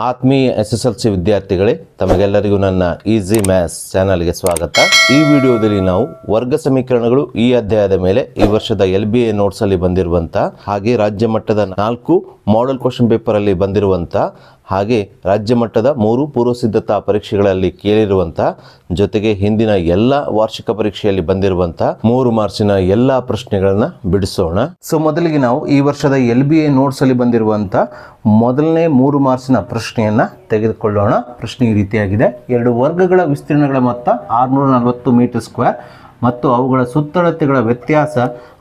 ಆತ್ಮೀಯ SSLC ವಿದ್ಯಾರ್ಥಿಗಳೇ, ತಮಗೆಲ್ಲರಿಗೂ ನನ್ನ ಈಸಿ ಮ್ಯಾಥ್ಸ್ ಚಾನಲ್ಗೆ ಸ್ವಾಗತ. ಈ ವಿಡಿಯೋದಲ್ಲಿ ನಾವು ವರ್ಗ ಸಮೀಕರಣಗಳು ಈ ಅಧ್ಯಾಯದ ಮೇಲೆ ಈ ವರ್ಷದ LBA ನೋಟ್ಸ್ ಅಲ್ಲಿ ಬಂದಿರುವಂತ, ಹಾಗೆ ರಾಜ್ಯ ಮಟ್ಟದ 4 ಮಾಡೆಲ್ ಕ್ವೆಶ್ಚನ್ ಪೇಪರ್ ಅಲ್ಲಿ ಬಂದಿರುವಂತ, ಹಾಗೆ ರಾಜ್ಯ ಮಟ್ಟದ 3 ಪೂರ್ವ ಸಿದ್ಧತಾ ಪರೀಕ್ಷೆಗಳಲ್ಲಿ ಕೇಳಿರುವಂತ, ಜೊತೆಗೆ ಹಿಂದಿನ ಎಲ್ಲ ವಾರ್ಷಿಕ ಪರೀಕ್ಷೆಯಲ್ಲಿ ಬಂದಿರುವಂತ 3 ಮಾರ್ಕ್ಸಿನ ಎಲ್ಲ ಪ್ರಶ್ನೆಗಳನ್ನ ಬಿಡಿಸೋಣ. ಸೊ ಮೊದಲಿಗೆ ನಾವು ಈ ವರ್ಷದ LBA ನೋಟ್ಸ್ ಅಲ್ಲಿ ಬಂದಿರುವಂತ ಮೊದಲನೇ 3 ಮಾರ್ಕ್ಸಿನ ಪ್ರಶ್ನೆಯನ್ನ ತೆಗೆದುಕೊಳ್ಳೋಣ. ಪ್ರಶ್ನೆ ಈ ರೀತಿಯಾಗಿದೆ: 2 ವರ್ಗಗಳ ವಿಸ್ತೀರ್ಣಗಳ ಮೊತ್ತ 640 ಮೀಟರ್ ಸ್ಕ್ವೇರ್ ಮತ್ತು ಅವುಗಳ ಸುತ್ತಳತೆಗಳ ವ್ಯತ್ಯಾಸ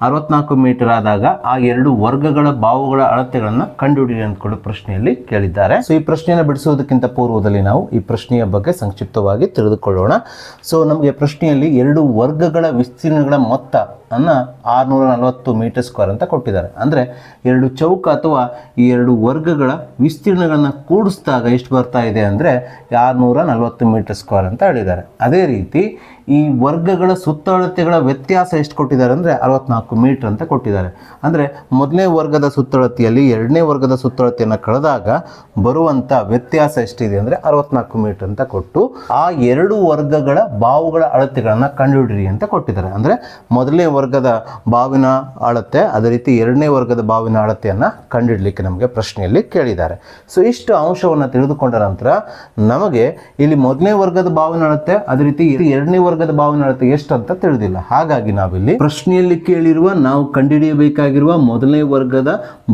64 ಮೀಟರ್ ಆದಾಗ ಆ 2 ವರ್ಗಗಳ ಬಾಹುಗಳ ಅಳತೆಗಳನ್ನು ಕಂಡುಹಿಡಿಯಿರಿ ಅಂದ್ಕೊಂಡು ಪ್ರಶ್ನೆಯಲ್ಲಿ ಕೇಳಿದ್ದಾರೆ. ಸೊ ಈ ಪ್ರಶ್ನೆಯನ್ನು ಬಿಡಿಸುವುದಕ್ಕಿಂತ ಪೂರ್ವದಲ್ಲಿ ನಾವು ಈ ಪ್ರಶ್ನೆಯ ಬಗ್ಗೆ ಸಂಕ್ಷಿಪ್ತವಾಗಿ ತಿಳಿದುಕೊಳ್ಳೋಣ. ಸೊ ನಮಗೆ ಪ್ರಶ್ನೆಯಲ್ಲಿ 2 ವರ್ಗಗಳ ವಿಸ್ತೀರ್ಣಗಳ ಮೊತ್ತ ಅನ್ನ 640 ಮೀಟರ್ ಸ್ಕ್ವೇರ್ ಅಂತ ಕೊಟ್ಟಿದ್ದಾರೆ. ಅಂದರೆ 2 ಚೌಕ ಅಥವಾ ಈ 2 ವರ್ಗಗಳ ವಿಸ್ತೀರ್ಣಗಳನ್ನ ಕೂಡಿಸಿದಾಗ ಎಷ್ಟು ಬರ್ತಾ ಇದೆ ಅಂದರೆ 640 ಮೀಟರ್ ಸ್ಕ್ವೇರ್ ಅಂತ ಹೇಳಿದ್ದಾರೆ. ಅದೇ ರೀತಿ ಈ ವರ್ಗಗಳ ಸುತ್ತಳತೆಗಳ ವ್ಯತ್ಯಾಸ ಎಷ್ಟು ಕೊಟ್ಟಿದ್ದಾರೆ ಅಂದರೆ 64 ಮೀಟರ್ ಅಂತ ಕೊಟ್ಟಿದ್ದಾರೆ. ಅಂದರೆ ಮೊದಲನೇ ವರ್ಗದ ಸುತ್ತಳತೆಯಲ್ಲಿ ಎರಡನೇ ವರ್ಗದ ಸುತ್ತಳತೆಯನ್ನು ಕಳೆದಾಗ ಬರುವಂಥ ವ್ಯತ್ಯಾಸ ಎಷ್ಟಿದೆ ಅಂದರೆ 64 ಮೀಟರ್ ಅಂತ ಕೊಟ್ಟು ಆ 2 ವರ್ಗಗಳ ಬಾಹುಗಳ ಅಳತೆಗಳನ್ನು ಕಂಡುಹಿಡಿಯಿರಿ ಅಂತ ಕೊಟ್ಟಿದ್ದಾರೆ. ಅಂದರೆ ಮೊದಲನೇ ವರ್ಗದ ಬಾವಿನ ಅಳತೆ, ಅದೇ ರೀತಿ ಎರಡನೇ ವರ್ಗದ ಬಾವಿನ ಅಳತೆಯನ್ನು ಕಂಡುಹಿಡಲಿಕ್ಕೆ ನಮಗೆ ಪ್ರಶ್ನೆಯಲ್ಲಿ ಕೇಳಿದ್ದಾರೆ. ಸೊ ಇಷ್ಟು ಅಂಶವನ್ನು ತಿಳಿದುಕೊಂಡ ನಂತರ ನಮಗೆ ಇಲ್ಲಿ ಮೊದಲನೇ ವರ್ಗದ ಬಾವಿನ ಅಳತೆ, ಅದೇ ರೀತಿ ಎರಡನೇ ವರ್ಗದ ಬಾವಿನ ಅಳತೆ ಎಷ್ಟು ಅಂತ ತಿಳಿದಿಲ್ಲ. ಹಾಗಾಗಿ ನಾವಿಲ್ಲಿ ಪ್ರಶ್ನೆಯಲ್ಲಿ ಕೇಳಿರುವ ನಾವು ಕಂಡುಹಿಡಿಯಬೇಕಾಗಿರುವ ಮೊದಲನೇ ವರ್ಗದ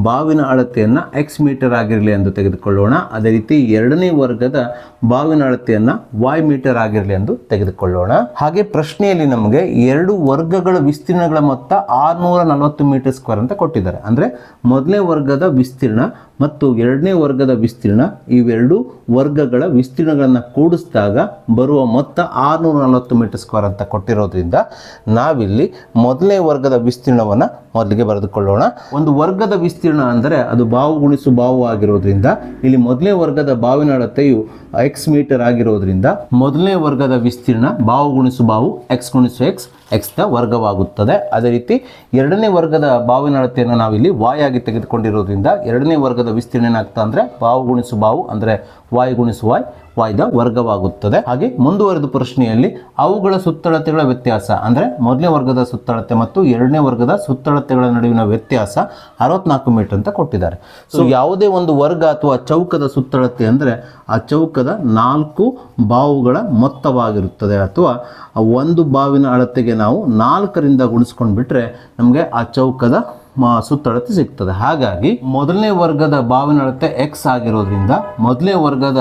ಬಾವಿನ ಅಳತೆಯನ್ನ x ಮೀಟರ್ ಆಗಿರಲಿ ಎಂದು ತೆಗೆದುಕೊಳ್ಳೋಣ. ಅದೇ ರೀತಿ ಎರಡನೇ ವರ್ಗದ ಬಾವಿನ ಅಳತೆಯನ್ನ y ಮೀಟರ್ ಆಗಿರಲಿ ಎಂದು ತೆಗೆದುಕೊಳ್ಳೋಣ. ಹಾಗೆ ಪ್ರಶ್ನೆಯಲ್ಲಿ ನಮಗೆ 2 ವರ್ಗಗಳ ವಿಸ್ತೀರ್ಣಗಳ ಮೊತ್ತ 640 ಮೀಟರ್ ಸ್ಕ್ವೇರ್ ಅಂತ ಕೊಟ್ಟಿದ್ದಾರೆ. ಅಂದ್ರೆ ಮೊದಲನೇ ವರ್ಗದ ವಿಸ್ತೀರ್ಣ ಮತ್ತು ಎರಡನೇ ವರ್ಗದ ವಿಸ್ತೀರ್ಣ, ಇವೆರಡು ವರ್ಗಗಳ ವಿಸ್ತೀರ್ಣಗಳನ್ನು ಕೂಡಿಸಿದಾಗ ಬರುವ ಮೊತ್ತ 640 ಮೀಟರ್ ಸ್ಕ್ವೇರ್ ಅಂತ ಕೊಟ್ಟಿರೋದ್ರಿಂದ ನಾವಿಲ್ಲಿ ಮೊದಲನೇ ವರ್ಗದ ವಿಸ್ತೀರ್ಣವನ್ನು ಮೊದಲಿಗೆ ಬರೆದುಕೊಳ್ಳೋಣ. ಒಂದು ವರ್ಗದ ವಿಸ್ತೀರ್ಣ ಅಂದರೆ ಅದು ಬಾವು ಗುಣಿಸು ಬಾವು ಆಗಿರೋದ್ರಿಂದ ಇಲ್ಲಿ ಮೊದಲನೇ ವರ್ಗದ ಬಾವಿನ ಅಳತೆಯು x ಮೀಟರ್ ಆಗಿರೋದ್ರಿಂದ ಮೊದಲನೇ ವರ್ಗದ ವಿಸ್ತೀರ್ಣ ಬಾವು ಗುಣಿಸು ಬಾವು x ಗುಣಿಸು x ನ ವರ್ಗವಾಗುತ್ತದೆ. ಅದೇ ರೀತಿ ಎರಡನೇ ವರ್ಗದ ಬಾವಿನ ಅಳತೆಯನ್ನು ನಾವಿಲ್ಲಿ y ಆಗಿ ತೆಗೆದುಕೊಂಡಿರೋದ್ರಿಂದ ಎರಡನೇ ವರ್ಗದ ವಿಸ್ತೀರ್ಣ ಏನಾಗ್ತಾ ಅಂದರೆ ಬಾವು ಗುಣಿಸು ಬಾವು ಅಂದರೆ y ಗುಣಿಸು y ದ ವರ್ಗವಾಗುತ್ತದೆ. ಹಾಗೆ ಮುಂದುವರೆದ ಪ್ರಶ್ನೆಯಲ್ಲಿ ಅವುಗಳ ಸುತ್ತಳತೆಗಳ ವ್ಯತ್ಯಾಸ ಅಂದರೆ ಮೊದಲನೇ ವರ್ಗದ ಸುತ್ತಳತೆ ಮತ್ತು ಎರಡನೇ ವರ್ಗದ ಸುತ್ತಳತೆಗಳ ನಡುವಿನ ವ್ಯತ್ಯಾಸ 64 ಮೀಟರ್ ಅಂತ ಕೊಟ್ಟಿದ್ದಾರೆ. ಸೊ ಯಾವುದೇ ಒಂದು ವರ್ಗ ಅಥವಾ ಚೌಕದ ಸುತ್ತಳತೆ ಅಂದರೆ ಆ ಚೌಕದ 4 ಬಾಹುಗಳ ಮೊತ್ತವಾಗಿರುತ್ತದೆ. ಅಥವಾ ಒಂದು ಬಾವಿನ ಅಳತೆಗೆ ನಾವು 4ರಿಂದ ಗುಣಿಸ್ಕೊಂಡು ಬಿಟ್ರೆ ನಮಗೆ ಆ ಚೌಕದ ಸುತ್ತಳತೆ ಸಿಗ್ತದೆ. ಹಾಗಾಗಿ ಮೊದಲನೇ ವರ್ಗದ ಬಾವಿನ ಅಳತೆ x ಆಗಿರೋದ್ರಿಂದ ಮೊದಲನೇ ವರ್ಗದ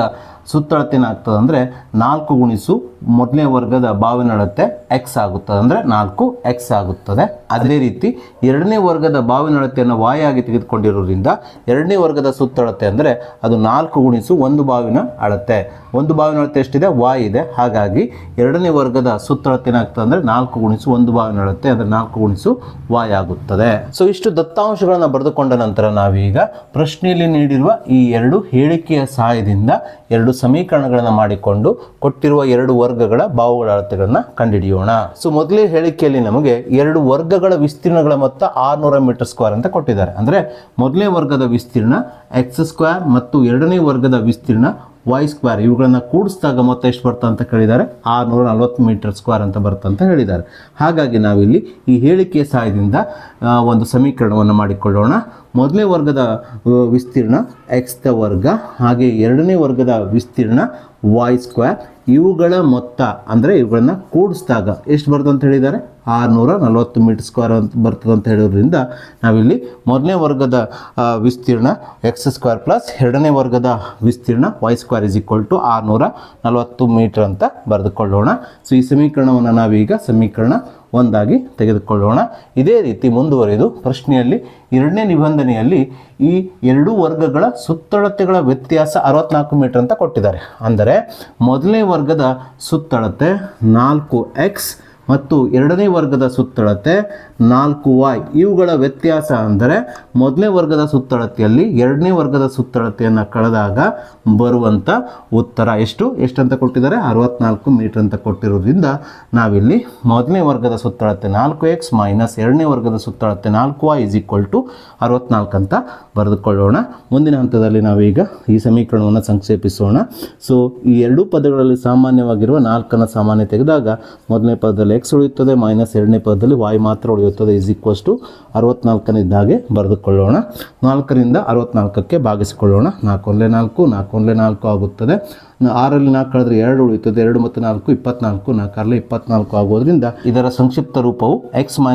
ಸುತ್ತಳತೆ ಏನಾಗ್ತದೆ ಅಂದರೆ 4 ಗುಣಿಸು ಮೊದಲನೇ ವರ್ಗದ ಬಾವಿನ ಅಳತೆ x ಆಗುತ್ತದೆ, ಅಂದರೆ 4x ಆಗುತ್ತದೆ. ಅದೇ ರೀತಿ ಎರಡನೇ ವರ್ಗದ ಬಾವಿನ ಅಳತೆಯನ್ನು y ಆಗಿ ತೆಗೆದುಕೊಂಡಿರೋದ್ರಿಂದ ಎರಡನೇ ವರ್ಗದ ಸುತ್ತಳತೆ ಅಂದರೆ ಅದು 4 ಗುಣಿಸು ಒಂದು ಬಾವಿನ ಅಳತೆ. ಒಂದು ಬಾವಿನ ಅಳತೆ ಎಷ್ಟಿದೆ? y ಇದೆ. ಹಾಗಾಗಿ ಎರಡನೇ ವರ್ಗದ ಸುತ್ತಳತೆ ಏನಾಗ್ತದೆ ಅಂದರೆ 4 ಗುಣಿಸು ಒಂದು ಬಾವಿನ ಅಳತೆ ಅಂದರೆ 4 ಗುಣಿಸು y ಆಗುತ್ತದೆ. ಸೊ ಇಷ್ಟು ದತ್ತಾಂಶಗಳನ್ನು ಬರೆದುಕೊಂಡ ನಂತರ ನಾವೀಗ ಪ್ರಶ್ನೆಯಲ್ಲಿ ನೀಡಿರುವ ಈ 2 ಹೇಳಿಕೆಯ ಸಹಾಯದಿಂದ 2 ಸಮೀಕರಣಗಳನ್ನು ಮಾಡಿಕೊಂಡು ಕೊಟ್ಟಿರುವ 2 ವರ್ಗಗಳ ಬಾಹುಗಳ ಅಳತೆಗಳನ್ನು ಕಂಡುಹಿಡಿಯೋಣ. ಸೊ ಮೊದಲೇ ಹೇಳಿಕೆಯಲ್ಲಿ ನಮಗೆ 2 ವರ್ಗಗಳ ವಿಸ್ತೀರ್ಣಗಳ ಮೊತ್ತ 600 ಮೀಟರ್ ಸ್ಕ್ವೇರ್ ಅಂತ ಕೊಟ್ಟಿದ್ದಾರೆ. ಅಂದರೆ ಮೊದಲನೇ ವರ್ಗದ ವಿಸ್ತೀರ್ಣ x ಸ್ಕ್ವೇರ್ ಮತ್ತು ಎರಡನೇ ವರ್ಗದ ವಿಸ್ತೀರ್ಣ y ಸ್ಕ್ವೇರ್, ಇವುಗಳನ್ನ ಕೂಡಿಸಿದಾಗ ಮೊತ್ತ ಎಷ್ಟು ಬರ್ತಾ ಅಂತ ಕೇಳಿದ್ದಾರೆ? 640 ಮೀಟರ್ ಸ್ಕ್ವೇರ್ ಅಂತ ಬರ್ತಾ ಅಂತ ಹೇಳಿದ್ದಾರೆ. ಹಾಗಾಗಿ ನಾವಿಲ್ಲಿ ಈ ಹೇಳಿಕೆಯ ಸಹಾಯದಿಂದ ಒಂದು ಸಮೀಕರಣವನ್ನು ಮಾಡಿಕೊಳ್ಳೋಣ. ಮೊದಲನೇ ವರ್ಗದ ವಿಸ್ತೀರ್ಣ x ದ ವರ್ಗ, ಹಾಗೆ ಎರಡನೇ ವರ್ಗದ ವಿಸ್ತೀರ್ಣ y ಸ್ಕ್ವೇರ್, ಇವುಗಳ ಮೊತ್ತ ಅಂದರೆ ಇವುಗಳನ್ನ ಕೂಡಿಸಿದಾಗ ಎಷ್ಟು ಬರ್ತದೆ ಅಂತ ಹೇಳಿದ್ದಾರೆ? 640 ಮೀಟರ್ ಸ್ಕ್ವೇರ್ ಅಂತ ಬರ್ತದೆ ಅಂತ ಹೇಳೋದ್ರಿಂದ ನಾವಿಲ್ಲಿ ಮೊದಲನೇ ವರ್ಗದ ವಿಸ್ತೀರ್ಣ x ಸ್ಕ್ವೇರ್ ಪ್ಲಸ್ ಎರಡನೇ ವರ್ಗದ ವಿಸ್ತೀರ್ಣ y square is equal to 640 metre ಅಂತ ಬರೆದುಕೊಳ್ಳೋಣ. ಸೊ ಈ ಸಮೀಕರಣವನ್ನು ನಾವೀಗ ಸಮೀಕರಣ 1 ಆಗಿ ತೆಗೆದುಕೊಳ್ಳೋಣ. ಇದೇ ರೀತಿ ಮುಂದುವರೆದು ಪ್ರಶ್ನೆಯಲ್ಲಿ ಎರಡನೇ ನಿಬಂಧನೆಯಲ್ಲಿ ಈ 2 ವರ್ಗಗಳ ಸುತ್ತಳತೆಗಳ ವ್ಯತ್ಯಾಸ 64 ಮೀಟರ್ ಅಂತ ಕೊಟ್ಟಿದ್ದಾರೆ. ಅಂದರೆ ಮೊದಲನೇ ವರ್ಗದ ಸುತ್ತಳತೆ 4x ಮತ್ತು ಎರಡನೇ ವರ್ಗದ ಸುತ್ತಳತೆ 4y. ಇವುಗಳ ವ್ಯತ್ಯಾಸ ಅಂದರೆ ಮೊದಲನೇ ವರ್ಗದ ಸುತ್ತಳತೆಯಲ್ಲಿ ಎರಡನೇ ವರ್ಗದ ಸುತ್ತಳತೆಯನ್ನು ಕಳೆದಾಗ ಬರುವಂಥ ಉತ್ತರ ಎಷ್ಟಂತ ಕೊಟ್ಟಿದ್ದಾರೆ? 64 ಮೀಟರ್ ಅಂತ ಕೊಟ್ಟಿರೋದ್ರಿಂದ ನಾವಿಲ್ಲಿ ಮೊದಲನೇ ವರ್ಗದ ಸುತ್ತಳತೆ 4x ಮೈನಸ್ ಎರಡನೇ ವರ್ಗದ ಸುತ್ತಳತೆ 4y = 64 ಅಂತ ಬರೆದುಕೊಳ್ಳೋಣ. ಮುಂದಿನ ಹಂತದಲ್ಲಿ ನಾವೀಗ ಈ ಸಮೀಕರಣವನ್ನು ಸಂಕ್ಷೇಪಿಸೋಣ. ಸೊ ಈ ಎರಡೂ ಪದಗಳಲ್ಲಿ ಸಾಮಾನ್ಯವಾಗಿರುವ 4 ಸಾಮಾನ್ಯ ತೆಗೆದಾಗ ಮೊದಲನೇ ಪದದಲ್ಲಿ x ಉಳಿಯುತ್ತದೆ ಮೈನಸ್ ಎರಡನೇ ಪದದಲ್ಲಿ y ಮಾತ್ರ ಉಳಿಯುತ್ತದೆ = 64 ಇದ್ದಾಗೆ ಬರೆದುಕೊಳ್ಳೋಣ. 4ರಿಂದ 64ಕ್ಕೆ ಭಾಗಿಸಿಕೊಳ್ಳೋಣ. 4 × 4 4 × 4 ಆಗುತ್ತದೆ. 6ರಲ್ಲಿ 4 ಕಳೆದ್ರೆ 2 ಉಳಿಯುತ್ತದೆ. 2 ಮತ್ತು 4 24, 4ರಲ್ಲಿ 24 ಆಗೋದ್ರಿಂದ ಇದರ ಸಂಕ್ಷಿಪ್ತ ರೂಪವು x - y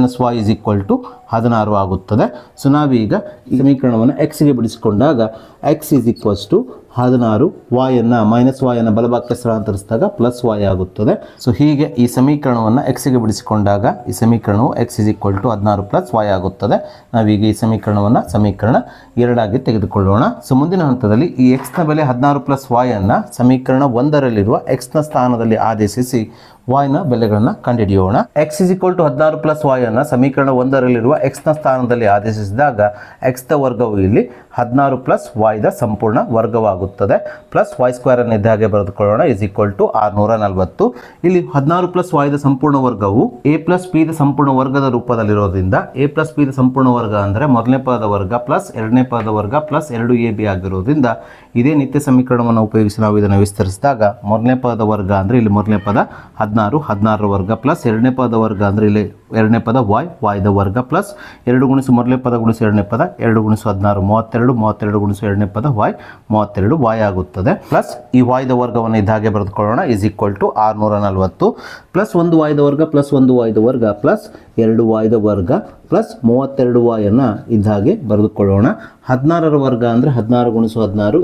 = 16 ಆಗುತ್ತದೆ. ಸೊ ನಾವೀಗ ಈ ಸಮೀಕರಣವನ್ನು xಗೆ ಬಿಡಿಸಿಕೊಂಡಾಗ x = 16, y-ಯನ್ನು -y-ಯನ್ನು ಬಲಭಾಗಕ್ಕೆ ಸ್ಥಳಾಂತರಿಸಿದಾಗ +y ಆಗುತ್ತದೆ. ಸೊ ಹೀಗೆ ಈ ಸಮೀಕರಣವನ್ನು xಗೆ ಬಿಡಿಸಿಕೊಂಡಾಗ ಈ ಸಮೀಕರಣವು x = 16 + y ಆಗುತ್ತದೆ. ನಾವೀಗ ಈ ಸಮೀಕರಣವನ್ನು ಸಮೀಕರಣ 2 ಆಗಿ ತೆಗೆದುಕೊಳ್ಳೋಣ. ಸೊ ಮುಂದಿನ ಹಂತದಲ್ಲಿ ಈ x ನ ಬೆಲೆ 16 + y-ಯನ್ನು ಸಮೀಕರಣ 1ರಲ್ಲಿರುವ x ನ ಸ್ಥಾನದಲ್ಲಿ ಆದೇಶಿಸಿ y ನ ಬೆಲೆಗಳನ್ನು ಕಂಡುಹಿಡಿಯೋಣ. x = 16 + y-ಯನ್ನು ಸಮೀಕರಣ 1ರಲ್ಲಿರುವ x ನ ಸ್ಥಾನದಲ್ಲಿ ಆದೇಶಿಸಿದಾಗ x ದ ವರ್ಗವು ಇಲ್ಲಿ 16 + y ದ ಸಂಪೂರ್ಣ ವರ್ಗವಾಗುತ್ತದೆ. ಪ್ಲಸ್ y² ಅನ್ನು ಇದ್ದಾಗೆ ಬರೆದುಕೊಳ್ಳೋಣ = 640. ಇಲ್ಲಿ 16 + y ದ ಸಂಪೂರ್ಣ ವರ್ಗವು a + b ದ ಸಂಪೂರ್ಣ ವರ್ಗದ ರೂಪದಲ್ಲಿರೋದ್ರಿಂದ a + b ದ ಸಂಪೂರ್ಣ ವರ್ಗ ಅಂದರೆ ಮೊದಲನೇ ಪದದ ವರ್ಗ ಪ್ಲಸ್ ಎರಡನೇ ಪದದ ವರ್ಗ ಪ್ಲಸ್ 2ab ಆಗಿರೋದ್ರಿಂದ ಇದೇ ನಿತ್ಯ ಸಮೀಕರಣವನ್ನು ಉಪಯೋಗಿಸಿ ನಾವು ಇದನ್ನು ವಿಸ್ತರಿಸಿದಾಗ ಮೊದಲನೇ ಪದದ ವರ್ಗ ಅಂದರೆ ಇಲ್ಲಿ ಮೊದಲನೇ ಪದ 16, 16ರ ವರ್ಗ ಪ್ಲಸ್ ಎರಡನೇ ಪದದ ವರ್ಗ ಅಂದರೆ ಇಲ್ಲಿ ಎರಡನೇ ಪದ y ದ ವರ್ಗ ಪ್ಲಸ್ 2 × ಮೊದಲನೇ ಪದ × ಎರಡನೇ ಪದ 2 × 16 32, 32 × ಎರಡನೇ ಪದ y 32y ಆಗುತ್ತದೆ. ಪ್ಲಸ್ ಈ y ದ ವರ್ಗವನ್ನು ಇದ್ದಾಗೆ ಬರೆದುಕೊಳ್ಳೋಣ = 640 ಪ್ಲಸ್ 1y ದ ವರ್ಗ ಪ್ಲಸ್ 1y ದ ವರ್ಗ ಪ್ಲಸ್ 2y ದ ವರ್ಗ ಪ್ಲಸ್ 32y-ಯನ್ನು ಇದ್ದಾಗೆ ಬರೆದುಕೊಳ್ಳೋಣ. 16ರ ವರ್ಗ ಅಂದರೆ 16 × 16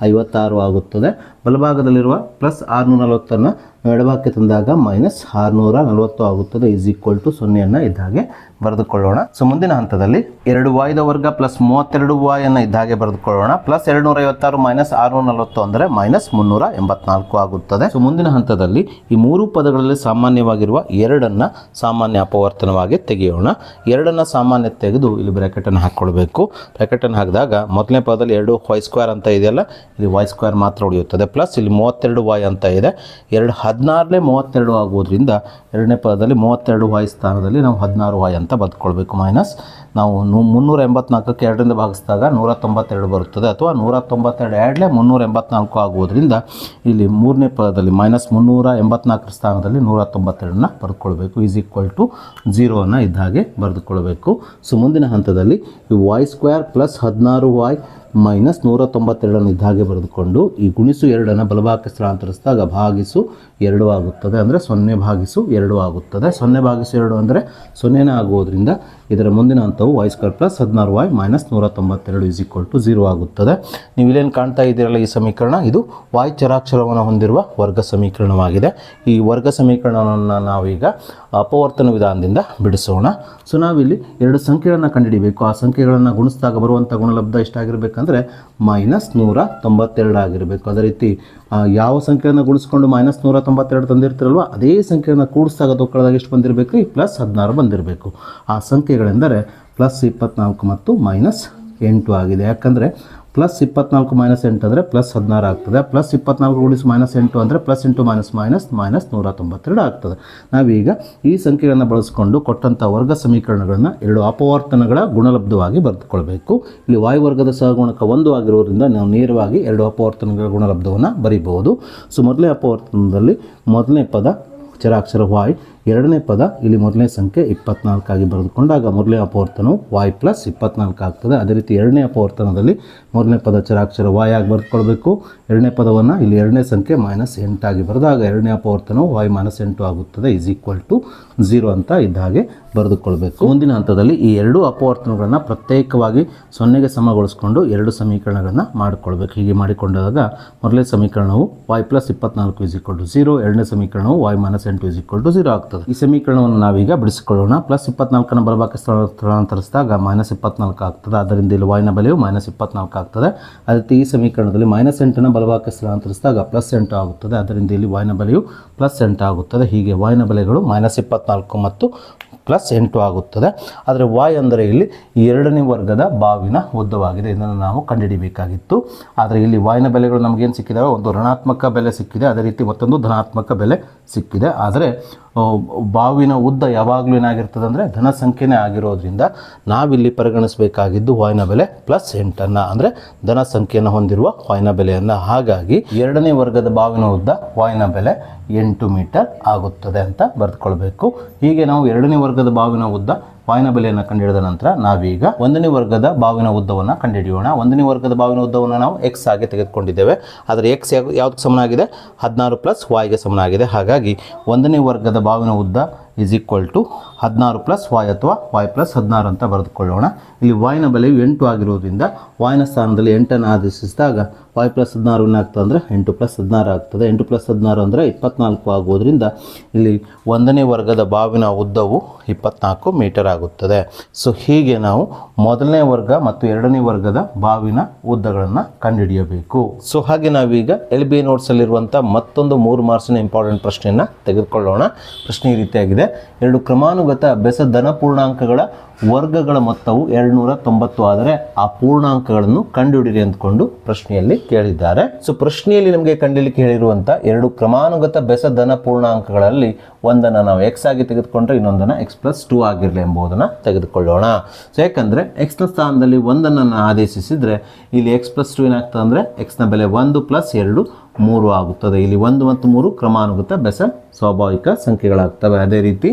256 ಆಗುತ್ತದೆ. ಬಲಭಾಗದಲ್ಲಿರುವ ಪ್ಲಸ್ 640ನ್ನು ಎಡಭಾಗಕ್ಕೆ ತಂದಾಗ ಮೈನಸ್ 640 ಆಗುತ್ತದೆ = 0 ಇದ್ದಾಗೆ ಬರೆದುಕೊಳ್ಳೋಣ. ಸೊ ಮುಂದಿನ ಹಂತದಲ್ಲಿ 2y ದ ವರ್ಗ ಪ್ಲಸ್ 32y-ಯನ್ನು ಇದ್ದಾಗೆ ಬರೆದುಕೊಳ್ಳೋಣ. ಪ್ಲಸ್ 256 ಮೈನಸ್ 640 ಅಂದರೆ ಮೈನಸ್ 384 ಆಗುತ್ತದೆ. ಸೊ ಮುಂದಿನ ಹಂತದಲ್ಲಿ ಈ ಮೂರು ಪದಗಳಲ್ಲಿ ಸಾಮಾನ್ಯವಾಗಿರುವ 2ನ್ನು ಸಾಮಾನ್ಯ ಅಪವರ್ತನವಾಗಿ ತೆಗೆಯೋಣ. 2ನ್ನು ಸಾಮಾನ್ಯ ತೆಗೆದು ಇಲ್ಲಿ ಬ್ರ್ಯಾಕೆಟನ್ನು ಹಾಕ್ಕೊಳ್ಬೇಕು. ಬ್ರ್ಯಾಕೆಟನ್ನು ಹಾಕಿದಾಗ ಮೊದಲನೇ ಪದದಲ್ಲಿ 2y² ಅಂತ ಇದೆಯಲ್ಲ, ಇಲ್ಲಿ y² ಮಾತ್ರ ಉಳಿಯುತ್ತದೆ. ಪ್ಲಸ್ ಇಲ್ಲಿ 32y ಅಂತ ಇದೆ. 16ನೇ 32 ಆಗೋದ್ರಿಂದ ಎರಡನೇ ಪದದಲ್ಲಿ 32y ಸ್ಥಾನದಲ್ಲಿ ನಾವು 16y ಅಂತ ಬರೆದುಕೊಳ್ಬೇಕು. ಮೈನಸ್ ನಾವು 384ಕ್ಕೆ 2ರಿಂದ ಭಾಗಿಸಿದಾಗ 192 ಬರುತ್ತದೆ, ಅಥವಾ 192 ಆ್ಯಡ್ಲೆ 384 ಆಗುವುದರಿಂದ ಇಲ್ಲಿ ಮೂರನೇ ಪದದಲ್ಲಿ ಮೈನಸ್ 384 ಸ್ಥಾನದಲ್ಲಿ 192ನ್ನು ಬರೆದುಕೊಳ್ಬೇಕು = 0 ಇದ್ದಾಗೆ ಬರೆದುಕೊಳ್ಬೇಕು. ಸೊ ಮುಂದಿನ ಹಂತದಲ್ಲಿ ಈ y² ಪ್ಲಸ್ 16y ಮೈನಸ್ 192 ಇದ್ದಾಗೆ ಬರೆದುಕೊಂಡು ಈ ಗುಣಿಸು 2ನ್ನು ಬಲಭಾಗಕ್ಕೆ ಸ್ಥಳಾಂತರಿಸಿದಾಗ ಭಾಗಿಸು 2 ಆಗುತ್ತದೆ. ಅಂದರೆ 0/2 ಆಗುತ್ತದೆ. 0/2 ಅಂದರೆ 0ನೇ ಆಗುವುದರಿಂದ ಇದರ ಮುಂದಿನ ಹಂತವು y² ಪ್ಲಸ್ 16y ಮೈನಸ್ 192 = 0 ಆಗುತ್ತದೆ. ನೀವು ಇಲ್ಲೇನು ಕಾಣ್ತಾ ಇದ್ದೀರಲ್ಲ, ಈ ಸಮೀಕರಣ ಇದು y ಚರಾಕ್ಷರವನ್ನು ಹೊಂದಿರುವ ವರ್ಗ ಸಮೀಕರಣವಾಗಿದೆ. ಈ ವರ್ಗ ಸಮೀಕರಣವನ್ನು ನಾವೀಗ ಅಪವರ್ತನ ವಿಧಾನದಿಂದ ಬಿಡಿಸೋಣ. ಸೊ ನಾವಿಲ್ಲಿ 2 ಸಂಖ್ಯೆಗಳನ್ನು ಕಂಡುಹಿಡಿಬೇಕು. ಆ ಸಂಖ್ಯೆಗಳನ್ನು ಗುಣಿಸಿದಾಗ ಬರುವಂಥ ಗುಣಲಬ್ಧ ಎಷ್ಟಾಗಿರಬೇಕಂದ್ರೆ ಮೈನಸ್ 192 ಆಗಿರಬೇಕು. ಅದೇ ರೀತಿ ಯಾವ ಸಂಖ್ಯೆಯನ್ನು ಗುಣಿಸ್ಕೊಂಡು ಮೈನಸ್ 192 ತಂದಿರ್ತಿರಲ್ವ, ಅದೇ ಸಂಖ್ಯೆಯನ್ನು ಕೂಡಿಸಿದಾಗ ತೊಗೊಳ್ಳೋದಾಗ ಎಷ್ಟು ಬಂದಿರಬೇಕು? ಈ ಪ್ಲಸ್ 16 ಬಂದಿರಬೇಕು. ಆ ಸಂಖ್ಯೆಗಳೆಂದರೆ ಪ್ಲಸ್ 24 ಮತ್ತು ಮೈನಸ್ 8 ಆಗಿದೆ. ಯಾಕಂದರೆ ಪ್ಲಸ್ 24 ಮೈನಸ್ 8 ಅಂದರೆ ಪ್ಲಸ್ 16 ಆಗ್ತದೆ. ಪ್ಲಸ್ 24 × ಮೈನಸ್ 8 ಅಂದರೆ plus into minus minus minus 192 ಆಗ್ತದೆ. ನಾವೀಗ ಈ ಸಂಖ್ಯೆಗಳನ್ನು ಬಳಸಿಕೊಂಡು ಕೊಟ್ಟಂಥ ವರ್ಗ ಸಮೀಕರಣಗಳನ್ನು 2 ಅಪವರ್ತನಗಳ ಗುಣಲಬ್ಧವಾಗಿ ಬರೆದುಕೊಳ್ಬೇಕು. ಇಲ್ಲಿ y ವರ್ಗದ ಸಹಗುಣಕ 1 ಆಗಿರೋದ್ರಿಂದ ನಾವು ನೇರವಾಗಿ 2 ಅಪವರ್ತನಗಳ ಗುಣಲಬ್ಧವನ್ನು ಬರೀಬಹುದು. ಸೊ ಮೊದಲನೇ ಅಪವರ್ತನದಲ್ಲಿ ಮೊದಲನೇ ಪದ ಚರಾಕ್ಷರ y, ಎರಡನೇ ಪದ ಇಲ್ಲಿ ಮೊದಲನೇ ಸಂಖ್ಯೆ 24 ಆಗಿ ಬರೆದುಕೊಂಡಾಗ ಮೊದಲನೇ ಅಪವರ್ತನವು y ಪ್ಲಸ್ 24 ಆಗ್ತದೆ. ಅದೇ ರೀತಿ ಎರಡನೇ ಅಪವರ್ತನದಲ್ಲಿ ಮೊದಲನೇ ಪದ ಚರಾಕ್ಷರ y ಆಗಿ ಬರೆದುಕೊಳ್ಬೇಕು. ಎರಡನೇ ಪದವನ್ನು ಇಲ್ಲಿ ಎರಡನೇ ಸಂಖ್ಯೆ ಮೈನಸ್ 8 ಆಗಿ ಬರೆದಾಗ ಎರಡನೇ ಅಪವರ್ತನವು y - 8 ಆಗುತ್ತದೆ = 0 ಅಂತ ಇದ್ದಾಗೆ ಬರೆದುಕೊಳ್ಬೇಕು. ಮುಂದಿನ ಹಂತದಲ್ಲಿ ಈ ಎರಡೂ ಅಪವರ್ತನಗಳನ್ನು ಪ್ರತ್ಯೇಕವಾಗಿ 0ಗೆ ಸಮಗೊಳಿಸಿಕೊಂಡು 2 ಸಮೀಕರಣಗಳನ್ನು ಮಾಡಿಕೊಳ್ಬೇಕು. ಹೀಗೆ ಮಾಡಿಕೊಂಡಾಗ ಮೊದಲನೇ ಸಮೀಕರಣವು y ಪ್ಲಸ್ 24 = 0, ಎರಡನೇ ಸಮೀಕರಣವು y - 8 = 0 ಆಗ್ತದೆ. ಆಗ್ತದೆ. ಈ ಸಮೀಕರಣವನ್ನು ನಾವೀಗ ಬಿಡಿಸಿಕೊಳ್ಳೋಣ. +24 ಬಲಭಾಗಕ್ಕೆ ಸ್ಥಳಾಂತರಿಸಿದಾಗ -24 ಆಗ್ತದೆ. ಆದ್ದರಿಂದ ಇಲ್ಲಿ y ನ ಬೆಲೆಯು -24 ಆಗ್ತದೆ. ಅದೇ ರೀತಿ ಈ ಸಮೀಕರಣದಲ್ಲಿ -8 ಬಲಭಾಗಕ್ಕೆ ಸ್ಥಳಾಂತರಿಸಿದಾಗ +8 ಆಗುತ್ತದೆ. ಆದ್ದರಿಂದ ಇಲ್ಲಿ y ನ ಬೆಲೆಯು +8 ಆಗುತ್ತದೆ. ಹೀಗೆ y ನ ಬೆಲೆಗಳು -24 ಮತ್ತು +8 ಆಗುತ್ತದೆ. ಆದರೆ y ಅಂದರೆ ಇಲ್ಲಿ ಎರಡನೇ ವರ್ಗದ ಬಾವಿನ ಉದ್ದವಾಗಿದೆ. ಇದನ್ನು ನಾವು ಕಂಡುಹಿಡಿಯಬೇಕಾಗಿತ್ತು. ಆದರೆ ಇಲ್ಲಿ y ನ ಬೆಲೆಗಳು ನಮಗೇನು ಸಿಕ್ಕಿದಾವೆ, ಒಂದು ಋಣಾತ್ಮಕ ಬೆಲೆ ಸಿಕ್ಕಿದೆ, ಅದೇ ರೀತಿ ಮತ್ತೊಂದು ಧನಾತ್ಮಕ ಬೆಲೆ ಸಿಕ್ಕಿದೆ. ಆದರೆ ಬಾವಿನ ಉದ್ದ ಯಾವಾಗಲೂ ಏನಾಗಿರ್ತದೆ ಅಂದರೆ ಧನ ಸಂಖ್ಯೆನೇ ಆಗಿರೋದ್ರಿಂದ ನಾವಿಲ್ಲಿ ಪರಿಗಣಿಸಬೇಕಾಗಿದ್ದು y ನ ಬೆಲೆ +8 ಅಂದರೆ ಧನ ಸಂಖ್ಯೆಯನ್ನು ಹೊಂದಿರುವ y ನ ಬೆಲೆಯನ್ನು. ಹಾಗಾಗಿ ಎರಡನೇ ವರ್ಗದ ಬಾವಿನ ಉದ್ದ y ನ ಬೆಲೆ 8 ಮೀಟರ್ ಆಗುತ್ತದೆ ಅಂತ ಬರೆದುಕೊಳ್ಬೇಕು. ಹೀಗೆ ನಾವು ಎರಡನೇ ವರ್ಗದ ಬಾವಿನ ಉದ್ದ y ನ ಬೆಲೆಯನ್ನು ಕಂಡುಹಿಡಿದ ನಂತರ ನಾವೀಗ ಒಂದನೇ ವರ್ಗದ ಬಾವಿನ ಉದ್ದವನ್ನು ಕಂಡುಹಿಡಿಯೋಣ. ಒಂದನೇ ವರ್ಗದ ಬಾವಿನ ಉದ್ದವನ್ನು ನಾವು x ಆಗಿ ತೆಗೆದುಕೊಂಡಿದ್ದೇವೆ. ಆದರೆ x ಯಾವುದಕ್ಕೆ ಸಮನಾಗಿದೆ, 16 + y ಗೆ ಸಮನಾಗಿದೆ. ಹಾಗಾಗಿ ಒಂದನೇ ವರ್ಗದ ಬಾವಿನ ಉದ್ದ = 16 + y ಅಥವಾ y + 16 ಅಂತ ಬರೆದುಕೊಳ್ಳೋಣ. ಇಲ್ಲಿ y ನ ಬೆಲೆಯು 8 ಆಗಿರೋದ್ರಿಂದ y ನ ಸ್ಥಾನದಲ್ಲಿ 8 ಆದೇಶಿಸಿದಾಗ y + 16 ಏನಾಗ್ತದೆ ಅಂದರೆ 8 + 16 ಆಗ್ತದೆ. 8 + 16 ಅಂದರೆ 24 ಆಗೋದ್ರಿಂದ ಇಲ್ಲಿ ಒಂದನೇ ವರ್ಗದ ಬಾವಿನ ಉದ್ದವು 24 ಮೀಟರ್ ಆಗುತ್ತದೆ. ಸೊ ಹೀಗೆ ನಾವು ಮೊದಲನೇ ವರ್ಗ ಮತ್ತು ಎರಡನೇ ವರ್ಗದ ಬಾವಿನ ಉದ್ದಗಳನ್ನು ಕಂಡುಹಿಡಿಯಬೇಕು. ಸೊ ಹಾಗೆ ನಾವೀಗ LBA ನೋಟ್ಸಲ್ಲಿರುವಂಥ ಮತ್ತೊಂದು 3 ಮಾರ್ಕ್ಸಿನ ಇಂಪಾರ್ಟೆಂಟ್ ಪ್ರಶ್ನೆಯನ್ನು ತೆಗೆದುಕೊಳ್ಳೋಣ. ಪ್ರಶ್ನೆ ಈ ರೀತಿಯಾಗಿದೆ: ಎರಡು ಕ್ರಮಾನುಗತ ಬೆಸ ಧನ ಪೂರ್ಣಾಂಕಗಳ ವರ್ಗಗಳ ಮೊತ್ತವು 290 ಆದರೆ ಆ ಪೂರ್ಣಾಂಕಗಳನ್ನು ಕಂಡುಹಿಡಿಯಿರಿ ಅಂದ್ಕೊಂಡು ಪ್ರಶ್ನೆಯಲ್ಲಿ ಕೇಳಿದ್ದಾರೆ. ಸೊ ಪ್ರಶ್ನೆಯಲ್ಲಿ ನಮಗೆ ಕಂಡುಹಿಡಿಯಲಿಕ್ಕೆ ಹೇಳಿರುವಂಥ ಎರಡು ಕ್ರಮಾನುಗತ ಬೆಸ ಧನ ಪೂರ್ಣಾಂಕಗಳಲ್ಲಿ ಒಂದನ್ನು ನಾವು x ಆಗಿ ತೆಗೆದುಕೊಂಡ್ರೆ ಇನ್ನೊಂದನ್ನು x + 2 ಆಗಿರಲಿ ಎಂಬುದನ್ನು ತೆಗೆದುಕೊಳ್ಳೋಣ. ಸೊ ಯಾಕಂದರೆ x ನ ಸ್ಥಾನದಲ್ಲಿ ಒಂದನ್ನು ಆದೇಶಿಸಿದರೆ ಇಲ್ಲಿ x + 2 ಏನಾಗ್ತದೆ ಅಂದರೆ x ನ ಬೆಲೆ 1 + 2 3 ಆಗುತ್ತದೆ. ಇಲ್ಲಿ 1 ಮತ್ತು 3 ಕ್ರಮಾನುಗತ ಬೆಸ ಸ್ವಾಭಾವಿಕ ಸಂಖ್ಯೆಗಳಾಗ್ತವೆ. ಅದೇ ರೀತಿ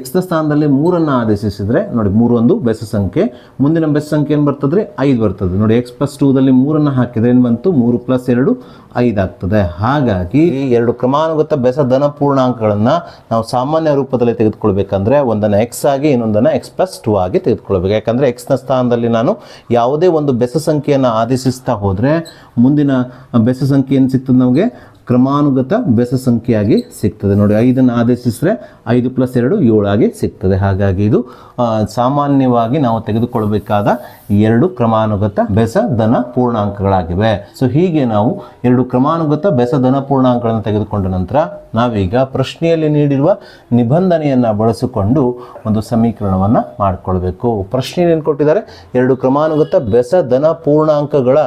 x ನ ಸ್ಥಾನದಲ್ಲಿ 3 ಆದೇಶಿಸಿದರೆ ನೋಡಿ 3 ಒಂದು ಬೆಸ ಸಂಖ್ಯೆ, ಮುಂದಿನ ಬೆಸ ಸಂಖ್ಯೆ ಏನು ಬರ್ತದೆ 5 ಬರ್ತದೆ. ನೋಡಿ x + 2 ದಲ್ಲಿ 3 ಹಾಕಿದರೆ ಏನು ಬಂತು, 3 + 2 5 ಆಗ್ತದೆ. ಹಾಗಾಗಿ ಈ ಎರಡು ಕ್ರಮಾನುಗತ ಬೆಸ ಧನ ಪೂರ್ಣಾಂಕಗಳನ್ನು ನಾವು ಸಾಮಾನ್ಯ ರೂಪದಲ್ಲಿ ತೆಗೆದುಕೊಳ್ಬೇಕಂದ್ರೆ ಒಂದನ್ನು x ಆಗಿ ಇನ್ನೊಂದನ್ನು x + 2 ಆಗಿ ತೆಗೆದುಕೊಳ್ಬೇಕು. ಯಾಕಂದರೆ x ನ ಸ್ಥಾನದಲ್ಲಿ ನಾನು ಯಾವುದೇ ಒಂದು ಬೆಸ ಸಂಖ್ಯೆಯನ್ನು ಆದೇಶಿಸ್ತಾ ಹೋದರೆ ಮುಂದಿನ ಬೆಸ ಸಂಖ್ಯೆ ಏನು ಸಿಗ್ತದೆ ನಮಗೆ, ಕ್ರಮಾನುಗತ ಬೆಸ ಸಂಖ್ಯೆಯಾಗಿ ಸಿಗ್ತದೆ. ನೋಡಿ 5 ಆದೇಶಿಸಿದ್ರೆ 5 + 2 7 ಆಗಿ ಸಿಗ್ತದೆ. ಹಾಗಾಗಿ ಇದು ಸಾಮಾನ್ಯವಾಗಿ ನಾವು ತೆಗೆದುಕೊಳ್ಳಬೇಕಾದ ಎರಡು ಕ್ರಮಾನುಗತ ಬೆಸ ಧನ ಪೂರ್ಣಾಂಕಗಳಾಗಿವೆ. ಸೊ ಹೀಗೆ ನಾವು ಎರಡು ಕ್ರಮಾನುಗತ ಬೆಸ ಧನ ಪೂರ್ಣಾಂಕಗಳನ್ನು ತೆಗೆದುಕೊಂಡ ನಂತರ ನಾವೀಗ ಪ್ರಶ್ನೆಯಲ್ಲಿ ನೀಡಿರುವ ನಿಬಂಧನೆಯನ್ನು ಬಳಸಿಕೊಂಡು ಒಂದು ಸಮೀಕರಣವನ್ನು ಮಾಡಿಕೊಳ್ಬೇಕು. ಪ್ರಶ್ನೆಯಲ್ಲಿ ಏನು ಕೊಟ್ಟಿದ್ದಾರೆ, ಎರಡು ಕ್ರಮಾನುಗತ ಬೆಸ ಧನ ಪೂರ್ಣಾಂಕಗಳ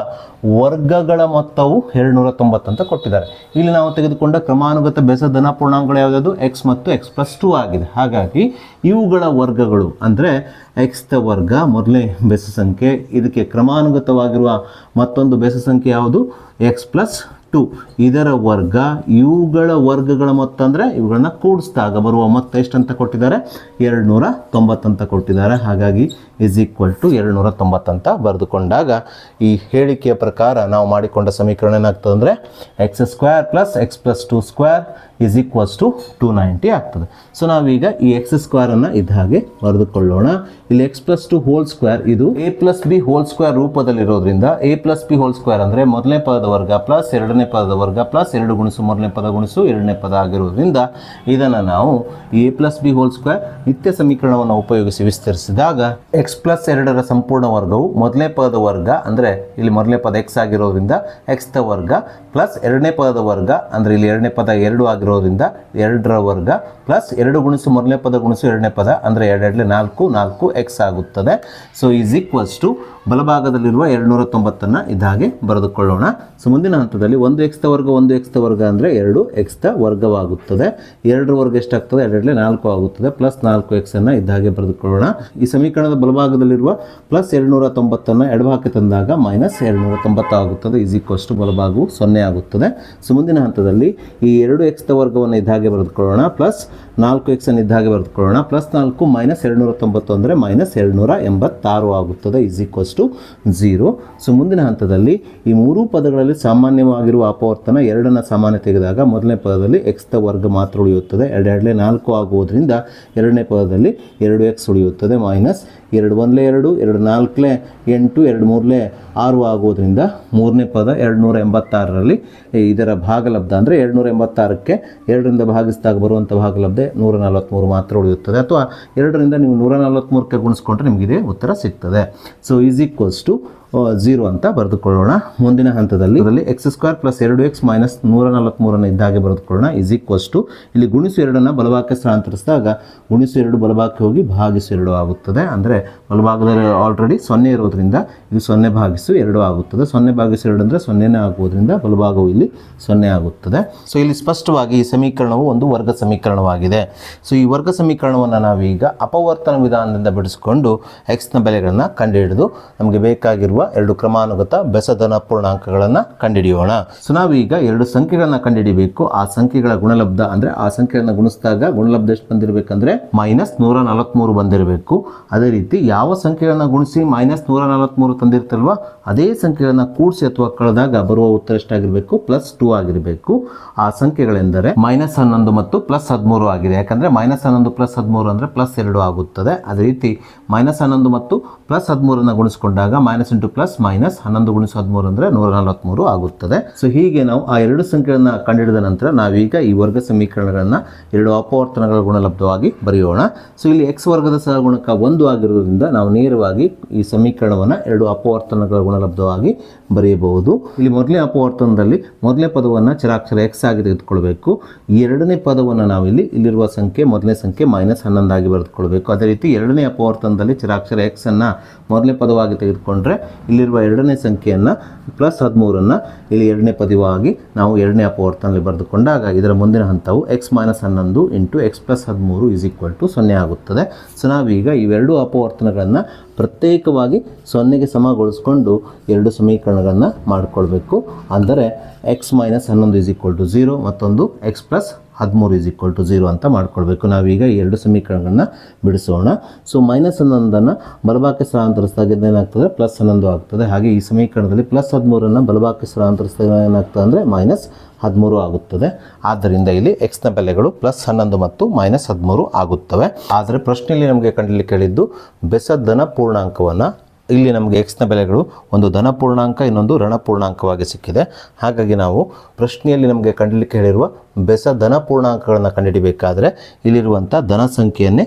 ವರ್ಗಗಳ ಮೊತ್ತವು 290 ಅಂತ ಕೊಟ್ಟಿದ್ದಾರೆ. ಇಲ್ಲಿ ನಾವು ತೆಗೆದುಕೊಂಡ ಕ್ರಮಾನುಗತ ಬೆಸ ಧನ ಪೂರ್ಣಾಂಕಗಳು ಯಾವುದಾದ್ರು x ಮತ್ತು x + 2 ಆಗಿದೆ. ಹಾಗಾಗಿ ಇವುಗಳ ವರ್ಗಗಳು ಅಂದರೆ x ದ ವರ್ಗ ಮೊದಲನೇ ಬೆಸ ಸಂಖ್ಯೆ, ಇದಕ್ಕೆ ಕ್ರಮಾನುಗತವಾಗಿರುವ ಮತ್ತೊಂದು ಬೆಸ ಸಂಖ್ಯೆ ಯಾವುದು x + 2, ಇದರ ವರ್ಗ, ಇವುಗಳ ವರ್ಗಗಳ ಮೊತ್ತ ಅಂದರೆ ಇವುಗಳನ್ನ ಕೂಡಿಸಿದಾಗ ಬರುವ ಮೊತ್ತ ಎಷ್ಟು ಅಂತ ಕೊಟ್ಟಿದ್ದಾರೆ, 290 ಅಂತ ಕೊಟ್ಟಿದ್ದಾರೆ. ಹಾಗಾಗಿ = 290 ಅಂತ ಬರೆದುಕೊಂಡಾಗ ಈ ಹೇಳಿಕೆಯ ಪ್ರಕಾರ ನಾವು ಮಾಡಿಕೊಂಡ ಸಮೀಕರಣ ಏನಾಗ್ತದೆ ಅಂದರೆ x² + x + 2² = 290 ಆಗ್ತದೆ. ಸೊ ನಾವೀಗ ಈ x² ಇದ್ದ ಹಾಗೆ ಬರೆದುಕೊಳ್ಳೋಣ. ಇಲ್ಲಿ x + 2² ಇದು a + b² ರೂಪದಲ್ಲಿರೋದ್ರಿಂದ a + b² ಅಂದರೆ ಮೊದಲನೇ ಪದದ ವರ್ಗ ಪ್ಲಸ್ ಎರಡನೇ ಪದದ ವರ್ಗ ಪ್ಲಸ್ 2 ಗುಣಿಸು ಮೊದಲನೇ ಪದ ಗುಣಿಸು ಎರಡನೇ ಪದ ಆಗಿರೋದ್ರಿಂದ ಇದನ್ನು ನಾವು a + b² ನಿತ್ಯ ಸಮೀಕರಣವನ್ನು ಉಪಯೋಗಿಸಿ ವಿಸ್ತರಿಸಿದಾಗ x + 2ರ ಸಂಪೂರ್ಣ ವರ್ಗವು ಮೊದಲನೇ ಪದದ ವರ್ಗ ಅಂದರೆ ಇಲ್ಲಿ ಮೊದಲನೇ ಪದ x ಆಗಿರೋದ್ರಿಂದ x ದ ವರ್ಗ ಪ್ಲಸ್ ಎರಡನೇ ಪದದ ವರ್ಗ ಅಂದರೆ ಇಲ್ಲಿ ಎರಡನೇ ಪದ 2 ಆಗಿರೋದ್ರಿಂದ 2ರ ವರ್ಗ ಪ್ಲಸ್ 2 ಗುಣಿಸು ಮೊದಲನೇ ಪದ ಗುಣಿಸು ಎರಡನೇ ಪದ ಅಂದರೆ 2 × 4 4x ಆಗುತ್ತದೆ. ಸೊ = ಬಲಭಾಗದಲ್ಲಿರುವ 290 ಇದ್ದ ಹಾಗೆ ಬರೆದುಕೊಳ್ಳೋಣ. ಸೊ ಮುಂದಿನ ಹಂತದಲ್ಲಿ 1x ದ ವರ್ಗ 1x ದ ವರ್ಗ ಅಂದರೆ 2x ದ ವರ್ಗವಾಗುತ್ತದೆ. 2ರ ವರ್ಗ ಎಷ್ಟಾಗ್ತದೆ, 2 × 4 ಆಗುತ್ತದೆ ಪ್ಲಸ್ 4x ಇದ್ದ ಹಾಗೆ ಬರೆದುಕೊಳ್ಳೋಣ. ಈ ಸಮೀಕರಣದ ಬಲಭಾಗದಲ್ಲಿರುವ ಪ್ಲಸ್ 290 ಎಡಭಾಗಕ್ಕೆ ತಂದಾಗ ಮೈನಸ್ 290 ಆಗುತ್ತದೆ. = ಬಲಭಾಗವು 0 ಆಗುತ್ತದೆ. ಸೊ ಮುಂದಿನ ಹಂತದಲ್ಲಿ ಈ 2x ದ ವರ್ಗವನ್ನು ಇದ್ದ ಹಾಗೆ ಬರೆದುಕೊಳ್ಳೋಣ ಪ್ಲಸ್ 4x ಇದ್ದ ಹಾಗೆ ಬರೆದುಕೊಳ್ಳೋಣ. ಪ್ಲಸ್ 4 ಮೈನಸ್ 290 ಅಂದರೆ ಮೈನಸ್ 286 ಆಗುತ್ತದೆ. = 0. ಸೊ ಮುಂದಿನ ಹಂತದಲ್ಲಿ ಈ ಮೂರು ಪದಗಳಲ್ಲಿ ಸಾಮಾನ್ಯವಾಗಿರುವ ಅಪವರ್ತನ 2ನ್ನು ಸಾಮಾನ್ಯ ತೆಗೆದಾಗ ಮೊದಲನೇ ಪದದಲ್ಲಿ x ದ ವರ್ಗ ಮಾತ್ರ ಉಳಿಯುತ್ತದೆ. 2 × 4 ಆಗುವುದರಿಂದ ಎರಡನೇ ಪದದಲ್ಲಿ 2x ಉಳಿಯುತ್ತದೆ ಮೈನಸ್ 2 1 2, 2 4 8, 2 3 6 ಆಗೋದ್ರಿಂದ ಮೂರನೇ ಪದ 286ರಲ್ಲಿ ಇದರ ಭಾಗಲಬ್ಧ ಅಂದರೆ 286ಕ್ಕೆ 2ರಿಂದ ಭಾಗಿಸಿದಾಗ ಬರುವಂಥ ಭಾಗಲಬ್ಧ 143 ಮಾತ್ರ ಉಳಿಯುತ್ತದೆ. ಅಥವಾ 2ರಿಂದ ನೀವು 143ಕ್ಕೆ ಗುಣಿಸ್ಕೊಂಡ್ರೆ ನಿಮಗಿದೆ ಉತ್ತರ ಸಿಗ್ತದೆ. ಸೊ ಈಸ್ ಈಕ್ವಲ್ಸ್ ಟು 0 ಅಂತ ಬರೆದುಕೊಳ್ಳೋಣ. ಮುಂದಿನ ಹಂತದಲ್ಲಿ X square plus 2x minus 143 ಇದ್ದಾಗೆ ಬರೆದುಕೊಳ್ಳೋಣ. ಈಸ್ ಈಕ್ವಲ್ಸ್ ಟು ಇಲ್ಲಿ ಗುಣಿಸು 2 ಬಲಭಾಗಕ್ಕೆ ಸ್ಥಳಾಂತರಿಸಿದಾಗ ಗುಣಿಸು 2 ಬಲಭಾಗಕ್ಕೆ ಹೋಗಿ ಭಾಗಿಸು 2 ಆಗುತ್ತದೆ. ಅಂದರೆ ಬಲಭಾಗದಲ್ಲಿ ಆಲ್ರೆಡಿ 0 ಇರೋದ್ರಿಂದ ಇದು 0 ಭಾಗಿಸು 2 ಆಗುತ್ತದೆ. 0 ಭಾಗಿಸು 2 ಅಂದರೆ 0ನೇ ಆಗುವುದರಿಂದ ಬಲಭಾಗವು ಇಲ್ಲಿ 0 ಆಗುತ್ತದೆ. ಸೊ ಇಲ್ಲಿ ಸ್ಪಷ್ಟವಾಗಿ ಈ ಸಮೀಕರಣವು ಒಂದು ವರ್ಗ ಸಮೀಕರಣವಾಗಿದೆ. ಸೊ ಈ ವರ್ಗ ಸಮೀಕರಣವನ್ನು ನಾವೀಗ ಅಪವರ್ತನ ವಿಧಾನದಿಂದ ಬಿಡಿಸಿಕೊಂಡು ಎಕ್ಸ್ನ ಬೆಲೆಗಳನ್ನು ಕಂಡುಹಿಡಿದು ನಮಗೆ ಬೇಕಾಗಿರುವ 2 ಕ್ರಮಾನುಗತ ಬೆಸಧನ ಪೂರ್ಣಾಂಕಗಳನ್ನು ಕಂಡುಹಿಡಿಯೋಣ. ಸೊ ನಾವೀಗ 2 ಸಂಖ್ಯೆಗಳನ್ನು ಕಂಡುಹಿಡಿಬೇಕು. ಆ ಸಂಖ್ಯೆಗಳ ಗುಣಲಬ್ಧ ಅಂದರೆ ಆ ಸಂಖ್ಯೆಗಳನ್ನು ಗುಣಿಸಿದಾಗ ಗುಣಲಬ್ಧ ಎಷ್ಟು ಬಂದಿರಬೇಕಂದ್ರೆ -143 ಬಂದಿರಬೇಕು. ಅದೇ ರೀತಿ ಯಾವ ಸಂಖ್ಯೆಗಳನ್ನು ಗುಣಿಸಿ -143 ತಂದಿರ್ತಲ್ವ ಅದೇ ಸಂಖ್ಯೆಗಳನ್ನು ಕೂಡಿಸಿ ಅಥವಾ ಕಳೆದಾಗ ಬರುವ ಉತ್ತರ ಎಷ್ಟಾಗಿರಬೇಕು +2 ಆಗಿರಬೇಕು. ಆ ಸಂಖ್ಯೆಗಳೆಂದರೆ -11 ಮತ್ತು +13 ಆಗಿದೆ. ಯಾಕಂದರೆ -11 + 13 ಅಂದರೆ +2 ಆಗುತ್ತದೆ. ಅದೇ ರೀತಿ -11 ಮತ್ತು +13 ಗುಣಿಸಿಕೊಂಡಾಗ -11 × 13 ಅಂದರೆ 143 ಆಗುತ್ತದೆ. ಸೊ ಹೀಗೆ ನಾವು ಆ 2 ಸಂಖ್ಯೆಗಳನ್ನು ಕಂಡುಹಿಡಿದ ನಂತರ ನಾವೀಗ ಈ ವರ್ಗ ಸಮೀಕರಣಗಳನ್ನು 2 ಅಪವರ್ತನಗಳ ಗುಣಲಬ್ಧವಾಗಿ ಬರೆಯೋಣ. ಸೊ ಇಲ್ಲಿ x ವರ್ಗದ ಸಹಗುಣಕ 1 ಆಗಿರುವುದರಿಂದ ನಾವು ನೇರವಾಗಿ ಈ ಸಮೀಕರಣವನ್ನು 2 ಅಪವರ್ತನಗಳ ಗುಣಲಬ್ಧವಾಗಿ ಬರೆಯಬಹುದು. ಇಲ್ಲಿ ಮೊದಲನೇ ಅಪವರ್ತನದಲ್ಲಿ ಮೊದಲನೇ ಪದವನ್ನು ಚರಾಕ್ಷರ x ಆಗಿ ತೆಗೆದುಕೊಳ್ಬೇಕು. ಎರಡನೇ ಪದವನ್ನು ನಾವಿಲ್ಲಿ ಇಲ್ಲಿರುವ ಸಂಖ್ಯೆ ಮೊದಲನೇ ಸಂಖ್ಯೆ -11 ಆಗಿ ಬರೆದುಕೊಳ್ಬೇಕು. ಅದೇ ರೀತಿ ಎರಡನೇ ಅಪವರ್ತನದಲ್ಲಿ ಚರಾಕ್ಷರ x ಅನ್ನು ಮೊದಲನೇ ಪದವಾಗಿ ತೆಗೆದುಕೊಂಡ್ರೆ ಇಲ್ಲಿರುವ ಎರಡನೇ ಸಂಖ್ಯೆಯನ್ನು +13 ಇಲ್ಲಿ ಎರಡನೇ ಪದವಾಗಿ ನಾವು ಎರಡನೇ ಅಪವರ್ತನದಲ್ಲಿ ಬರೆದುಕೊಂಡಾಗ ಇದರ ಮುಂದಿನ ಹಂತವು x - 11 × x + 13 = 0 ಆಗುತ್ತದೆ. ಸೊ ನಾವೀಗ ಇವೆರಡು ಅಪವರ್ತನಗಳನ್ನು ಪ್ರತ್ಯೇಕವಾಗಿ 0ಗೆ ಸಮಗೊಳಿಸಿಕೊಂಡು 2 ಸಮೀಕರಣಗಳನ್ನು ಮಾಡಿಕೊಳ್ಬೇಕು. ಅಂದರೆ x - 11 0 ಮತ್ತೊಂದು x + 13 0 ಅಂತ ಮಾಡ್ಕೊಳ್ಬೇಕು. ನಾವೀಗ ಈ 2 ಸಮೀಕರಣಗಳನ್ನು ಬಿಡಿಸೋಣ. ಸೊ -11 ಬಲಭಾಗಕ್ಕೆ ಸ್ಥಳಾಂತರಿಸಿದಾಗ ಏನಾಗ್ತದೆ +11 ಆಗ್ತದೆ. ಹಾಗೆ ಈ ಸಮೀಕರಣದಲ್ಲಿ +13 ಬಲಭಾಗಕ್ಕೆ ಸ್ಥಳಾಂತರಿಸಿದಾಗ ಏನಾಗ್ತದೆ ಅಂದರೆ -13 ಆಗುತ್ತದೆ. ಆದ್ದರಿಂದ ಇಲ್ಲಿ ಎಕ್ಸ್ನ ಬೆಲೆಗಳು +11 ಮತ್ತು -13 ಆಗುತ್ತವೆ. ಆದರೆ ಪ್ರಶ್ನೆಯಲ್ಲಿ ನಮಗೆ ಕಂಡುಹಿಡಿಯಲಿಕ್ಕೆ ಹೇಳಿದ್ದು ಬೆಸಧನ ಪೂರ್ಣಾಂಕವನ್ನು. ಇಲ್ಲಿ ನಮಗೆ ಎಕ್ಸ್ನ ಬೆಲೆಗಳು ಒಂದು ಧನ ಪೂರ್ಣಾಂಕ ಇನ್ನೊಂದು ಋಣ ಪೂರ್ಣಾಂಕವಾಗಿ ಸಿಕ್ಕಿದೆ. ಹಾಗಾಗಿ ನಾವು ಪ್ರಶ್ನೆಯಲ್ಲಿ ನಮಗೆ ಕಂಡುಹಿಡಿಯಲಿಕ್ಕೆ ಹೇಳಿರುವ ಬೆಸಧನ ಪೂರ್ಣಾಂಕಗಳನ್ನು ಕಂಡುಹಿಡಿಯಬೇಕಾದ್ರೆ ಇಲ್ಲಿರುವಂಥ ಧನ ಸಂಖ್ಯೆಯನ್ನೇ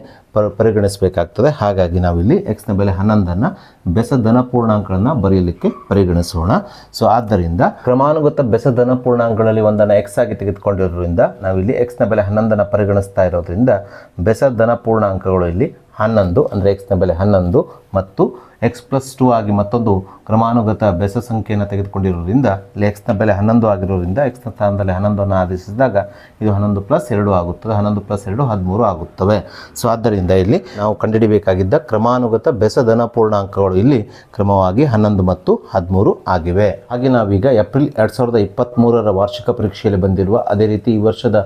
ಪರಿಗಣಿಸಬೇಕಾಗ್ತದೆ. ಹಾಗಾಗಿ ನಾವಿಲ್ಲಿ ಎಕ್ಸ್ನ ಬೆಲೆ 11 ಬೆಸಧನ ಪೂರ್ಣಾಂಕಗಳನ್ನು ಬರೆಯಲಿಕ್ಕೆ ಪರಿಗಣಿಸೋಣ. ಸೊ ಆದ್ದರಿಂದ ಕ್ರಮಾನುಗತ ಬೆಸಧನ ಪೂರ್ಣಾಂಕಗಳಲ್ಲಿ ಒಂದನ್ನು x ಆಗಿ ತೆಗೆದುಕೊಂಡಿರೋದ್ರಿಂದ ನಾವಿಲ್ಲಿ ಎಕ್ಸ್ನ ಬೆಲೆ 11 ಪರಿಗಣಿಸ್ತಾ ಇರೋದ್ರಿಂದ ಬೆಸಧನ ಪೂರ್ಣಾಂಕಗಳು ಇಲ್ಲಿ 11 ಅಂದರೆ ಎಕ್ಸ್ನ ಬೆಲೆ 11 ಮತ್ತು x + 2 ಆಗಿ ಮತ್ತೊಂದು ಕ್ರಮಾನುಗತ ಬೆಸ ಸಂಖ್ಯೆಯನ್ನು ತೆಗೆದುಕೊಂಡಿರೋದ್ರಿಂದ ಇಲ್ಲಿ ಎಕ್ಸ್ನ ಬೆಲೆ 11 ಆಗಿರೋದ್ರಿಂದ ಎಕ್ಸ್ನ ಸ್ಥಾನದಲ್ಲಿ 11 ಆದೇಶಿಸಿದಾಗ ಇದು 11 + 2 ಆಗುತ್ತದೆ. 11 + 2 13 ಆಗುತ್ತವೆ. ಸೊ ಆದ್ದರಿಂದ ಇಲ್ಲಿ ನಾವು ಕಂಡುಹಿಡಿಯಬೇಕಾಗಿದ್ದ ಕ್ರಮಾನುಗತ ಬೆಸಧನ ಪೂರ್ಣಾಂಕಗಳು ಇಲ್ಲಿ ಕ್ರಮವಾಗಿ 11 ಮತ್ತು 13 ಆಗಿವೆ. ಹಾಗೆ ನಾವೀಗ ಏಪ್ರಿಲ್ 2023 ವಾರ್ಷಿಕ ಪರೀಕ್ಷೆಯಲ್ಲಿ ಬಂದಿರುವ ಅದೇ ರೀತಿ ಈ ವರ್ಷದ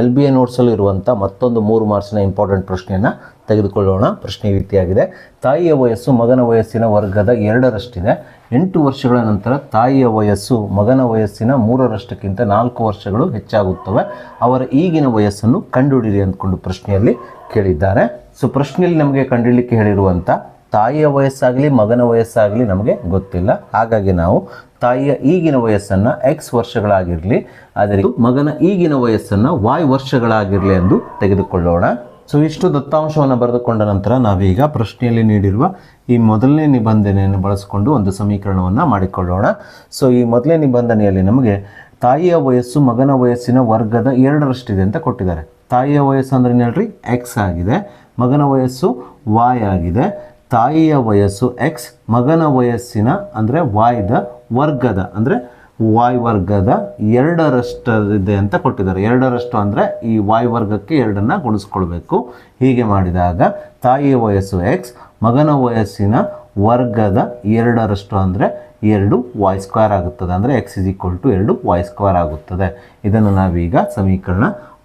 LBA ನೋಟ್ಸಲ್ಲಿ ಇರುವಂಥ ಮತ್ತೊಂದು 3 ಮಾರ್ಕ್ಸಿನ ಇಂಪಾರ್ಟೆಂಟ್ ಪ್ರಶ್ನೆಯನ್ನು ತೆಗೆದುಕೊಳ್ಳೋಣ. ಪ್ರಶ್ನೆ ಈ ರೀತಿಯಾಗಿದೆ. ತಾಯಿಯ ವಯಸ್ಸು ಮಗನ ವಯಸ್ಸಿನ ವರ್ಗದ 2ರಷ್ಟಿದೆ. 8 ವರ್ಷಗಳ ನಂತರ ತಾಯಿಯ ವಯಸ್ಸು ಮಗನ ವಯಸ್ಸಿನ 3ರಷ್ಟಕ್ಕಿಂತ 4 ವರ್ಷಗಳು ಹೆಚ್ಚಾಗುತ್ತವೆ. ಅವರ ಈಗಿನ ವಯಸ್ಸನ್ನು ಕಂಡುಹಿಡಿಯಿರಿ ಅಂದ್ಕೊಂಡು ಪ್ರಶ್ನೆಯಲ್ಲಿ ಕೇಳಿದ್ದಾರೆ. ಸೊ ಪ್ರಶ್ನೆಯಲ್ಲಿ ನಮಗೆ ಕಂಡುಹಿಡಲಿಕ್ಕೆ ಹೇಳಿರುವಂಥ ತಾಯಿಯ ವಯಸ್ಸಾಗಲಿ ಮಗನ ವಯಸ್ಸಾಗಲಿ ನಮಗೆ ಗೊತ್ತಿಲ್ಲ. ಹಾಗಾಗಿ ನಾವು ತಾಯಿಯ ಈಗಿನ ವಯಸ್ಸನ್ನು x ವರ್ಷಗಳಾಗಿರಲಿ, ಅದೇ ಮಗನ ಈಗಿನ ವಯಸ್ಸನ್ನು y ವರ್ಷಗಳಾಗಿರಲಿ ಎಂದು ತೆಗೆದುಕೊಳ್ಳೋಣ. ಸೊ ಇಷ್ಟು ದತ್ತಾಂಶವನ್ನು ಬರೆದುಕೊಂಡ ನಂತರ ನಾವೀಗ ಪ್ರಶ್ನೆಯಲ್ಲಿ ನೀಡಿರುವ ಈ ಮೊದಲನೇ ನಿಬಂಧನೆಯನ್ನು ಬಳಸಿಕೊಂಡು ಒಂದು ಸಮೀಕರಣವನ್ನು ಮಾಡಿಕೊಳ್ಳೋಣ. ಸೊ ಈ ಮೊದಲನೇ ನಿಬಂಧನೆಯಲ್ಲಿ ನಮಗೆ ತಾಯಿಯ ವಯಸ್ಸು ಮಗನ ವಯಸ್ಸಿನ ವರ್ಗದ 2ರಷ್ಟಿದೆ ಅಂತ ಕೊಟ್ಟಿದ್ದಾರೆ. ತಾಯಿಯ ವಯಸ್ಸು ಅಂದ್ರೆ ಹೇಳ್ರಿ x ಆಗಿದೆ, ಮಗನ ವಯಸ್ಸು y ಆಗಿದೆ. ತಾಯಿಯ ವಯಸ್ಸು x, ಮಗನ ವಯಸ್ಸಿನ ಅಂದರೆ yದ ವರ್ಗದ ಅಂದರೆ y ವರ್ಗದ 2ರಷ್ಟಿದೆ ಅಂತ ಕೊಟ್ಟಿದ್ದಾರೆ. 2ರಷ್ಟು ಅಂದರೆ ಈ y ವರ್ಗಕ್ಕೆ 2ಅನ್ನು ಗುಣಿಸ್ಕೊಳ್ಬೇಕು. ಹೀಗೆ ಮಾಡಿದಾಗ ತಾಯಿಯ ವಯಸ್ಸು x, ಮಗನ ವಯಸ್ಸಿನ ವರ್ಗದ 2ರಷ್ಟು ಅಂದರೆ 2y² ಆಗುತ್ತದೆ. ಅಂದರೆ x = 2y² ಆಗುತ್ತದೆ. ಇದನ್ನು ನಾವೀಗ ಸಮೀಕರಣ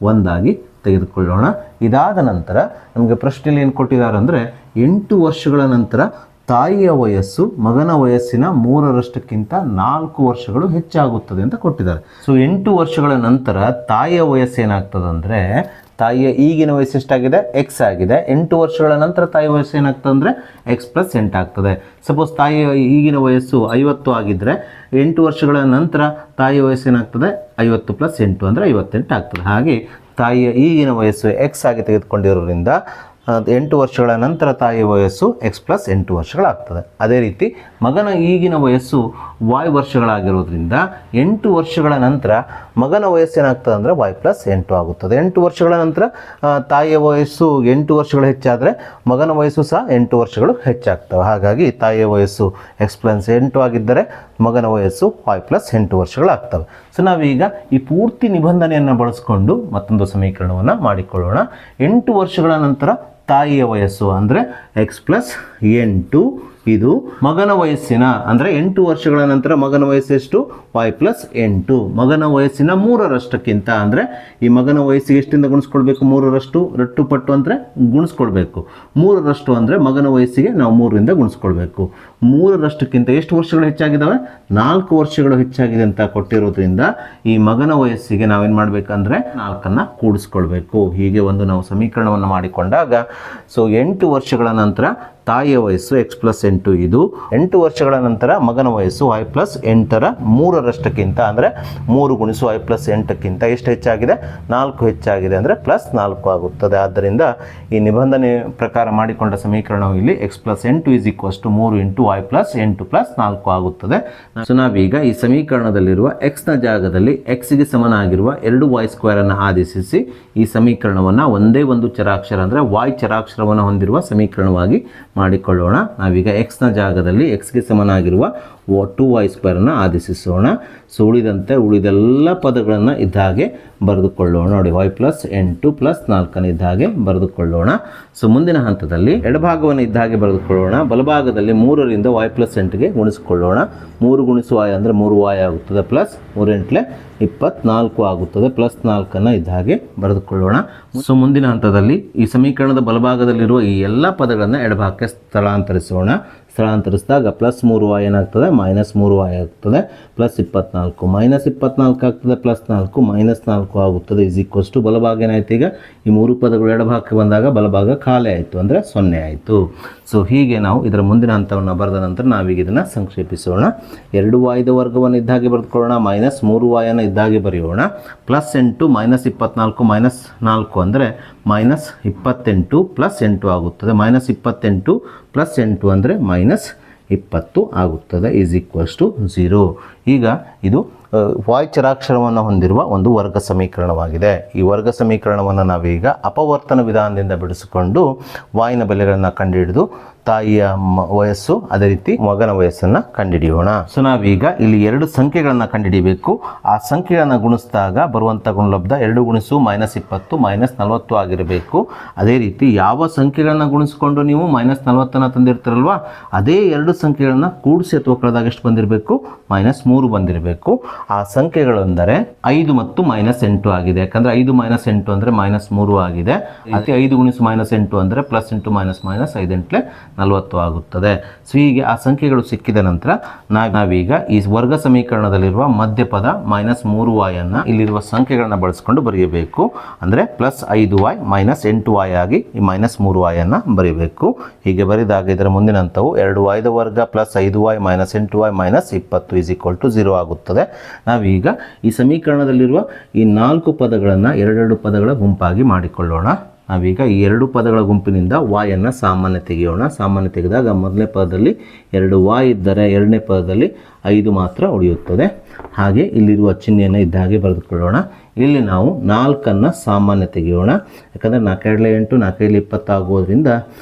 1 ಆಗಿ ತೆಗೆದುಕೊಳ್ಳೋಣ. ಇದಾದ ನಂತರ ನಮಗೆ ಪ್ರಶ್ನೆಯಲ್ಲಿ ಏನು ಕೊಟ್ಟಿದ್ದಾರೆ ಅಂದರೆ 8 ವರ್ಷಗಳ ನಂತರ ತಾಯಿಯ ವಯಸ್ಸು ಮಗನ ವಯಸ್ಸಿನ 3ರಷ್ಟಕ್ಕಿಂತ 4 ವರ್ಷಗಳು ಹೆಚ್ಚಾಗುತ್ತದೆ ಅಂತ ಕೊಟ್ಟಿದ್ದಾರೆ. ಸೊ 8 ವರ್ಷಗಳ ನಂತರ ತಾಯಿಯ ವಯಸ್ಸು ಏನಾಗ್ತದೆ ಅಂದರೆ ತಾಯಿಯ ಈಗಿನ ವಯಸ್ಸು ಎಷ್ಟಾಗಿದೆ ಎಕ್ಸ್ ಆಗಿದೆ. 8 ವರ್ಷಗಳ ನಂತರ ತಾಯಿ ವಯಸ್ಸು ಏನಾಗ್ತದೆ ಅಂದರೆ ಎಕ್ಸ್ ಪ್ಲಸ್ 8 ಆಗ್ತದೆ. ಸಪೋಸ್ ತಾಯಿಯ ಈಗಿನ ವಯಸ್ಸು 50 ಆಗಿದ್ದರೆ 8 ವರ್ಷಗಳ ನಂತರ ತಾಯಿಯ ವಯಸ್ಸು ಏನಾಗ್ತದೆ 50 ಪ್ಲಸ್ 8 ಅಂದರೆ 58 ಆಗ್ತದೆ. ಹಾಗೆ ತಾಯಿಯ ಈಗಿನ ವಯಸ್ಸು ಎಕ್ಸ್ ಆಗಿ ತೆಗೆದುಕೊಂಡಿರೋದ್ರಿಂದ 8 ವರ್ಷಗಳ ನಂತರ ತಾಯಿಯ ವಯಸ್ಸು ಎಕ್ಸ್ ಪ್ಲಸ್ 8 ವರ್ಷಗಳಾಗ್ತದೆ. ಅದೇ ರೀತಿ ಮಗನ ಈಗಿನ ವಯಸ್ಸು y ವರ್ಷಗಳಾಗಿರೋದ್ರಿಂದ 8 ವರ್ಷಗಳ ನಂತರ ಮಗನ ವಯಸ್ಸು ಏನಾಗ್ತದೆ ಅಂದರೆ y ಪ್ಲಸ್ 8 ಆಗುತ್ತದೆ. 8 ವರ್ಷಗಳ ನಂತರ ತಾಯಿಯ ವಯಸ್ಸು 8 ವರ್ಷಗಳು ಹೆಚ್ಚಾದರೆ ಮಗನ ವಯಸ್ಸು ಸಹ 8 ವರ್ಷಗಳು ಹೆಚ್ಚಾಗ್ತವೆ. ಹಾಗಾಗಿ ತಾಯಿಯ ವಯಸ್ಸು ಎಕ್ಸ್ ಪ್ಲಸ್ 8 ಆಗಿದ್ದರೆ ಮಗನ ವಯಸ್ಸು y ಪ್ಲಸ್ 8 ವರ್ಷಗಳಾಗ್ತವೆ. ಸೊ ನಾವೀಗ ಈ ಪೂರ್ತಿ ನಿಬಂಧನೆಯನ್ನು ಬಳಸ್ಕೊಂಡು ಮತ್ತೊಂದು ಸಮೀಕರಣವನ್ನು ಮಾಡಿಕೊಳ್ಳೋಣ. 8 ವರ್ಷಗಳ ನಂತರ ತಾಯಿಯ ವಯಸ್ಸು ಅಂದರೆ ಎಕ್ಸ್ ಪ್ಲಸ್ 8 ಇದು ಮಗನ ವಯಸ್ಸಿನ ಅಂದರೆ 8 ವರ್ಷಗಳ ನಂತರ ಮಗನ ವಯಸ್ಸೆಷ್ಟು y ಪ್ಲಸ್ 8 ಮಗನ ವಯಸ್ಸಿನ 3ರಷ್ಟಕ್ಕಿಂತ ಅಂದರೆ ಈ ಮಗನ ವಯಸ್ಸಿಗೆ ಎಷ್ಟಿಂದ ಗುಣಿಸ್ಕೊಳ್ಬೇಕು 3ರಷ್ಟು ರಟ್ಟು ಪಟ್ಟು ಅಂದರೆ ಗುಣಿಸ್ಕೊಳ್ಬೇಕು. 3ರಷ್ಟು ಅಂದರೆ ಮಗನ ವಯಸ್ಸಿಗೆ ನಾವು 3ರಿಂದ ಗುಣಿಸ್ಕೊಳ್ಬೇಕು. 3ರಷ್ಟಕ್ಕಿಂತ ಎಷ್ಟು ವರ್ಷಗಳು ಹೆಚ್ಚಾಗಿದ್ದಾವೆ 4 ವರ್ಷಗಳು ಹೆಚ್ಚಾಗಿದೆ ಅಂತ ಕೊಟ್ಟಿರೋದ್ರಿಂದ ಈ ಮಗನ ವಯಸ್ಸಿಗೆ ನಾವೇನು ಮಾಡಬೇಕಂದ್ರೆ 4ಅನ್ನು ಕೂಡಿಸ್ಕೊಳ್ಬೇಕು. ಹೀಗೆ ಒಂದು ನಾವು ಸಮೀಕರಣವನ್ನು ಮಾಡಿಕೊಂಡಾಗ ಸೊ 8 ವರ್ಷಗಳ ನಂತರ ತಾಯಿಯ ವಯಸ್ಸು ಎಕ್ಸ್ ಪ್ಲಸ್ 8 ಇದು 8 ವರ್ಷಗಳ ನಂತರ ಮಗನ ವಯಸ್ಸು y ಪ್ಲಸ್ 8ರ 3ರಷ್ಟಕ್ಕಿಂತ ಅಂದರೆ 3 ಗುಣಿಸು y ಪ್ಲಸ್ 8ಕ್ಕಿಂತ ಎಷ್ಟು ಹೆಚ್ಚಾಗಿದೆ 4 ಹೆಚ್ಚಾಗಿದೆ ಅಂದರೆ ಪ್ಲಸ್ 4 ಆಗುತ್ತದೆ. ಆದ್ದರಿಂದ ಈ ನಿಬಂಧನೆ ಪ್ರಕಾರ ಮಾಡಿಕೊಂಡ ಸಮೀಕರಣವು ಇಲ್ಲಿ x plus 8 is equals to 3 into y plus 8 plus 4 ಆಗುತ್ತದೆ. ಸೊ ನಾವೀಗ ಈ ಸಮೀಕರಣದಲ್ಲಿರುವ ಎಕ್ಸ್ನ ಜಾಗದಲ್ಲಿ ಎಕ್ಸ್ಗೆ ಸಮನಾಗಿರುವ 2y² ಅನ್ನು ಆದೇಶಿಸಿ ಈ ಸಮೀಕರಣವನ್ನು ಒಂದೇ ಒಂದು ಚರಾಕ್ಷರ ಅಂದರೆ y ಚರಾಕ್ಷರವನ್ನು ಹೊಂದಿರುವ ಸಮೀಕರಣವಾಗಿ ಮಾಡಿಕೊಳ್ಳೋಣ. ನಾವೀಗ ಎಕ್ಸ್ನ ಜಾಗದಲ್ಲಿ ಎಕ್ಸ್ಗೆ ಸಮನಾಗಿರುವ 2y² ಅನ್ನು ಆದೇಶಿಸೋಣ. ಸೊ ಉಳಿದೆಲ್ಲ ಪದಗಳನ್ನು ಇದ್ದ ಹಾಗೆ ಬರೆದುಕೊಳ್ಳೋಣ. ನೋಡಿ y ಪ್ಲಸ್ 8 ಪ್ಲಸ್ 4 ಇದ್ದ ಹಾಗೆ ಬರೆದುಕೊಳ್ಳೋಣ. ಸೊ ಮುಂದಿನ ಹಂತದಲ್ಲಿ ಎಡಭಾಗವನ್ನು ಇದ್ದ ಹಾಗೆ ಬರೆದುಕೊಳ್ಳೋಣ. ಬಲಭಾಗದಲ್ಲಿ 3ರಿಂದ y ಪ್ಲಸ್ 8ಗೆ ಗುಣಿಸಿಕೊಳ್ಳೋಣ. 3 ಗುಣಿಸು y ಅಂದರೆ 3y ಆಗುತ್ತದೆ ಪ್ಲಸ್ 3 8 24 ಆಗುತ್ತದೆ ಪ್ಲಸ್ 4ಅನ್ನು ಇದ್ದ ಹಾಗೆ ಬರೆದುಕೊಳ್ಳೋಣ. ಸೊ ಮುಂದಿನ ಹಂತದಲ್ಲಿ ಈ ಸಮೀಕರಣದ ಬಲಭಾಗದಲ್ಲಿರುವ ಈ ಎಲ್ಲ ಪದಗಳನ್ನು ಎಡಭಾಗಕ್ಕೆ ಸ್ಥಳಾಂತರಿಸಿದಾಗ ಪ್ಲಸ್ 3y ಏನಾಗ್ತದೆ ಮೈನಸ್ 3y ಆಗ್ತದೆ ಪ್ಲಸ್ 24 ಮೈನಸ್ 24 ಆಗ್ತದೆ ಪ್ಲಸ್ 4 ಮೈನಸ್ 4 ಆಗುತ್ತದೆ ಈಸ್ ಈಕ್ವಲ್ಸ್ ಟು ಬಲಭಾಗ ಏನಾಯ್ತು ಈಗ ಈ 3 ಪದಗಳು ಎಡಭಾಗಕ್ಕೆ ಬಂದಾಗ ಬಲಭಾಗ ಖಾಲಿ ಆಯಿತು ಅಂದರೆ 0 ಆಯಿತು. ಸೊ ಹೀಗೆ ನಾವು ಇದರ ಮುಂದಿನ ಹಂತವನ್ನು ಬರೆದ ನಂತರ ನಾವೀಗ ಇದನ್ನು ಸಂಕ್ಷೇಪಿಸೋಣ. 2y ವರ್ಗವನ್ನು ಇದ್ದಾಗೆ ಬರೆದುಕೊಳ್ಳೋಣ ಮೈನಸ್ 3y ಅನ್ನು ಇದ್ದಾಗೆ ಬರೆಯೋಣ ಪ್ಲಸ್ 8 ಮೈನಸ್ 24 ಮೈನಸ್ 4 ಅಂದರೆ ಮೈನಸ್ 28 ಪ್ಲಸ್ 8 ಆಗುತ್ತದೆ. ಮೈನಸ್ 28 ಪ್ಲಸ್ 8 ಅಂದರೆ ಮೈನಸ್ 20 ಆಗುತ್ತದೆ ಈಸ್ ಈಕ್ವಲ್ಸ್ ಟು 0. ಈಗ ಇದು y ಚರಾಕ್ಷರವನ್ನು ಹೊಂದಿರುವ ಒಂದು ವರ್ಗ ಸಮೀಕರಣವಾಗಿದೆ. ಈ ವರ್ಗ ಸಮೀಕರಣವನ್ನು ನಾವೀಗ ಅಪವರ್ತನ ವಿಧಾನದಿಂದ ಬಿಡಿಸಿಕೊಂಡು y ನ ಬೆಲೆಗಳನ್ನು ಕಂಡುಹಿಡಿದು ತಾಯಿಯ ವಯಸ್ಸು ಅದೇ ರೀತಿ ಮಗನ ವಯಸ್ಸನ್ನು ಕಂಡುಹಿಡಿಯೋಣ. ಸೊ ನಾವೀಗ ಇಲ್ಲಿ 2 ಸಂಖ್ಯೆಗಳನ್ನು ಕಂಡುಹಿಡಿಯಬೇಕು. ಆ ಸಂಖ್ಯೆಗಳನ್ನು ಗುಣಿಸಿದಾಗ ಬರುವಂಥ ಗುಣಲಬ್ಧ 2 ಗುಣಿಸು ಮೈನಸ್ 20 ಮೈನಸ್ 40 ಆಗಿರಬೇಕು. ಅದೇ ರೀತಿ ಯಾವ ಸಂಖ್ಯೆಗಳನ್ನು ಗುಣಿಸಿಕೊಂಡು ನೀವು ಮೈನಸ್ 40 ತಂದಿರ್ತೀರಲ್ವ ಅದೇ 2 ಸಂಖ್ಯೆಗಳನ್ನು ಕೂಡಿಸಿ ಅಥವಾ ಕಳೆದಾಗ ಎಷ್ಟು ಬಂದಿರಬೇಕು ಮೈನಸ್ 3 ಬಂದಿರಬೇಕು. ಆ ಸಂಖ್ಯೆಗಳೆಂದರೆ 5 ಮತ್ತು ಮೈನಸ್ 8 ಆಗಿದೆ. ಯಾಕಂದರೆ 5 ಮೈನಸ್ 8 ಅಂದರೆ ಮೈನಸ್ 3 ಆಗಿದೆ. ಅದೇ 5 ಗುಣಿಸು ಮೈನಸ್ 8 ಅಂದರೆ ಪ್ಲಸ್ 8 ಮೈನಸ್ ಮೈನಸ್ 5 8 40 ಆಗುತ್ತದೆ. ಸೊ ಹೀಗೆ ಆ ಸಂಖ್ಯೆಗಳು ಸಿಕ್ಕಿದ ನಂತರ ನಾವೀಗ ಈ ವರ್ಗ ಸಮೀಕರಣದಲ್ಲಿರುವ ಮಧ್ಯಪದ ಮೈನಸ್ 3y ಅನ್ನು ಇಲ್ಲಿರುವ ಸಂಖ್ಯೆಗಳನ್ನು ಬಳಸಿಕೊಂಡು ಬರೆಯಬೇಕು. ಅಂದರೆ ಪ್ಲಸ್ 5y ಮೈನಸ್ 8y ಆಗಿ ಈ ಮೈನಸ್ 3y ಅನ್ನು ಬರೀಬೇಕು. ಹೀಗೆ ಬರೆದಾಗ ಇದರ ಮುಂದಿನ ಹಂತವು 2y ವರ್ಗ plus 5y minus 8y minus 20 is equal to 0 ಆಗುತ್ತದೆ. ನಾವೀಗ ಈ ಸಮೀಕರಣದಲ್ಲಿರುವ ಈ 4 ಪದಗಳನ್ನು 2 ಪದಗಳ ಗುಂಪಾಗಿ ಮಾಡಿಕೊಳ್ಳೋಣ. ನಾವೀಗ ಈ 2 ಪದಗಳ ಗುಂಪಿನಿಂದ y ಅನ್ನು ಸಾಮಾನ್ಯ ತೆಗೆಯೋಣ. ಸಾಮಾನ್ಯ ತೆಗೆದಾಗ ಮೊದಲನೇ ಪದದಲ್ಲಿ 2y ಇದ್ದರೆ ಎರಡನೇ ಪದದಲ್ಲಿ 5 ಮಾತ್ರ ಉಳಿಯುತ್ತದೆ. ಹಾಗೆ ಇಲ್ಲಿರುವ ಚಿಹ್ನೆಯನ್ನು ಇದ್ದ ಹಾಗೆ ಬರೆದುಕೊಳ್ಳೋಣ. ಇಲ್ಲಿ ನಾವು 4ಅನ್ನು ಸಾಮಾನ್ಯ ತೆಗೆಯೋಣ. ಯಾಕಂದರೆ 4 8 4 20 ಆಗೋದ್ರಿಂದ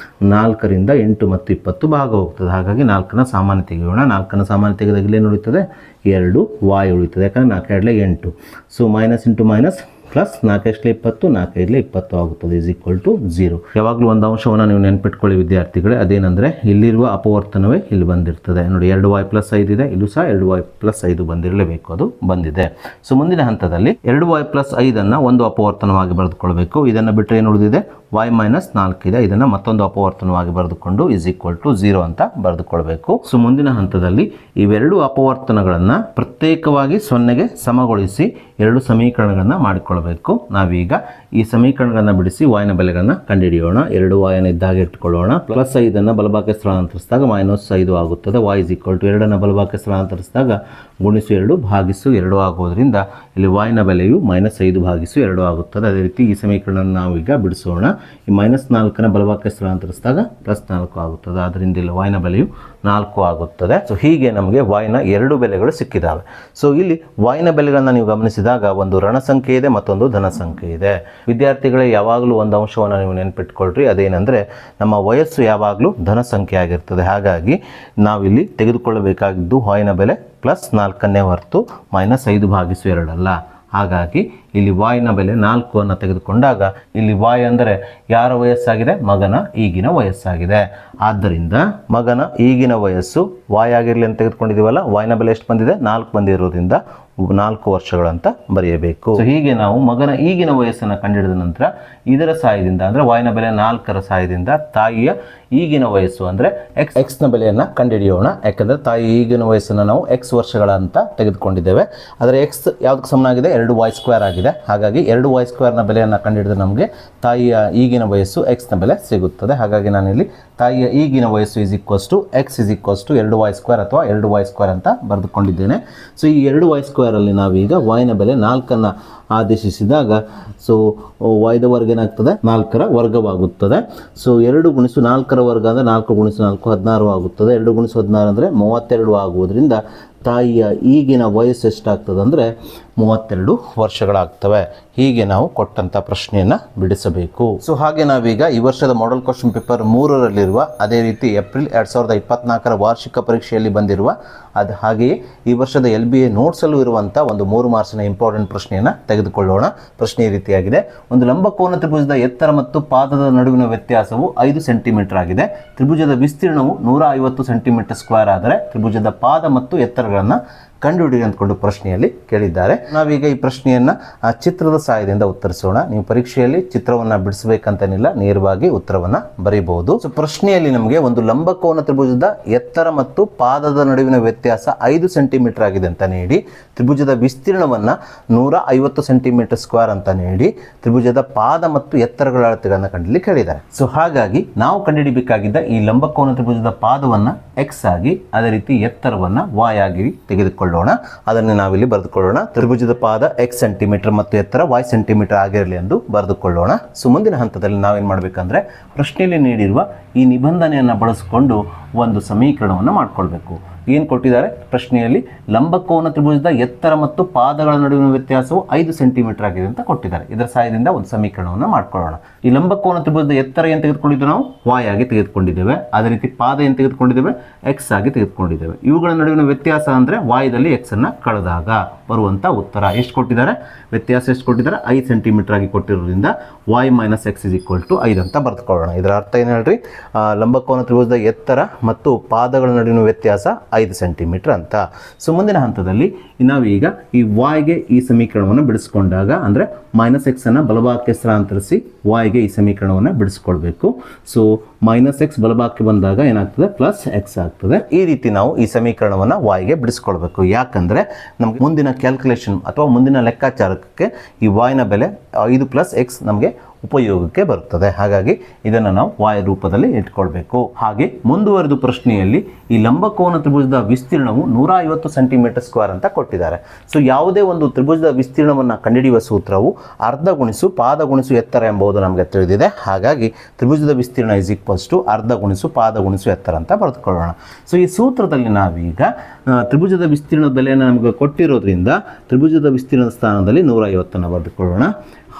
4ರಿಂದ 8 ಮತ್ತು 20 ಭಾಗ ಹೋಗ್ತದೆ. ಹಾಗಾಗಿ 4ಅನ್ನು ಸಾಮಾನ್ಯ ತೆಗೆಯೋಣ. 4ಅನ್ನು ಸಾಮಾನ್ಯ ತೆಗೆದಾಗ ಇಲ್ಲೇನು ಉಳಿತದೆ 2y ಉಳಿತದೆ. ಯಾಕಂದರೆ 4 8 so minus into minus plus 4 20 4 20 ಆಗುತ್ತದೆ ಈಸ್ ಈಕ್ವಲ್ ಟು 0. ಯಾವಾಗಲೂ ಒಂದು ಅಂಶವನ್ನು ನೀವು ನೆನ್ಪಿಟ್ಕೊಳ್ಳಿ ವಿದ್ಯಾರ್ಥಿಗಳೇ, ಅದೇನೆಂದರೆ ಇಲ್ಲಿರುವ ಅಪವರ್ತನವೇ ಇಲ್ಲಿ ಬಂದಿರ್ತದೆ. ನೋಡಿ 2y ಪ್ಲಸ್ 5 ಇದೆ, ಇಲ್ಲೂ ಸಹ 2y ಪ್ಲಸ್ 5 ಬಂದಿರಲೇಬೇಕು, ಅದು ಬಂದಿದೆ. ಸೊ ಮುಂದಿನ ಹಂತದಲ್ಲಿ 2y ಪ್ಲಸ್ 5ಅನ್ನು ಒಂದು ಅಪವರ್ತನವಾಗಿ ಬರೆದುಕೊಳ್ಬೇಕು. ಇದನ್ನು ಬಿಟ್ಟರೆ ಏನು ಉಳಿದಿದೆ y ಮೈನಸ್ 4 ಇದೆ. ಇದನ್ನು ಮತ್ತೊಂದು ಅಪವರ್ತನವಾಗಿ ಬರೆದುಕೊಂಡು ಈಸ್ ಈಕ್ವಲ್ ಟು 0 ಅಂತ ಬರೆದುಕೊಳ್ಬೇಕು. ಸೊ ಮುಂದಿನ ಹಂತದಲ್ಲಿ ಇವೆರಡು ಅಪವರ್ತನಗಳನ್ನು ಪ್ರತ್ಯೇಕವಾಗಿ 0ಗೆ ಸಮಗೊಳಿಸಿ 2 ಸಮೀಕರಣಗಳನ್ನು ಮಾಡಿಕೊಳ್ಳಬೇಕು. ಮಾಡ್ಕೊಳ್ಬೇಕು. ನಾವೀಗ ಈ ಸಮೀಕರಣಗಳನ್ನು ಬಿಡಿಸಿ ವಾಯ್ನ ಬೆಲೆಗಳನ್ನು ಕಂಡುಹಿಡಿಯೋಣ. 2y ಇದ್ದಾಗ ಇಟ್ಕೊಳ್ಳೋಣ. +5 ಬಲಭಾಗಕ್ಕೆ ಸ್ಥಳಾಂತರಿಸಿದಾಗ -5 ಆಗುತ್ತದೆ. y = 2 ಬಲಭಾಗಕ್ಕೆ ಸ್ಥಳಾಂತರಿಸಿದಾಗ -2/2 ಆಗೋದ್ರಿಂದ ಇಲ್ಲಿ y ಬೆಲೆಯು -5/2 ಆಗುತ್ತದೆ. ಅದೇ ರೀತಿ ಈ ಸಮೀಕರಣವನ್ನು ನಾವು ಈಗ ಬಿಡಿಸೋಣ. ಈ -4 ಬಲಭಾಗಕ್ಕೆ ಸ್ಥಳಾಂತರಿಸಿದಾಗ +4 ಆಗುತ್ತದೆ. ಆದ್ದರಿಂದ ಇಲ್ಲಿ y ಬೆಲೆಯು 4 ಆಗುತ್ತದೆ. ಸೊ ಹೀಗೆ ನಮಗೆ y ನ 2 ಬೆಲೆಗಳು ಸಿಕ್ಕಿದ್ದಾವೆ. ಸೊ ಇಲ್ಲಿ y ನ ಬೆಲೆಗಳನ್ನು ನೀವು ಗಮನಿಸಿದಾಗ ಒಂದು ಋಣ ಸಂಖ್ಯೆ ಇದೆ, ಮತ್ತೊಂದು ಧನ ಸಂಖ್ಯೆ ಇದೆ. ವಿದ್ಯಾರ್ಥಿಗಳೇ ಯಾವಾಗಲೂ ಒಂದು ಅಂಶವನ್ನು ನೀವು ನೆನಪಿಟ್ಕೊಳ್ರಿ, ಅದೇನೆಂದರೆ ನಮ್ಮ ವಯಸ್ಸು ಯಾವಾಗಲೂ ಧನ ಸಂಖ್ಯೆ ಆಗಿರ್ತದೆ. ಹಾಗಾಗಿ ನಾವಿಲ್ಲಿ ತೆಗೆದುಕೊಳ್ಳಬೇಕಾಗಿದ್ದು y ನ ಬೆಲೆ +4 ಹೊರತು -5/2 ಅಲ್ಲ. ಹಾಗಾಗಿ ಇಲ್ಲಿ y ನ ಬೆಲೆ 4 ತೆಗೆದುಕೊಂಡಾಗ ಇಲ್ಲಿ y ಅಂದರೆ ಯಾರ ವಯಸ್ಸಾಗಿದೆ? ಮಗನ ಈಗಿನ ವಯಸ್ಸಾಗಿದೆ. ಆದ್ದರಿಂದ ಮಗನ ಈಗಿನ ವಯಸ್ಸು y ಆಗಿರಲಿ ಅಂತ ತೆಗೆದುಕೊಂಡಿದ್ದೀವಲ್ಲ, y ನ ಬೆಲೆ ಎಷ್ಟು ಬಂದಿದೆ? 4 ಬಂದಿರೋದ್ರಿಂದ 4 ವರ್ಷಗಳಂತ ಬರೆಯಬೇಕು. ಸೊ ಹೀಗೆ ನಾವು ಮಗನ ಈಗಿನ ವಯಸ್ಸನ್ನು ಕಂಡುಹಿಡಿದ ನಂತರ ಇದರ ಸಹಾಯದಿಂದ ಅಂದರೆ y ನ ಬೆಲೆ 4ರ ಸಹಾಯದಿಂದ ತಾಯಿಯ ಈಗಿನ ವಯಸ್ಸು ಅಂದರೆ x ನ ಬೆಲೆಯನ್ನು ಕಂಡುಹಿಡಿಯೋಣ. ಯಾಕಂದರೆ ತಾಯಿ ಈಗಿನ ವಯಸ್ಸನ್ನು ನಾವು x ವರ್ಷಗಳಂತ ತೆಗೆದುಕೊಂಡಿದ್ದೇವೆ. ಆದರೆ x ಯಾವುದಕ್ಕೆ ಸಮನಾಗಿದೆ? 2y² ಆಗಿದೆ. ಹಾಗಾಗಿ 2y² ನ ಬೆಲೆಯನ್ನು ಕಂಡುಹಿಡಿದ್ರೆ ನಮಗೆ ತಾಯಿಯ ಈಗಿನ ವಯಸ್ಸು x ನ ಬೆಲೆ ಸಿಗುತ್ತದೆ. ಹಾಗಾಗಿ ನಾನಿಲ್ಲಿ ತಾಯಿಯ ಈಗಿನ ವಯಸ್ಸು x = 2y² ಅಥವಾ 2y² ಅಂತ ಬರೆದುಕೊಂಡಿದ್ದೇನೆ. ಸೊ ಈ 2y² ಅಲ್ಲಿ ನಾವೀಗ y ನ ಬೆಲೆ 4 ಆದೇಶಿಸಿದಾಗ ಸೊ y ದ ವರ್ಗ ಏನಾಗ್ತದೆ? 4ರ ವರ್ಗವಾಗುತ್ತದೆ. ಸೊ 2 × 4ರ ವರ್ಗ ಅಂದರೆ 4 × 4 16 ಆಗುತ್ತದೆ. 2 × 16 ಅಂದರೆ 32 ಆಗುವುದರಿಂದ ತಾಯಿಯ ಈಗಿನ ವಯಸ್ಸು ಎಷ್ಟಾಗ್ತದೆ ಅಂದರೆ 32 ವರ್ಷಗಳಾಗ್ತವೆ. ಹೀಗೆ ನಾವು ಕೊಟ್ಟಂಥ ಪ್ರಶ್ನೆಯನ್ನು ಬಿಡಿಸಬೇಕು. ಸೊ ಹಾಗೆ ನಾವೀಗ ಈ ವರ್ಷದ ಮಾಡೆಲ್ ಕ್ವಶನ್ ಪೇಪರ್ 3ರಲ್ಲಿರುವ ಅದೇ ರೀತಿ ಏಪ್ರಿಲ್ 2024ರ ವಾರ್ಷಿಕ ಪರೀಕ್ಷೆಯಲ್ಲಿ ಬಂದಿರುವ ಅದು ಹಾಗೆಯೇ ಈ ವರ್ಷದ LBA ನೋಟ್ಸಲ್ಲೂ ಇರುವಂಥ ಒಂದು 3 ಮಾರ್ಕ್ಸಿನ ಇಂಪಾರ್ಟೆಂಟ್ ಪ್ರಶ್ನೆಯನ್ನು ತೆಗೆದುಕೊಳ್ಳೋಣ. ಪ್ರಶ್ನೆ ಈ ರೀತಿಯಾಗಿದೆ. ಒಂದು ಲಂಬಕೋನ ತ್ರಿಭುಜದ ಎತ್ತರ ಮತ್ತು ಪಾದದ ನಡುವಿನ ವ್ಯತ್ಯಾಸವು 5 ಸೆಂಟಿಮೀಟರ್ ಆಗಿದೆ. ತ್ರಿಭುಜದ ವಿಸ್ತೀರ್ಣವು 150 ಸೆಂಟಿಮೀಟರ್ ಸ್ಕ್ವೇರ್ ಆದರೆ ತ್ರಿಭುಜದ ಪಾದ ಮತ್ತು ಎತ್ತರಗಳನ್ನು ಕಂಡುಹಿಡಿಯಿರಿ ಅಂದ್ಕೊಂಡು ಪ್ರಶ್ನೆಯಲ್ಲಿ ಕೇಳಿದ್ದಾರೆ. ನಾವೀಗ ಈ ಪ್ರಶ್ನೆಯನ್ನು ಚಿತ್ರದ ಸಹಾಯದಿಂದ ಉತ್ತರಿಸೋಣ. ನೀವು ಪರೀಕ್ಷೆಯಲ್ಲಿ ಚಿತ್ರವನ್ನು ಬಿಡಿಸಬೇಕಂತೇನಿಲ್ಲ, ನೇರವಾಗಿ ಉತ್ತರವನ್ನು ಬರೀಬಹುದು. ಸೊ ಪ್ರಶ್ನೆಯಲ್ಲಿ ನಮಗೆ ಒಂದು ಲಂಬಕೋನ ತ್ರಿಭುಜದ ಎತ್ತರ ಮತ್ತು ಪಾದದ ನಡುವಿನ ವ್ಯತ್ಯಾಸ 5 ಸೆಂಟಿಮೀಟರ್ ಆಗಿದೆ ಅಂತ ನೀಡಿ, ತ್ರಿಭುಜದ ವಿಸ್ತೀರ್ಣವನ್ನು 150 ಸೆಂಟಿಮೀಟರ್ ಸ್ಕ್ವೇರ್ ಅಂತ ನೀಡಿ, ತ್ರಿಭುಜದ ಪಾದ ಮತ್ತು ಎತ್ತರಗಳ ಅಳತೆಗಳನ್ನು ಕಂಡುಹಿಡಿಯಲು ಕೇಳಿದ್ದಾರೆ. ಸೊ ಹಾಗಾಗಿ ನಾವು ಕಂಡುಹಿಡಿಯಬೇಕಾಗಿದ್ದ ಈ ಲಂಬಕೋನ ತ್ರಿಭುಜದ ಪಾದವನ್ನು x ಆಗಿ, ಅದೇ ರೀತಿ ಎತ್ತರವನ್ನು y ಆಗಿ ತೆಗೆದುಕೊಳ್ಳೋಣ. ಅದನ್ನು ನಾವಿಲ್ಲಿ ಬರೆದುಕೊಳ್ಳೋಣ. ತ್ರಿಭುಜದ ಪಾದ x ಸೆಂಟಿಮೀಟರ್ ಮತ್ತು ಎತ್ತರ y ಸೆಂಟಿಮೀಟರ್ ಆಗಿರಲಿ ಎಂದು ಬರೆದುಕೊಳ್ಳೋಣ. ಸೊ ಮುಂದಿನ ಹಂತದಲ್ಲಿ ನಾವೇನು ಮಾಡಬೇಕಂದ್ರೆ ಪ್ರಶ್ನೆಯಲ್ಲಿ ನೀಡಿರುವ ಈ ನಿಬಂಧನೆಯನ್ನು ಬಳಸಿಕೊಂಡು ಒಂದು ಸಮೀಕರಣವನ್ನು ಮಾಡಿಕೊಳ್ಬೇಕು. ಏನು ಕೊಟ್ಟಿದ್ದಾರೆ ಪ್ರಶ್ನೆಯಲ್ಲಿ? ಲಂಬಕೋನ ತ್ರಿಭುಜದ ಎತ್ತರ ಮತ್ತು ಪಾದಗಳ ನಡುವಿನ ವ್ಯತ್ಯಾಸವು 5 ಸೆಂಟಿಮೀಟರ್ ಆಗಿದೆ ಅಂತ ಕೊಟ್ಟಿದ್ದಾರೆ. ಇದರ ಸಹಾಯದಿಂದ ಒಂದು ಸಮೀಕರಣವನ್ನು ಮಾಡ್ಕೊಳ್ಳೋಣ. ಈ ಲಂಬಕೋನ ತ್ರಿಭುಜದ ಎತ್ತರ ಏನು ತೆಗೆದುಕೊಂಡಿದ್ದೇವೆ? ನಾವು y ಆಗಿ ತೆಗೆದುಕೊಂಡಿದ್ದೇವೆ. ಅದೇ ರೀತಿ ಪಾದ ಏನು ತೆಗೆದುಕೊಂಡಿದ್ದೇವೆ? x ಆಗಿ ತೆಗೆದುಕೊಂಡಿದ್ದೇವೆ. ಇವುಗಳ ನಡುವಿನ ವ್ಯತ್ಯಾಸ ಅಂದರೆ y ದಲ್ಲಿ x ಅನ್ನು ಕಳೆದಾಗ ಬರುವಂಥ ಉತ್ತರ ಎಷ್ಟು ಕೊಟ್ಟಿದ್ದಾರೆ? ವ್ಯತ್ಯಾಸ ಎಷ್ಟು ಕೊಟ್ಟಿದ್ದಾರೆ? 5 ಸೆಂಟಿಮೀಟರ್ ಆಗಿ ಕೊಟ್ಟಿರೋದ್ರಿಂದ y - x = 5 ಅಂತ ಬರೆದುಕೊಳ್ಳೋಣ. ಇದರ ಅರ್ಥ ಏನು ಹೇಳ್ರಿ? ಲಂಬಕೋನ ತ್ರಿಭುಜದ ಎತ್ತರ ಮತ್ತು ಪಾದಗಳ ನಡುವಿನ ವ್ಯತ್ಯಾಸ 5 ಸೆಂಟಿಮೀಟರ್ ಅಂತ. ಸೊ ಮುಂದಿನ ಹಂತದಲ್ಲಿ ನಾವೀಗ ಈ yಗೆ ಈ ಸಮೀಕರಣವನ್ನು ಬಿಡಿಸ್ಕೊಂಡಾಗ ಅಂದರೆ -x ಅನ್ನು ಬಲಭಾಗಕ್ಕೆ ಸ್ಥಳಾಂತರಿಸಿ yಗೆ ಈ ಸಮೀಕರಣವನ್ನು ಬಿಡಿಸ್ಕೊಳ್ಬೇಕು. ಸೊ -x ಬಲಭಾಗಕ್ಕೆ ಬಂದಾಗ ಏನಾಗ್ತದೆ? +x ಆಗ್ತದೆ. ಈ ರೀತಿ ನಾವು ಈ ಸಮೀಕರಣವನ್ನು yಗೆ ಬಿಡಿಸ್ಕೊಳ್ಬೇಕು. ಯಾಕಂದರೆ ನಮಗೆ ಮುಂದಿನ ಕ್ಯಾಲ್ಕುಲೇಷನ್ ಅಥವಾ ಮುಂದಿನ ಲೆಕ್ಕಾಚಾರಕ್ಕೆ ಈ y ನ ಬೆಲೆ 5 + x ನಮಗೆ ಉಪಯೋಗಕ್ಕೆ ಬರುತ್ತದೆ. ಹಾಗಾಗಿ ಇದನ್ನು ನಾವು y ರೂಪದಲ್ಲಿ ಇಟ್ಕೊಳ್ಬೇಕು. ಹಾಗೆ ಮುಂದುವರೆದು ಪ್ರಶ್ನೆಯಲ್ಲಿ ಈ ಲಂಬಕೋನ ತ್ರಿಭುಜದ ವಿಸ್ತೀರ್ಣವು 150 ಸೆಂಟಿಮೀಟರ್ ಸ್ಕ್ವೇರ್ ಅಂತ ಕೊಟ್ಟಿದ್ದಾರೆ. ಸೊ ಯಾವುದೇ ಒಂದು ತ್ರಿಭುಜದ ವಿಸ್ತೀರ್ಣವನ್ನು ಕಂಡುಹಿಡಿಯುವ ಸೂತ್ರವು ಅರ್ಧ ಗುಣಿಸು ಪಾದ ಗುಣಿಸು ಎತ್ತರ ಎಂಬುದು ನಮಗೆ ತಿಳಿದಿದೆ. ಹಾಗಾಗಿ ತ್ರಿಭುಜದ ವಿಸ್ತೀರ್ಣ ಅರ್ಧ ಗುಣಿಸು ಪಾದ ಗುಣಿಸು ಎತ್ತರ ಅಂತ ಬರೆದುಕೊಳ್ಳೋಣ. ಸೊ ಈ ಸೂತ್ರದಲ್ಲಿ ನಾವೀಗ ತ್ರಿಭುಜದ ವಿಸ್ತೀರ್ಣದ ಬೆಲೆಯನ್ನು ನಮಗೆ ಕೊಟ್ಟಿರೋದ್ರಿಂದ ತ್ರಿಭುಜದ ವಿಸ್ತೀರ್ಣದ ಸ್ಥಾನದಲ್ಲಿ 150 ಬರೆದುಕೊಳ್ಳೋಣ.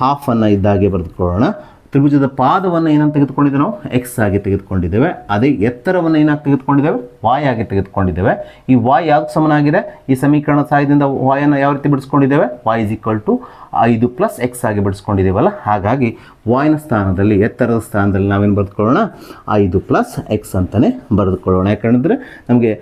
ಹಾಫನ್ನು ಇದ್ದಾಗೆ ಬರೆದುಕೊಳ್ಳೋಣ. ತ್ರಿಭುಜದ ಪಾದವನ್ನು ಏನಂತ ತೆಗೆದುಕೊಂಡಿದ್ದೇವೆ? ನಾವು x ಆಗಿ ತೆಗೆದುಕೊಂಡಿದ್ದೇವೆ. ಅದೇ ಎತ್ತರವನ್ನು ಏನಾಗಿ ತೆಗೆದುಕೊಂಡಿದ್ದೇವೆ? y ಆಗಿ ತೆಗೆದುಕೊಂಡಿದ್ದೇವೆ. ಈ y ಯಾವ್ದು ಸಮನಾಗಿದೆ? ಈ ಸಮೀಕರಣ ಸಹಾಯದಿಂದ y ಅನ್ನು ಯಾವ ರೀತಿ ಬಿಡಿಸ್ಕೊಂಡಿದ್ದೇವೆ? y = 5 + x ಆಗಿ ಬಿಡಿಸ್ಕೊಂಡಿದ್ದೇವಲ್ಲ. ಹಾಗಾಗಿ y ನ ಸ್ಥಾನದಲ್ಲಿ, ಎತ್ತರದ ಸ್ಥಾನದಲ್ಲಿ ನಾವೇನು ಬರೆದುಕೊಳ್ಳೋಣ? 5 + x ಅಂತಲೇ ಬರೆದುಕೊಳ್ಳೋಣ. ಯಾಕಂದರೆ ನಮಗೆ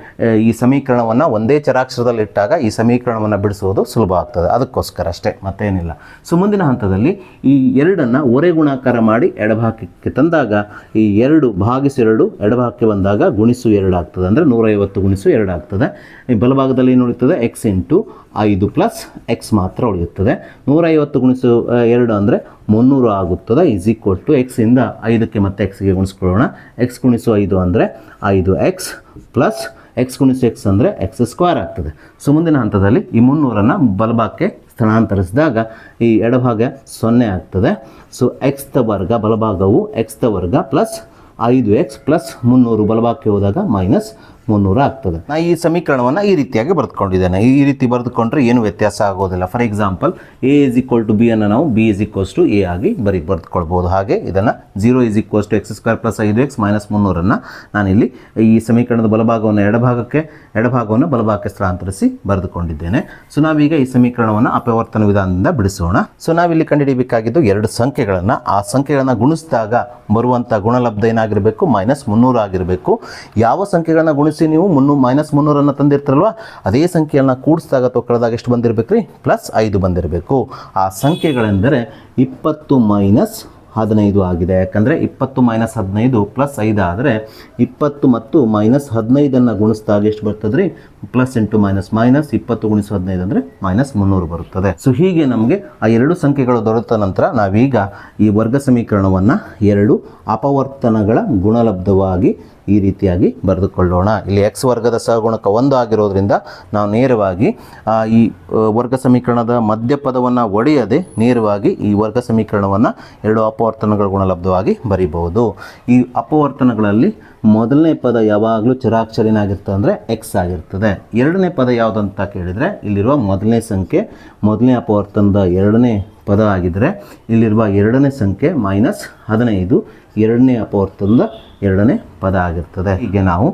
ಈ ಸಮೀಕರಣವನ್ನು ಒಂದೇ ಚರಾಕ್ಷರದಲ್ಲಿ ಇಟ್ಟಾಗ ಈ ಸಮೀಕರಣವನ್ನು ಬಿಡಿಸುವುದು ಸುಲಭ ಆಗ್ತದೆ. ಅದಕ್ಕೋಸ್ಕರ ಅಷ್ಟೇ, ಮತ್ತೇನಿಲ್ಲ. ಸೊ ಮುಂದಿನ ಹಂತದಲ್ಲಿ ಈ ಎರಡನ್ನು ಒರೆ ಗುಣಾಕಾರ ಮಾಡಿ ಎಡಭಾಗಕ್ಕೆ ತಂದಾಗ ಈ 2 ಭಾಗಿಸು 2 ಎಡಭಾಗಕ್ಕೆ ಬಂದಾಗ ಗುಣಿಸು 2 ಆಗ್ತದೆ, ಅಂದರೆ 150 ಗುಣಿಸು 2 ಆಗ್ತದೆ. ಈ ಬಲಭಾಗದಲ್ಲಿ ಏನು ಉಳಿಯುತ್ತದೆ? ಎಕ್ಸ್ ಇಂಟು 5 ಪ್ಲಸ್ ಎಕ್ಸ್ ಮಾತ್ರ ಉಳಿಯುತ್ತದೆ. 150 ಗುಣಿಸು 2 ಅಂದರೆ 300 ಆಗುತ್ತದೆ. ಈಸ್ ಈಕ್ವಲ್ ಟು ಎಕ್ಸಿಂದ 5ಕ್ಕೆ ಮತ್ತೆ ಎಕ್ಸ್ಗೆ ಗುಣಿಸ್ಕೊಳ್ಳೋಣ. ಎಕ್ಸ್ ಗುಣಿಸು 5 ಅಂದರೆ 5x ಪ್ಲಸ್ ಎಕ್ಸ್ ಗುಣಿಸು ಎಕ್ಸ್ ಅಂದರೆ ಎಕ್ಸ್ ಸ್ಕ್ವೇರ್ ಆಗ್ತದೆ. ಸೊ ಮುಂದಿನ ಹಂತದಲ್ಲಿ ಈ 300ನ್ನು ಬಲಭಾಗಕ್ಕೆ ಸ್ಥಳಾಂತರಿಸಿದಾಗ ಈ ಎಡಭಾಗ 0 ಆಗ್ತದೆ. ಸೊ ಎಕ್ಸ್ ದ ವರ್ಗ, ಬಲಭಾಗವು ಎಕ್ಸ್ ದ ವರ್ಗ ಪ್ಲಸ್ 5x ಪ್ಲಸ್ 300 ಬಲಭಾಗಕ್ಕೆ ಹೋದಾಗ ಮೈನಸ್ 300 ಆಗ್ತದೆ. ನಾನು ಈ ಸಮೀಕರಣವನ್ನು ಈ ರೀತಿಯಾಗಿ ಬರೆದುಕೊಂಡಿದ್ದೇನೆ. ಈ ರೀತಿ ಬರೆದುಕೊಂಡ್ರೆ ಏನು ವ್ಯತ್ಯಾಸ ಆಗೋದಿಲ್ಲ. For example A is equal to B ಅನ್ನು ನಾವು B is equals to A ಆಗಿ ಬರೆದುಕೊಳ್ಬೋದು. ಹಾಗೆ ಇದನ್ನು 0 is equals to X square plus 5x minus 300ನ್ನು ನಾನಿಲ್ಲಿ ಈ ಸಮೀಕರಣದ ಬಲಭಾಗವನ್ನು ಎಡಭಾಗವನ್ನು ಬಲಭಾಗಕ್ಕೆ ಸ್ಥಳಾಂತರಿಸಿ ಬರೆದುಕೊಂಡಿದ್ದೇನೆ. ಸೊ ನಾವೀಗ ಈ ಸಮೀಕರಣವನ್ನು ಅಪವರ್ತನ ವಿಧಾನದಿಂದ ಬಿಡಿಸೋಣ. ಸೊ ನಾವಿಲ್ಲಿ ಕಂಡುಹಿಡಿಯಬೇಕಾಗಿದ್ದು 2 ಸಂಖ್ಯೆಗಳನ್ನು, ಆ ಸಂಖ್ಯೆಗಳನ್ನು ಗುಣಿಸಿದಾಗ ಬರುವಂಥ ಗುಣಲಬ್ಧ ಏನಾಗಿರಬೇಕು? ಮೈನಸ್ 300 ಆಗಿರಬೇಕು. ಯಾವ ಸಂಖ್ಯೆಗಳನ್ನ ಗುಣಿಸಿ ನೀವು ಮೈನಸ್ 300 ತಂದಿರ್ತಾರಲ್ವ, ಅದೇ ಸಂಖ್ಯೆಯನ್ನು ಕೂಡಿಸಿದಾಗ ಅಥವಾ ಕಳೆದಾಗ ಎಷ್ಟು ಬಂದಿರಬೇಕು ರೀ? ಪ್ಲಸ್ 5 ಬಂದಿರಬೇಕು. ಆ ಸಂಖ್ಯೆಗಳೆಂದರೆ 20 ಮೈನಸ್ 15 ಆಗಿದೆ. ಯಾಕಂದರೆ 20 ಮೈನಸ್ 15 ಪ್ಲಸ್ 5 ಆದರೆ 20 ಮತ್ತು ಮೈನಸ್ 15ನ್ನು ಗುಣಿಸಿದಾಗ ಎಷ್ಟು ಬರ್ತದೆ ರೀ? ಪ್ಲಸ್ ಇಂಟು ಮೈನಸ್ ಮೈನಸ್ 20 ಗುಣಿಸು 15 ಅಂದರೆ ಮೈನಸ್ 300 ಬರುತ್ತದೆ. ಸೊ ಹೀಗೆ ನಮಗೆ ಆ 2 ಸಂಖ್ಯೆಗಳು ದೊರೆತ ನಂತರ ನಾವೀಗ ಈ ವರ್ಗ ಸಮೀಕರಣವನ್ನು 2 ಅಪವರ್ತನಗಳ ಗುಣಲಬ್ಧವಾಗಿ ಈ ರೀತಿಯಾಗಿ ಬರೆದುಕೊಳ್ಳೋಣ. ಇಲ್ಲಿ ಎಕ್ಸ್ ವರ್ಗದ ಸಹಗುಣಕ 1 ಆಗಿರೋದ್ರಿಂದ ನಾವು ನೇರವಾಗಿ ಈ ವರ್ಗ ಸಮೀಕರಣದ ಮಧ್ಯಪದವನ್ನು ಒಡೆಯದೆ ನೇರವಾಗಿ ಈ ವರ್ಗ ಸಮೀಕರಣವನ್ನು 2 ಅಪವರ್ತನಗಳ ಗುಣಲಬ್ಧವಾಗಿ ಬರೀಬಹುದು. ಈ ಅಪವರ್ತನಗಳಲ್ಲಿ ಮೊದಲನೇ ಪದ ಯಾವಾಗಲೂ ಚರಾಕ್ಷರಿನಾಗಿರ್ತದೆ, ಅಂದರೆ ಎಕ್ಸ್ ಆಗಿರ್ತದೆ. ಎರಡನೇ ಪದ ಯಾವುದಂತ ಕೇಳಿದರೆ ಇಲ್ಲಿರುವ ಮೊದಲನೇ ಸಂಖ್ಯೆ ಮೊದಲನೇ ಅಪವರ್ತನದ ಎರಡನೇ ಪದ ಆಗಿದ್ದರೆ ಇಲ್ಲಿರುವ ಎರಡನೇ ಸಂಖ್ಯೆ ಮೈನಸ್ 15 ಎರಡನೇ ಅಪವರ್ತನದ ಎರಡನೇ ಪದ ಆಗಿರ್ತದೆ. ಹೀಗೆ ನಾವು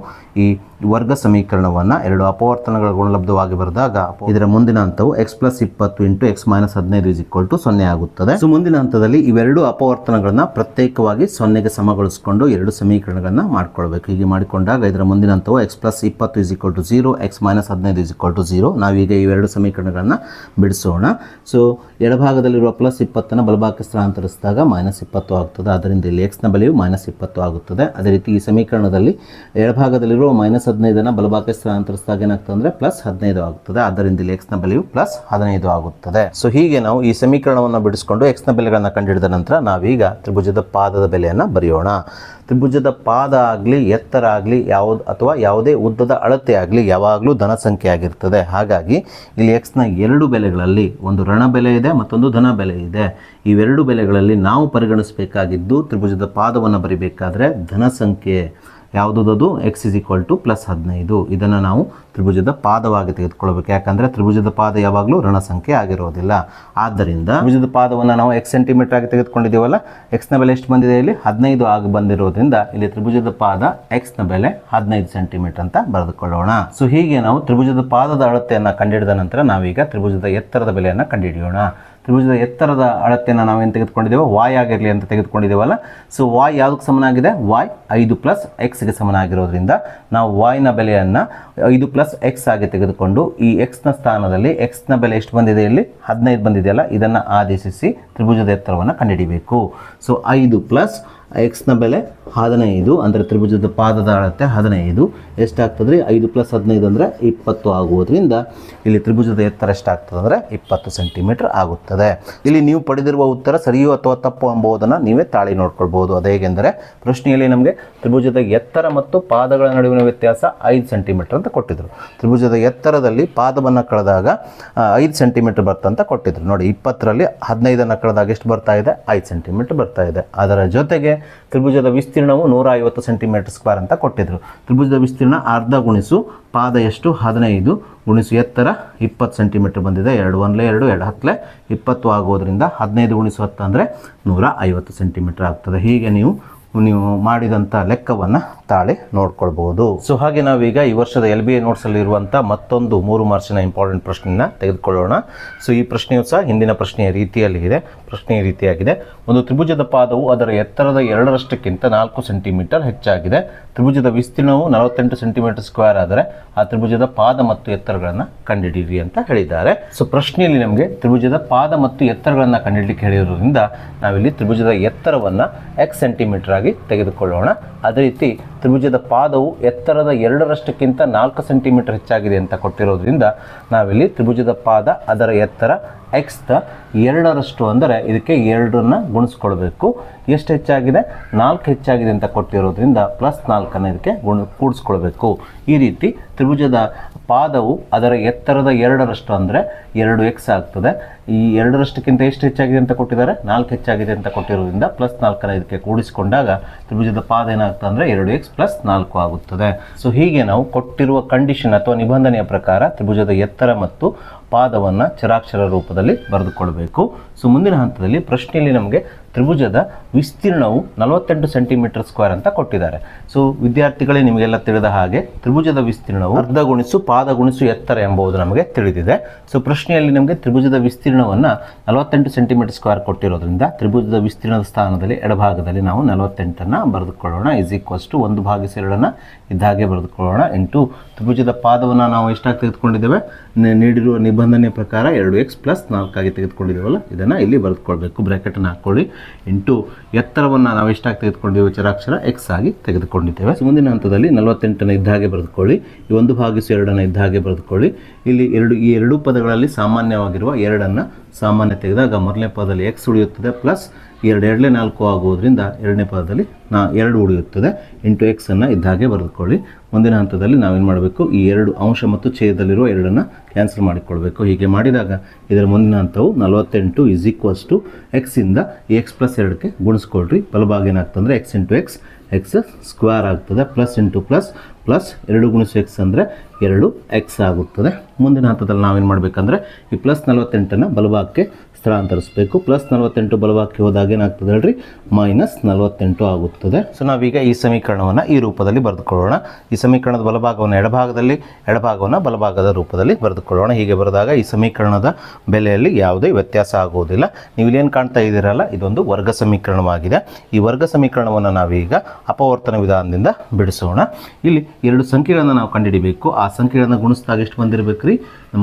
ಈ ವರ್ಗ ಸಮೀಕರಣವನ್ನು 2 ಅಪವರ್ತನಗಳ ಗುಣಲಬ್ಧವಾಗಿ ಬರೆದಾಗ ಇದರ ಮುಂದಿನ ಹಂತವು x plus 20 into x minus 15 is equal to 0 ಆಗುತ್ತದೆ. ಸೊ ಮುಂದಿನ ಹಂತದಲ್ಲಿ ಇವೆರಡು ಅಪವರ್ತನಗಳನ್ನು ಪ್ರತ್ಯೇಕವಾಗಿ 0ಗೆ ಸಮಗೊಳಿಸಿಕೊಂಡು 2 ಸಮೀಕರಣಗಳನ್ನು ಮಾಡ್ಕೊಳ್ಬೇಕು. ಹೀಗೆ ಮಾಡಿಕೊಂಡಾಗ ಇದರ ಮುಂದಿನ ಹಂತವು x plus 20 is equal to 0, x minus 15 is equal to 0. ನಾವೀಗ ಇವೆರಡು ಸಮೀಕರಣಗಳನ್ನು ಬಿಡಿಸೋಣ. ಸೊ ಎಡಭಾಗದಲ್ಲಿರುವ ಪ್ಲಸ್ 20ನ್ನು ಬಲಭಾಗಕ್ಕೆ ಸ್ಥಳಾಂತರಿಸಿದಾಗ ಮೈನಸ್ 20 ಆಗ್ತದೆ. ಅದರಿಂದ ಇಲ್ಲಿ ಎಕ್ಸ್ನ ಬೆಲೆಯು ಮೈನಸ್ 20 ಆಗುತ್ತದೆ. ಅದೇ ರೀತಿ ಈ ಸಮೀಕರಣದಲ್ಲಿ ಎಡಭಾಗದಲ್ಲಿರುವ ಮೈನಸ್ 15ನ್ನು ಬಲಭಾಗಕ್ಕೆ ಸ್ಥಳಾಂತರಿಸಿದಾಗ ಏನಾಗ್ತದೆ ಅಂದರೆ ಪ್ಲಸ್ 15 ಆಗುತ್ತದೆ. ಆದ್ದರಿಂದ ಇಲ್ಲಿ ಎಕ್ಸ್ನ ಬೆಲೆಯು ಪ್ಲಸ್ 15 ಆಗುತ್ತದೆ. ಸೊ ಹೀಗೆ ನಾವು ಈ ಸಮೀಕರಣವನ್ನು ಬಿಡಿಸಿಕೊಂಡು ಎಕ್ಸ್ನ ಬೆಲೆಗಳನ್ನು ಕಂಡುಹಿಡಿದ ನಂತರ ನಾವೀಗ ತ್ರಿಭುಜದ ಪಾದದ ಬೆಲೆಯನ್ನು ಬರೆಯೋಣ. ತ್ರಿಭುಜದ ಪಾದ ಆಗಲಿ ಎತ್ತರ ಆಗಲಿ ಯಾವುದೇ ಉದ್ದದ ಅಳತೆ ಆಗಲಿ ಯಾವಾಗಲೂ ಧನ ಸಂಖ್ಯೆ ಆಗಿರ್ತದೆ. ಹಾಗಾಗಿ ಇಲ್ಲಿ ಎಕ್ಸ್ನ 2 ಬೆಲೆಗಳಲ್ಲಿ ಒಂದು ಋಣ ಬೆಲೆ ಇದೆ, ಮತ್ತೊಂದು ಧನ ಬೆಲೆ ಇದೆ. ಇವೆರಡು ಬೆಲೆಗಳಲ್ಲಿ ನಾವು ಪರಿಗಣಿಸಬೇಕಾಗಿದ್ದು ತ್ರಿಭುಜದ ಪಾದವನ್ನು ಬರಿಬೇಕಾದ್ರೆ ಧನ ಸಂಖ್ಯೆ ಯಾವುದದು? X is equal to plus 15. ಇದನ್ನು ನಾವು ತ್ರಿಭುಜದ ಪಾದವಾಗಿ ತೆಗೆದುಕೊಳ್ಬೇಕು. ಯಾಕಂದರೆ ತ್ರಿಭುಜದ ಪಾದ ಯಾವಾಗಲೂ ಋಣ ಸಂಖ್ಯೆ ಆಗಿರೋದಿಲ್ಲ. ಆದ್ದರಿಂದ ತ್ರಿಭುಜದ ಪಾದವನ್ನು ನಾವು ಎಕ್ಸ್ ಸೆಂಟಿಮೀಟರ್ ಆಗಿ ತೆಗೆದುಕೊಂಡಿದ್ದೀವಲ್ಲ, ಎಕ್ಸ್ನ ಬೆಲೆ ಎಷ್ಟು ಬಂದಿದೆ? ಇಲ್ಲಿ 15 ಆಗಿ ಬಂದಿರೋದ್ರಿಂದ ಇಲ್ಲಿ ತ್ರಿಭುಜದ ಪಾದ ಎಕ್ಸ್ನ ಬೆಲೆ 15 ಸೆಂಟಿಮೀಟರ್ ಅಂತ ಬರೆದುಕೊಳ್ಳೋಣ. ಸೊ ಹೀಗೆ ನಾವು ತ್ರಿಭುಜದ ಪಾದದ ಅಳತೆಯನ್ನು ಕಂಡುಹಿಡಿದ ನಂತರ ನಾವೀಗ ತ್ರಿಭುಜದ ಎತ್ತರದ ಬೆಲೆಯನ್ನು ಕಂಡುಹಿಡಿಯೋಣ. ತ್ರಿಭುಜದ ಎತ್ತರದ ಅಳತೆಯನ್ನು ನಾವೇನು ತೆಗೆದುಕೊಂಡಿದ್ದೇವೆ? ವಾಯ್ ಆಗಿರಲಿ ಅಂತ ತೆಗೆದುಕೊಂಡಿದ್ದೇವಲ್ಲ. ಸೊ ವಾಯ್ ಯಾವುದಕ್ಕೆ ಸಮನಾಗಿದೆ? ವಾಯ್ 5 ಪ್ಲಸ್ ಎಕ್ಸ್ಗೆ ಸಮನಾಗಿರೋದ್ರಿಂದ ನಾವು ವಾಯ್ನ ಬೆಲೆಯನ್ನು 5 ಪ್ಲಸ್ ಎಕ್ಸ್ ಆಗಿ ತೆಗೆದುಕೊಂಡು ಈ ಎಕ್ಸ್ನ ಸ್ಥಾನದಲ್ಲಿ ಎಕ್ಸ್ನ ಬೆಲೆ ಎಷ್ಟು ಬಂದಿದೆ? ಇಲ್ಲಿ 15 ಬಂದಿದೆಯಲ್ಲ, ಇದನ್ನು ಆದೇಶಿಸಿ ತ್ರಿಭುಜದ ಎತ್ತರವನ್ನು ಕಂಡುಹಿಡಿಬೇಕು. ಸೊ 5 ಪ್ಲಸ್ ಎಕ್ಸ್ನ ಬೆಲೆ 15 ಅಂದರೆ ತ್ರಿಭುಜದ ಪಾದದ ಅಳತೆ 15 ಎಷ್ಟಾಗ್ತದೆ ರೀ? 5 ಪ್ಲಸ್ 15 ಅಂದರೆ 20 ಆಗುವುದರಿಂದ ಇಲ್ಲಿ ತ್ರಿಭುಜದ ಎತ್ತರ ಎಷ್ಟಾಗ್ತದೆ ಅಂದರೆ 20 ಸೆಂಟಿಮೀಟರ್ ಆಗುತ್ತದೆ. ಇಲ್ಲಿ ನೀವು ಪಡೆದಿರುವ ಉತ್ತರ ಸರಿಯೋ ಅಥವಾ ತಪ್ಪು ಎಂಬುದನ್ನು ನೀವೇ ತಾಳಿ ನೋಡ್ಕೊಳ್ಬೋದು. ಅದು ಹೇಗೆಂದರೆ ಪ್ರಶ್ನೆಯಲ್ಲಿ ನಮಗೆ ತ್ರಿಭುಜದ ಎತ್ತರ ಮತ್ತು ಪಾದಗಳ ನಡುವಿನ ವ್ಯತ್ಯಾಸ 5 ಸೆಂಟಿಮೀಟರ್ ಅಂತ ಕೊಟ್ಟಿದ್ರು. ತ್ರಿಭುಜದ ಎತ್ತರದಲ್ಲಿ ಪಾದವನ್ನು ಕಳೆದಾಗ 5 ಸೆಂಟಿಮೀಟರ್ ಬರ್ತಂತ ಕೊಟ್ಟಿದ್ರು. ನೋಡಿ, 20ರಲ್ಲಿ 15ನ್ನು ಕಳೆದಾಗ ಎಷ್ಟು ಬರ್ತಾ ಇದೆ? 5 ಸೆಂಟಿಮೀಟರ್ ಬರ್ತಾ ಇದೆ. ಅದರ ಜೊತೆಗೆ ತ್ರಿಭುಜದ ವಿಸ್ತೀರ್ಣವು 150 ಸೆಂಟಿಮೀಟರ್ ಸ್ಕ್ವೇರ್ ಅಂತ ಕೊಟ್ಟಿದ್ರು. ತ್ರಿಭುಜದ ವಿಸ್ತೀರ್ಣ ಅರ್ಧ ಗುಣಿಸು ಪಾದ ಎಷ್ಟು? 15 ಗುಣಿಸು ಎತ್ತರ 20 ಸೆಂಟಿಮೀಟರ್ ಬಂದಿದೆ. 2 1 2 2 10 20 ಆಗೋದ್ರಿಂದ 15 ಗುಣಿಸು 10 ಅಂದರೆ 150 ಸೆಂಟಿಮೀಟರ್ ಆಗ್ತದೆ. ಹೀಗೆ ನೀವು ನೀವು ಮಾಡಿದಂಥ ಲೆಕ್ಕವನ್ನು ತಾಳೆ ನೋಡ್ಕೊಳ್ಬೋದು. ಸೊ ಹಾಗೆ ನಾವೀಗ ಈ ವರ್ಷದ LBA ನೋಟ್ಸಲ್ಲಿ ಇರುವಂಥ ಮತ್ತೊಂದು 3 ಮಾರ್ಕ್ಸಿನ ಇಂಪಾರ್ಟೆಂಟ್ ಪ್ರಶ್ನೆಯನ್ನು ತೆಗೆದುಕೊಳ್ಳೋಣ. ಸೊ ಈ ಪ್ರಶ್ನೆಯು ಸಹ ಹಿಂದಿನ ಪ್ರಶ್ನೆಯ ರೀತಿಯಲ್ಲಿ ಇದೆ. ಪ್ರಶ್ನೆಯ ರೀತಿಯಾಗಿದೆ: ಒಂದು ತ್ರಿಭುಜದ ಪಾದವು ಅದರ ಎತ್ತರದ 2ರಷ್ಟಕ್ಕಿಂತ 4 ಸೆಂಟಿಮೀಟರ್ ಹೆಚ್ಚಾಗಿದೆ. ತ್ರಿಭುಜದ ವಿಸ್ತೀರ್ಣವು 48 ಸೆಂಟಿಮೀಟರ್ ಸ್ಕ್ವೇರ್ ಆದರೆ ಆ ತ್ರಿಭುಜದ ಪಾದ ಮತ್ತು ಎತ್ತರಗಳನ್ನು ಕಂಡುಹಿಡಿಯಿರಿ ಅಂತ ಹೇಳಿದ್ದಾರೆ. ಸೊ ಪ್ರಶ್ನೆಯಲ್ಲಿ ನಮಗೆ ತ್ರಿಭುಜದ ಪಾದ ಮತ್ತು ಎತ್ತರಗಳನ್ನು ಕಂಡುಹಿಡಲಿಕ್ಕೆ ಹೇಳಿರೋದ್ರಿಂದ ನಾವಿಲ್ಲಿ ತ್ರಿಭುಜದ ಎತ್ತರವನ್ನು x ಸೆಂಟಿಮೀಟರ್ ಆಗಿ ತೆಗೆದುಕೊಳ್ಳೋಣ. ಅದೇ ರೀತಿ ತ್ರಿಭುಜದ ಪಾದವು ಎತ್ತರದ 2ರಷ್ಟಕ್ಕಿಂತ 4 ಸೆಂಟಿಮೀಟರ್ ಹೆಚ್ಚಾಗಿದೆ ಅಂತ ಕೊಟ್ಟಿರೋದ್ರಿಂದ ನಾವಿಲ್ಲಿ ತ್ರಿಭುಜದ ಪಾದ ಅದರ ಎತ್ತರ x ದ 2ರಷ್ಟು ಅಂದರೆ ಇದಕ್ಕೆ 2 ಗುಣಿಸ್ಕೊಳ್ಬೇಕು. ಎಷ್ಟು ಹೆಚ್ಚಾಗಿದೆ? 4 ಹೆಚ್ಚಾಗಿದೆ ಅಂತ ಕೊಟ್ಟಿರೋದ್ರಿಂದ +4 ಇದಕ್ಕೆ ಕೂಡಿಸ್ಕೊಳ್ಬೇಕು. ಈ ರೀತಿ ತ್ರಿಭುಜದ ಪಾದವು ಅದರ ಎತ್ತರದ 2ರಷ್ಟು ಅಂದರೆ 2x ಆಗ್ತದೆ. ಈ 2ರಷ್ಟಕ್ಕಿಂತ ಎಷ್ಟು ಹೆಚ್ಚಾಗಿದೆ ಅಂತ ಕೊಟ್ಟಿದ್ದಾರೆ? 4 ಹೆಚ್ಚಾಗಿದೆ ಅಂತ ಕೊಟ್ಟಿರೋದ್ರಿಂದ +4 ಇದಕ್ಕೆ ಕೂಡಿಸಿಕೊಂಡಾಗ ತ್ರಿಭುಜದ ಪಾದ ಏನಾಗ್ತದೆ ಅಂದರೆ 2x + 4 ಆಗುತ್ತದೆ. ಸೊ ಹೀಗೆ ನಾವು ಕೊಟ್ಟಿರುವ ಕಂಡೀಷನ್ ಅಥವಾ ನಿಬಂಧನೆಯ ಪ್ರಕಾರ ತ್ರಿಭುಜದ ಎತ್ತರ ಮತ್ತು ಪಾದವನ್ನು ಚರಾಕ್ಷರ ರೂಪದಲ್ಲಿ ಬರೆದುಕೊಳ್ಬೇಕು. ಸೊ ಮುಂದಿನ ಹಂತದಲ್ಲಿ ಪ್ರಶ್ನೆಯಲ್ಲಿ ನಮಗೆ ತ್ರಿಭುಜದ ವಿಸ್ತೀರ್ಣವು 48 ಸೆಂಟಿಮೀಟರ್ ಸ್ಕ್ವೇರ್ ಅಂತ ಕೊಟ್ಟಿದ್ದಾರೆ. ಸೊ ವಿದ್ಯಾರ್ಥಿಗಳೇ, ನಿಮಗೆಲ್ಲ ತಿಳಿದ ಹಾಗೆ ತ್ರಿಭುಜದ ವಿಸ್ತೀರ್ಣವು ಅರ್ಧ ಗುಣಿಸು ಪಾದ ಗುಣಿಸು ಎತ್ತರ ಎಂಬುದು ನಮಗೆ ತಿಳಿದಿದೆ. ಸೊ ಪ್ರಶ್ನೆಯಲ್ಲಿ ನಮಗೆ ತ್ರಿಭುಜದ ವಿಸ್ತೀರ್ಣವನ್ನು 48 ಸೆಂಟಿಮೀಟರ್ ಸ್ಕ್ವೇರ್ ಕೊಟ್ಟಿರೋದ್ರಿಂದ ತ್ರಿಭುಜದ ವಿಸ್ತೀರ್ಣದ ಸ್ಥಾನದಲ್ಲಿ ಎಡಭಾಗದಲ್ಲಿ ನಾವು 48 ಬರೆದುಕೊಳ್ಳೋಣ. = 1/2 ಇದ್ದಾಗೆ ಬರೆದುಕೊಳ್ಳೋಣ. ಇಂಟು ತ್ರಿಭುಜದ ಪಾದವನ್ನು ನಾವು ಎಷ್ಟಾಗಿ ತೆಗೆದುಕೊಂಡಿದ್ದೇವೆ? ನೀಡಿರುವ ನಿಬಂಧನೆಯ ಪ್ರಕಾರ 2x + 4 ಆಗಿ ತೆಗೆದುಕೊಂಡಿದ್ದೇವಲ್ಲ, ಇದನ್ನು ಇಲ್ಲಿ ಬರೆದುಕೊಳ್ಬೇಕು. ಬ್ರ್ಯಾಕೆಟನ್ನು ಹಾಕ್ಕೊಳ್ಳಿ. ಇಂಟು ಎತ್ತರವನ್ನು ನಾವು ಎಷ್ಟಾಗಿ ತೆಗೆದುಕೊಂಡಿದ್ದೇವೆ? ಚರಾಕ್ಷರ x ಆಗಿ ತೆಗೆದುಕೊಂಡಿದ್ದೇವೆ. ಮುಂದಿನ ಹಂತದಲ್ಲಿ 48 ಇದ್ದಾಗೆ ಬರೆದುಕೊಳ್ಳಿ. ಈ 1/2 ಇದ್ದಾಗೆ ಬರೆದುಕೊಳ್ಳಿ. ಇಲ್ಲಿ ಈ ಎರಡು ಪದಗಳಲ್ಲಿ ಸಾಮಾನ್ಯವಾಗಿರುವ 2 ಸಾಮಾನ್ಯ ತೆಗೆದಾಗ ಮೊದಲನೇ ಪದದಲ್ಲಿ x ಉಳಿಯುತ್ತದೆ ಪ್ಲಸ್ 2 4 ಆಗುವುದರಿಂದ ಎರಡನೇ ಪದದಲ್ಲಿ 2 ಉಳಿಯುತ್ತದೆ. ಇಂಟು x ಅನ್ನು ಇದ್ದಾಗೆ ಬರೆದುಕೊಳ್ಳಿ. ಮುಂದಿನ ಹಂತದಲ್ಲಿ ನಾವೇನು ಮಾಡಬೇಕು? ಈ 2 ಅಂಶ ಮತ್ತು ಛೇದದಲ್ಲಿರುವ 2 ಕ್ಯಾನ್ಸಲ್ ಮಾಡಿಕೊಳ್ಬೇಕು. ಹೀಗೆ ಮಾಡಿದಾಗ ಇದರ ಮುಂದಿನ ಹಂತವು 48 = x ಇಂದ ಈ x + 2ಕ್ಕೆ ಗುಣಿಸ್ಕೊಳ್ರಿ. ಬಲಭಾಗ ಏನಾಗ್ತಂದರೆ x × x ಸ್ಕ್ವೇರ್ ಆಗ್ತದೆ. Plus into plus plus 2 × x ಅಂದರೆ 2x ಆಗುತ್ತದೆ. ಮುಂದಿನ ಹಂತದಲ್ಲಿ ನಾವೇನು ಮಾಡಬೇಕಂದ್ರೆ ಈ +48 ಬಲಭಾಗಕ್ಕೆ ಸ್ಥಳಾಂತರಿಸಬೇಕು. +48 ಬಲಭಾಗಕ್ಕೆ ಹೋದಾಗ ಏನಾಗ್ತದೆ ಹೇಳ್ರಿ? -48 ಆಗುತ್ತದೆ. ಸೊ ನಾವೀಗ ಈ ಸಮೀಕರಣವನ್ನು ಈ ರೂಪದಲ್ಲಿ ಬರೆದುಕೊಳ್ಳೋಣ. ಈ ಸಮೀಕರಣದ ಬಲಭಾಗವನ್ನು ಎಡಭಾಗದಲ್ಲಿ, ಎಡಭಾಗವನ್ನು ಬಲಭಾಗದ ರೂಪದಲ್ಲಿ ಬರೆದುಕೊಳ್ಳೋಣ. ಹೀಗೆ ಬರೆದಾಗ ಈ ಸಮೀಕರಣದ ಬೆಲೆಯಲ್ಲಿ ಯಾವುದೇ ವ್ಯತ್ಯಾಸ ಆಗುವುದಿಲ್ಲ. ನೀವು ಇಲ್ಲೇನು ಕಾಣ್ತಾ ಇದ್ದೀರಲ್ಲ, ಇದೊಂದು ವರ್ಗ ಸಮೀಕರಣವಾಗಿದೆ. ಈ ವರ್ಗ ಸಮೀಕರಣವನ್ನು ನಾವೀಗ ಅಪವರ್ತನ ವಿಧಾನದಿಂದ ಬಿಡಿಸೋಣ. ಇಲ್ಲಿ 2 ಸಂಖ್ಯೆಗಳನ್ನು ನಾವು ಕಂಡುಹಿಡಿಬೇಕು. ಆ ಸಂಖ್ಯೆಗಳನ್ನು ಗುಣಿಸಿದಾಗ ಎಷ್ಟು ಬಂದಿರಬೇಕು ರೀ?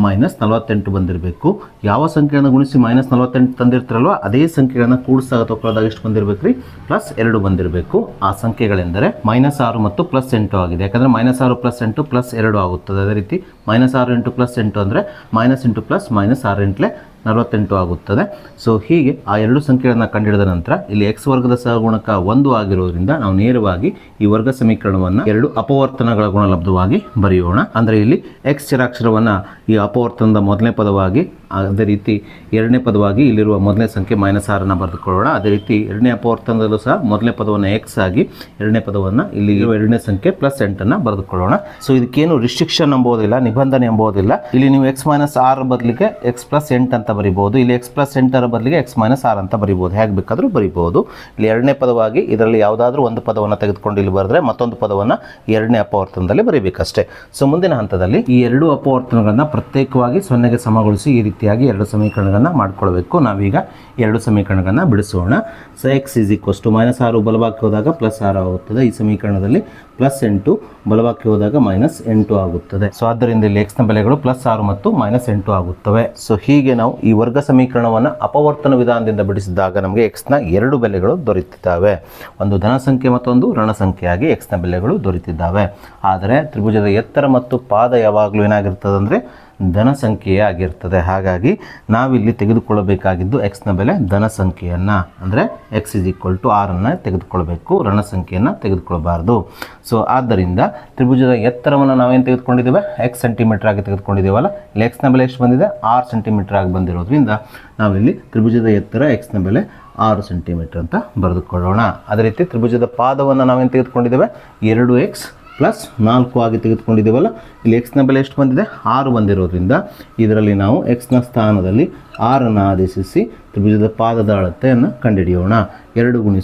-48 ಬಂದಿರಬೇಕು. ಯಾವ ಸಂಖ್ಯೆಯನ್ನು ಗುಣಿಸಿ -48 ತಂದಿರ್ತಾರಲ್ವ ಅದೇ ಸಂಖ್ಯೆಗಳನ್ನು ಕೂಡಿಸಿದಾಗ ತಗೊಳ್ಳೋದಾಗ ಎಷ್ಟು ಬಂದಿರಬೇಕು ರೀ? +2 ಬಂದಿರಬೇಕು. ಆ ಸಂಖ್ಯೆಗಳೆಂದರೆ -6 ಮತ್ತು +8 ಆಗಿದೆ. ಯಾಕಂದರೆ -6 + 8 +2 ಆಗುತ್ತದೆ. ಅದೇ ರೀತಿ -6 × +8 ಅಂದರೆ -6 48 ಆಗುತ್ತದೆ. ಸೊ ಹೀಗೆ ಆ 2 ಸಂಖ್ಯೆಗಳನ್ನು ಕಂಡುಹಿಡಿದ ನಂತರ ಇಲ್ಲಿ x ವರ್ಗದ ಸಹಗುಣಕ 1 ಆಗಿರೋದ್ರಿಂದ ನಾವು ನೇರವಾಗಿ ಈ ವರ್ಗ ಸಮೀಕರಣವನ್ನು 2 ಅಪವರ್ತನಗಳ ಗುಣಲಬ್ಧವಾಗಿ ಬರೆಯೋಣ. ಅಂದರೆ ಇಲ್ಲಿ x ಚರಾಕ್ಷರವನ್ನು ಈ ಅಪವರ್ತನದ ಮೊದಲನೇ ಪದವಾಗಿ, ಅದೇ ರೀತಿ ಎರಡನೇ ಪದವಾಗಿ ಇಲ್ಲಿರುವ ಮೊದಲನೇ ಸಂಖ್ಯೆ -6 ಬರೆದುಕೊಳ್ಳೋಣ. ಅದೇ ರೀತಿ ಎರಡನೇ ಅಪವರ್ತನದಲ್ಲೂ ಸಹ ಮೊದಲನೇ ಪದವನ್ನು x ಆಗಿ, ಎರಡನೇ ಪದವನ್ನು ಇಲ್ಲಿ ಇರುವ ಎರಡನೇ ಸಂಖ್ಯೆ +8 ಬರೆದುಕೊಳ್ಳೋಣ. ಸೊ ಇದಕ್ಕೇನು ರಿಸ್ಟ್ರಿಕ್ಷನ್ ಎಂಬುದಿಲ್ಲ, ನಿಬಂಧನೆ ಎಂಬುದಿಲ್ಲ. ಇಲ್ಲಿ ನೀವು x - 6 ಬದಲಿಗೆ x + 8 ಅಂತ ಬರಿಬಹುದು. ಇಲ್ಲಿ x + 8 ಬದಲಿಗೆ x - 6 ಅಂತ ಬರಿಬಹುದು. ಹೇಗೆ ಬೇಕಾದರೂ ಬರಿಬಹುದು. ಇಲ್ಲಿ ಎರಡನೇ ಪದವಾಗಿ ಇದರಲ್ಲಿ ಯಾವುದಾದ್ರೂ ಒಂದು ಪದವನ್ನು ತೆಗೆದುಕೊಂಡು ಇಲ್ಲಿ ಬರೆದ್ರೆ ಮತ್ತೊಂದು ಪದವನ್ನು ಎರಡನೇ ಅಪವರ್ತನದಲ್ಲಿ ಬರೀಬೇಕಷ್ಟೇ. ಸೊ ಮುಂದಿನ ಹಂತದಲ್ಲಿ ಈ 2 ಅಪವರ್ತನಗಳನ್ನು ಪ್ರತ್ಯೇಕವಾಗಿ 0ಗೆ ಸಮಗೊಳಿಸಿ ಈ ರೀತಿಯಾಗಿ 2 ಸಮೀಕರಣಗಳನ್ನು ಮಾಡಿಕೊಳ್ಬೇಕು. ನಾವೀಗ 2 ಸಮೀಕರಣಗಳನ್ನು ಬಿಡಿಸೋಣ. ಸೊ x -6 ಬಲಭಾಗಕ್ಕೆ ಹೋದಾಗ +6 ಆಗುತ್ತದೆ. ಈ ಸಮೀಕರಣದಲ್ಲಿ +8 ಬಲಭಾಗಕ್ಕೆ ಹೋದಾಗ -8 ಆಗುತ್ತದೆ. ಸೊ ಆದ್ದರಿಂದ ಇಲ್ಲಿ x ನ ಬೆಲೆಗಳು +6 ಮತ್ತು -8 ಆಗುತ್ತವೆ. ಸೊ ಹೀಗೆ ನಾವು ಈ ವರ್ಗ ಸಮೀಕರಣವನ್ನು ಅಪವರ್ತನ ವಿಧಾನದಿಂದ ಬಿಡಿಸಿದಾಗ ನಮಗೆ x ನ 2 ಬೆಲೆಗಳು ದೊರೆತಿದ್ದಾವೆ. ಒಂದು ಧನ ಸಂಖ್ಯೆ ಮತ್ತೊಂದು ಋಣ ಸಂಖ್ಯೆಯಾಗಿ x ನ ಬೆಲೆಗಳು ದೊರೆತಿದ್ದಾವೆ. ಆದರೆ ತ್ರಿಭುಜದ ಎತ್ತರ ಮತ್ತು ಪಾದ ಯಾವಾಗಲೂ ಏನಾಗಿರ್ತದೆ ಅಂದರೆ ಧನ ಸಂಖ್ಯೆಯೇ ಆಗಿರ್ತದೆ. ಹಾಗಾಗಿ ನಾವಿಲ್ಲಿ ತೆಗೆದುಕೊಳ್ಳಬೇಕಾಗಿದ್ದು x ನ ಬೆಲೆ ಧನ ಸಂಖ್ಯೆಯನ್ನು, ಅಂದರೆ x = 6 ತೆಗೆದುಕೊಳ್ಬೇಕು, ಋಣ ಸಂಖ್ಯೆಯನ್ನು ತೆಗೆದುಕೊಳ್ಬಾರ್ದು. ಸೊ ಆದ್ದರಿಂದ ತ್ರಿಭುಜದ ಎತ್ತರವನ್ನು ನಾವೇನು ತೆಗೆದುಕೊಂಡಿದ್ದೇವೆ? x ಸೆಂಟಿಮೀಟರ್ ಆಗಿ ತೆಗೆದುಕೊಂಡಿದ್ದೇವಲ್ಲ. ಇಲ್ಲಿ x ನ ಬೆಲೆ ಎಷ್ಟು ಬಂದಿದೆ? 6 ಸೆಂಟಿಮೀಟರ್ ಆಗಿ ಬಂದಿರೋದ್ರಿಂದ ನಾವಿಲ್ಲಿ ತ್ರಿಭುಜದ ಎತ್ತರ x ನ ಬೆಲೆ 6 ಸೆಂಟಿಮೀಟರ್ ಅಂತ ಬರೆದುಕೊಳ್ಳೋಣ. ಅದೇ ರೀತಿ ತ್ರಿಭುಜದ ಪಾದವನ್ನು ನಾವೇನು ತೆಗೆದುಕೊಂಡಿದ್ದೇವೆ? 2x ಪ್ಲಸ್ 4 ಆಗಿ ತೆಗೆದುಕೊಂಡಿದ್ದೀವಲ್ಲ, ಇಲ್ಲಿ ಎಕ್ಸ್ನ ಬೆಲೆ ಎಷ್ಟು ಬಂದಿದೆ? 6 ಬಂದಿರೋದ್ರಿಂದ ಇದರಲ್ಲಿ ನಾವು ಎಕ್ಸ್ನ ಸ್ಥಾನದಲ್ಲಿ 6 ಆದೇಶಿಸಿ ತ್ರಿಭುಜದ ಪಾದದ ಅಳತೆಯನ್ನು ಕಂಡುಹಿಡಿಯೋಣ. 2 ×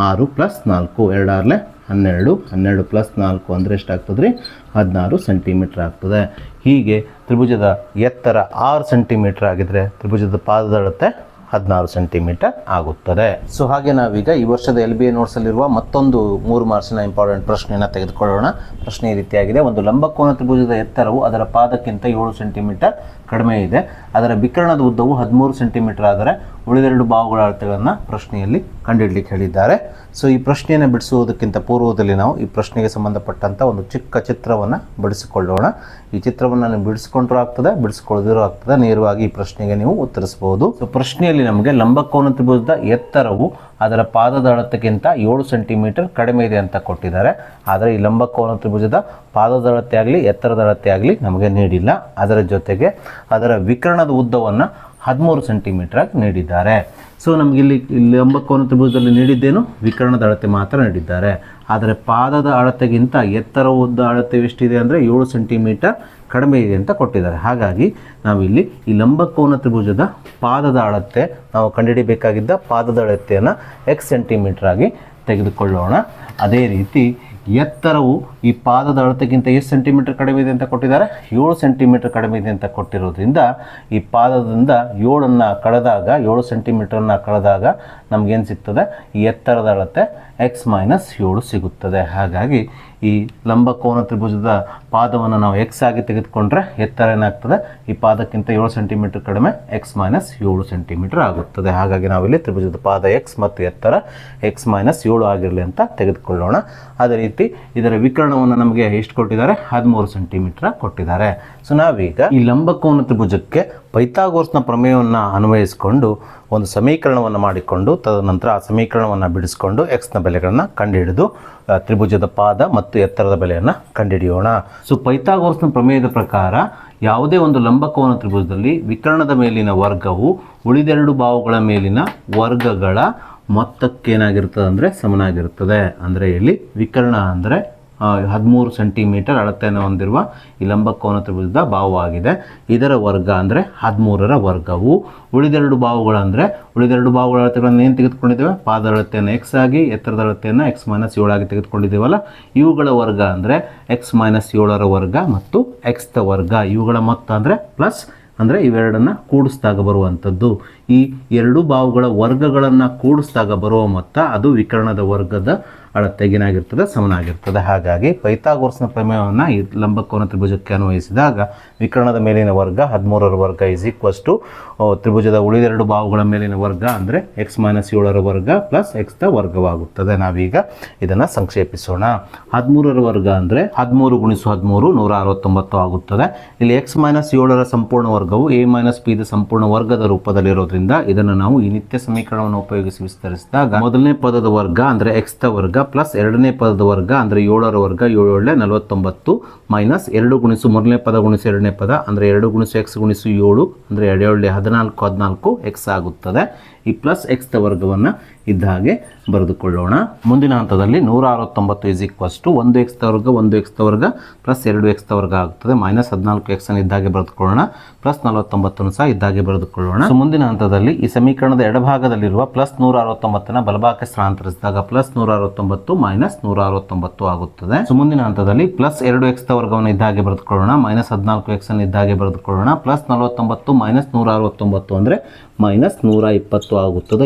6 + 4, 2 × 12, 12 + 4 ಅಂದರೆ ಎಷ್ಟಾಗ್ತದೆ ರೀ? 16 ಸೆಂಟಿಮೀಟ್ರ್ ಆಗ್ತದೆ. ಹೀಗೆ ತ್ರಿಭುಜದ ಎತ್ತರ 6 ಸೆಂಟಿಮೀಟ್ರ್ ಆಗಿದ್ದರೆ ತ್ರಿಭುಜದ ಪಾದದ ಅಳತೆ 16 ಸೆಂಟಿಮೀಟರ್ ಆಗುತ್ತದೆ. ಸೊ ಹಾಗೆ ನಾವೀಗ ಈ ವರ್ಷದ LBA ನೋಟ್ಸಲ್ಲಿರುವ ಮತ್ತೊಂದು 3 ಮಾರ್ಕ್ಸಿನ ಇಂಪಾರ್ಟೆಂಟ್ ಪ್ರಶ್ನೆಯನ್ನು ತೆಗೆದುಕೊಳ್ಳೋಣ. ಪ್ರಶ್ನೆ ಈ ರೀತಿಯಾಗಿದೆ: ಒಂದು ಲಂಬಕೋನ ತ್ರಿಭುಜದ ಎತ್ತರವು ಅದರ ಪಾದಕ್ಕಿಂತ 7 ಸೆಂಟಿಮೀಟರ್ ಕಡಿಮೆ ಇದೆ. ಅದರ ವಿಕರ್ಣದ ಉದ್ದವು 13 ಸೆಂಟಿಮೀಟರ್ ಆದರೆ ಉಳಿದೆರಡು ಬಾಹುಗಳ ಅಳತೆಗಳನ್ನು ಪ್ರಶ್ನೆಯಲ್ಲಿ ಕಂಡುಹಿಡಲಿಕ್ಕೆ ಹೇಳಿದ್ದಾರೆ. ಸೊ ಈ ಪ್ರಶ್ನೆಯನ್ನು ಬಿಡಿಸುವುದಕ್ಕಿಂತ ಪೂರ್ವದಲ್ಲಿ ನಾವು ಈ ಪ್ರಶ್ನೆಗೆ ಸಂಬಂಧಪಟ್ಟಂಥ ಒಂದು ಚಿಕ್ಕ ಚಿತ್ರವನ್ನು ಬಿಡಿಸಿಕೊಳ್ಳೋಣ. ಈ ಚಿತ್ರವನ್ನು ನೀವು ಬಿಡಿಸ್ಕೊಂಡ್ರೂ ಆಗ್ತದೆ, ಬಿಡಿಸ್ಕೊಳ್ಳದಿರೋ ಆಗ್ತದೆ. ನೇರವಾಗಿ ಈ ಪ್ರಶ್ನೆಗೆ ನೀವು ಉತ್ತರಿಸಬಹುದು. ಸೊ ಪ್ರಶ್ನೆಯಲ್ಲಿ ನಮಗೆ ಲಂಬಕೋನ ತ್ರಿಭುಜದ ಎತ್ತರವು ಅದರ ಪಾದದ ಅಳತೆಗಿಂತ 7 ಸೆಂಟಿಮೀಟರ್ ಕಡಿಮೆ ಇದೆ ಅಂತ ಕೊಟ್ಟಿದ್ದಾರೆ. ಆದರೆ ಈ ಲಂಬಕೋನ ತ್ರಿಭುಜದ ಪಾದದ ಅಳತೆ ಆಗಲಿ ಎತ್ತರದ ಅಳತೆ ಆಗಲಿ ನಮಗೆ ನೀಡಿಲ್ಲ. ಅದರ ಜೊತೆಗೆ ಅದರ ವಿಕರ್ಣದ ಉದ್ದವನ್ನು 13 ಸೆಂಟಿಮೀಟರ್ ಆಗಿ ನೀಡಿದ್ದಾರೆ. ಸೊ ನಮಗಿಲ್ಲಿ ಲಂಬಕೋನ ತ್ರಿಭುಜದಲ್ಲಿ ನೀಡಿದ್ದೇನು? ವಿಕರ್ಣದ ಅಳತೆ ಮಾತ್ರ ನೀಡಿದ್ದಾರೆ. ಆದರೆ ಪಾದದ ಅಳತೆಗಿಂತ ಎತ್ತರ ಉದ್ದ ಅಳತೆ ಎಷ್ಟಿದೆ ಅಂದರೆ 7 ಸೆಂಟಿಮೀಟರ್ ಕಡಿಮೆ ಇದೆ ಅಂತ ಕೊಟ್ಟಿದ್ದಾರೆ. ಹಾಗಾಗಿ ನಾವಿಲ್ಲಿ ಈ ಲಂಬಕೋನ ತ್ರಿಭುಜದ ಪಾದದ ಅಳತೆ ನಾವು ಕಂಡುಹಿಡಿಯಬೇಕಾಗಿದ್ದ ಪಾದದ ಅಳತೆಯನ್ನು x ಸೆಂಟಿಮೀಟರ್ ಆಗಿ ತೆಗೆದುಕೊಳ್ಳೋಣ. ಅದೇ ರೀತಿ ಎತ್ತರವು ಈ ಪಾದದ ಅಳತೆಗಿಂತ ಎಷ್ಟು ಸೆಂಟಿಮೀಟರ್ ಕಡಿಮೆ ಇದೆ ಅಂತ ಕೊಟ್ಟಿದ್ದಾರೆ? 7 ಸೆಂಟಿಮೀಟರ್ ಕಡಿಮೆ ಇದೆ ಅಂತ ಕೊಟ್ಟಿರೋದ್ರಿಂದ ಈ ಪಾದದಿಂದ 7 ಕಳೆದಾಗ 7 ಸೆಂಟಿಮೀಟರನ್ನು ಕಳೆದಾಗ ನಮಗೇನು ಸಿಗ್ತದೆ? ಈ ಎತ್ತರದ ಅಳತೆ x - 7 ಸಿಗುತ್ತದೆ. ಹಾಗಾಗಿ ಈ ಲಂಬಕೋನ ತ್ರಿಭುಜದ ಪಾದವನ್ನು ನಾವು x ಆಗಿ ತೆಗೆದುಕೊಂಡ್ರೆ ಎತ್ತರ ಏನಾಗ್ತದೆ? ಈ ಪಾದಕ್ಕಿಂತ 7 ಸೆಂಟಿಮೀಟರ್ ಕಡಿಮೆ x - 7 ಸೆಂಟಿಮೀಟರ್ ಆಗುತ್ತದೆ. ಹಾಗಾಗಿ ನಾವಿಲ್ಲಿ ತ್ರಿಭುಜದ ಪಾದ x ಮತ್ತು ಎತ್ತರ x - 7 ಆಗಿರಲಿ ಅಂತ ತೆಗೆದುಕೊಳ್ಳೋಣ. ಅದೇ ರೀತಿ ಇದರ ವಿಕರ್ಣವನ್ನು ನಮಗೆ ಎಷ್ಟು ಕೊಟ್ಟಿದ್ದಾರೆ? 13 ಸೆಂಟಿಮೀಟರ್ ಕೊಟ್ಟಿದ್ದಾರೆ. ಸೊ ನಾವೀಗ ಈ ಲಂಬಕೋನ ತ್ರಿಭುಜಕ್ಕೆ ಪೈಥಾಗೋರಸ್ನ ಪ್ರಮೇಯವನ್ನು ಅನ್ವಯಿಸಿಕೊಂಡು ಒಂದು ಸಮೀಕರಣವನ್ನು ಮಾಡಿಕೊಂಡು ತದನಂತರ ಆ ಸಮೀಕರಣವನ್ನು ಬಿಡಿಸಿಕೊಂಡು ಎಕ್ಸ್ನ ಬೆಲೆಗಳನ್ನು ಕಂಡುಹಿಡಿದು ತ್ರಿಭುಜದ ಪಾದ ಮತ್ತು ಎತ್ತರದ ಬೆಲೆಯನ್ನು ಕಂಡುಹಿಡಿಯೋಣ. ಸೊ ಪೈಥಾಗೋರಸ್ನ ಪ್ರಮೇಯದ ಪ್ರಕಾರ ಯಾವುದೇ ಒಂದು ಲಂಬಕೋನ ತ್ರಿಭುಜದಲ್ಲಿ ವಿಕರ್ಣದ ಮೇಲಿನ ವರ್ಗವು ಉಳಿದೆರಡು ಬಾಹುಗಳ ಮೇಲಿನ ವರ್ಗಗಳ ಮೊತ್ತಕ್ಕೇನಾಗಿರ್ತದೆ ಅಂದರೆ ಸಮನಾಗಿರುತ್ತದೆ. ಅಂದರೆ ಇಲ್ಲಿ ವಿಕರ್ಣ ಅಂದರೆ 13 ಸೆಂಟಿಮೀಟರ್ ಅಳತೆಯನ್ನು ಹೊಂದಿರುವ ಈ ಲಂಬಕೋನ ತ್ರಿಭುಜದ ಬಾಹುವಾಗಿದೆ. ಇದರ ವರ್ಗ ಅಂದರೆ 13ರ ವರ್ಗವು ಉಳಿದೆರಡು ಬಾಹುಗಳಂದರೆ ಉಳಿದೆರಡು ಬಾಹುಗಳ ಅಳತೆಗಳನ್ನು ಏನು ತೆಗೆದುಕೊಂಡಿದ್ದೇವೆ? ಪಾದ ಅಳತೆಯನ್ನು x ಆಗಿ ಎತ್ತರದ ಅಳತೆಯನ್ನು x - 7 ಆಗಿ ತೆಗೆದುಕೊಂಡಿದ್ದೇವಲ್ಲ, ಇವುಗಳ ವರ್ಗ ಅಂದರೆ x - 7ರ ವರ್ಗ ಮತ್ತು x ದ ವರ್ಗ. ಇವುಗಳ ಮೊತ್ತ ಅಂದರೆ ಪ್ಲಸ್ ಅಂದರೆ ಇವೆರಡನ್ನು ಕೂಡಿಸಿದಾಗ ಬರುವಂಥದ್ದು. ಈ ಎರಡು ಬಾಹುಗಳ ವರ್ಗಗಳನ್ನು ಕೂಡಿಸಿದಾಗ ಬರುವ ಮೊತ್ತ ಅದು ವಿಕರ್ಣದ ವರ್ಗದ ಅಳತೆಗೇನಾಗಿರ್ತದೆ? ಸಮನಾಗಿರ್ತದೆ. ಹಾಗಾಗಿ ಪೈಥಾಗೋರಸ್ನ ಪ್ರಮೇಯವನ್ನು ಈ ಲಂಬಕೋನ ತ್ರಿಭುಜಕ್ಕೆ ಅನ್ವಯಿಸಿದಾಗ ವಿಕರ್ಣದ ಮೇಲಿನ ವರ್ಗ 13ರ ವರ್ಗ = ತ್ರಿಭುಜದ ಉಳಿದೆರಡು ಬಾಹುಗಳ ಮೇಲಿನ ವರ್ಗ ಅಂದರೆ x - 7ರ ವರ್ಗ ಪ್ಲಸ್ x ದ ವರ್ಗವಾಗುತ್ತದೆ. ನಾವೀಗ ಇದನ್ನು ಸಂಕ್ಷೇಪಿಸೋಣ. 13ರ ವರ್ಗ ಅಂದರೆ 13 × 13 169 ಆಗುತ್ತದೆ. ಇಲ್ಲಿ x - 7ರ ಸಂಪೂರ್ಣ ವರ್ಗವು a - b ದ ಸಂಪೂರ್ಣ ವರ್ಗದ ರೂಪದಲ್ಲಿರೋದ್ರಿಂದ ಇದನ್ನು ನಾವು ಈ ನಿತ್ಯ ಸಮೀಕರಣವನ್ನು ಉಪಯೋಗಿಸಿ ವಿಸ್ತರಿಸಿದಾಗ ಮೊದಲನೇ ಪದದ ವರ್ಗ ಅಂದರೆ x ದ ವರ್ಗ ಪ್ಲಸ್ ಎರಡನೇ ಪದದ ವರ್ಗ ಅಂದರೆ 7ರ ವರ್ಗ 7 × 49 ಮೈನಸ್ 2 × ಮೊದಲನೇ ಪದ × ಎರಡನೇ ಪದ ಅಂದರೆ 2 × x × 7 ಅಂದರೆ 2 14 14 x ಆಗುತ್ತದೆ. ಈ ಪ್ಲಸ್ x ದ ವರ್ಗವನ್ನು ಇದ್ದ ಹಾಗೆ ಬರೆದುಕೊಳ್ಳೋಣ. ಮುಂದಿನ ಹಂತದಲ್ಲಿ 169 1 x ದ ವರ್ಗ 1 x ದ ವರ್ಗ ಪ್ಲಸ್ 2 x ದ ವರ್ಗ ಆಗುತ್ತದೆ. ಮೈನಸ್ 14x ಅನ್ನು ಇದ್ದಾಗೆ ಬರೆದುಕೊಳ್ಳೋಣ. ಪ್ಲಸ್ 49 ಸಹ ಇದ್ದಾಗೆ ಬರೆದುಕೊಳ್ಳೋಣ. ಸೊ ಮುಂದಿನ ಹಂತದಲ್ಲಿ ಈ ಸಮೀಕರಣದ ಎಡಭಾಗದಲ್ಲಿರುವ ಪ್ಲಸ್ 169ನ ಬಲಭಾಗಕ್ಕೆ ಸ್ಥಳಾಂತರಿಸಿದಾಗ ಪ್ಲಸ್ 169 ಮೈನಸ್ 169 ಆಗುತ್ತದೆ. ಸೊ ಮುಂದಿನ ಹಂತದಲ್ಲಿ ಪ್ಲಸ್ 2x ದ ವರ್ಗವನ್ನು ಇದ್ದಾಗೆ ಬರೆದುಕೊಳ್ಳೋಣ. ಮೈನಸ್ 14x ಅನ್ನು ಇದ್ದಾಗೆ ಬರೆದುಕೊಳ್ಳೋಣ. ಪ್ಲಸ್ 49 ಮೈನಸ್ 169 ಅಂದರೆ ಮೈನಸ್ 120 ಆಗುತ್ತದೆ.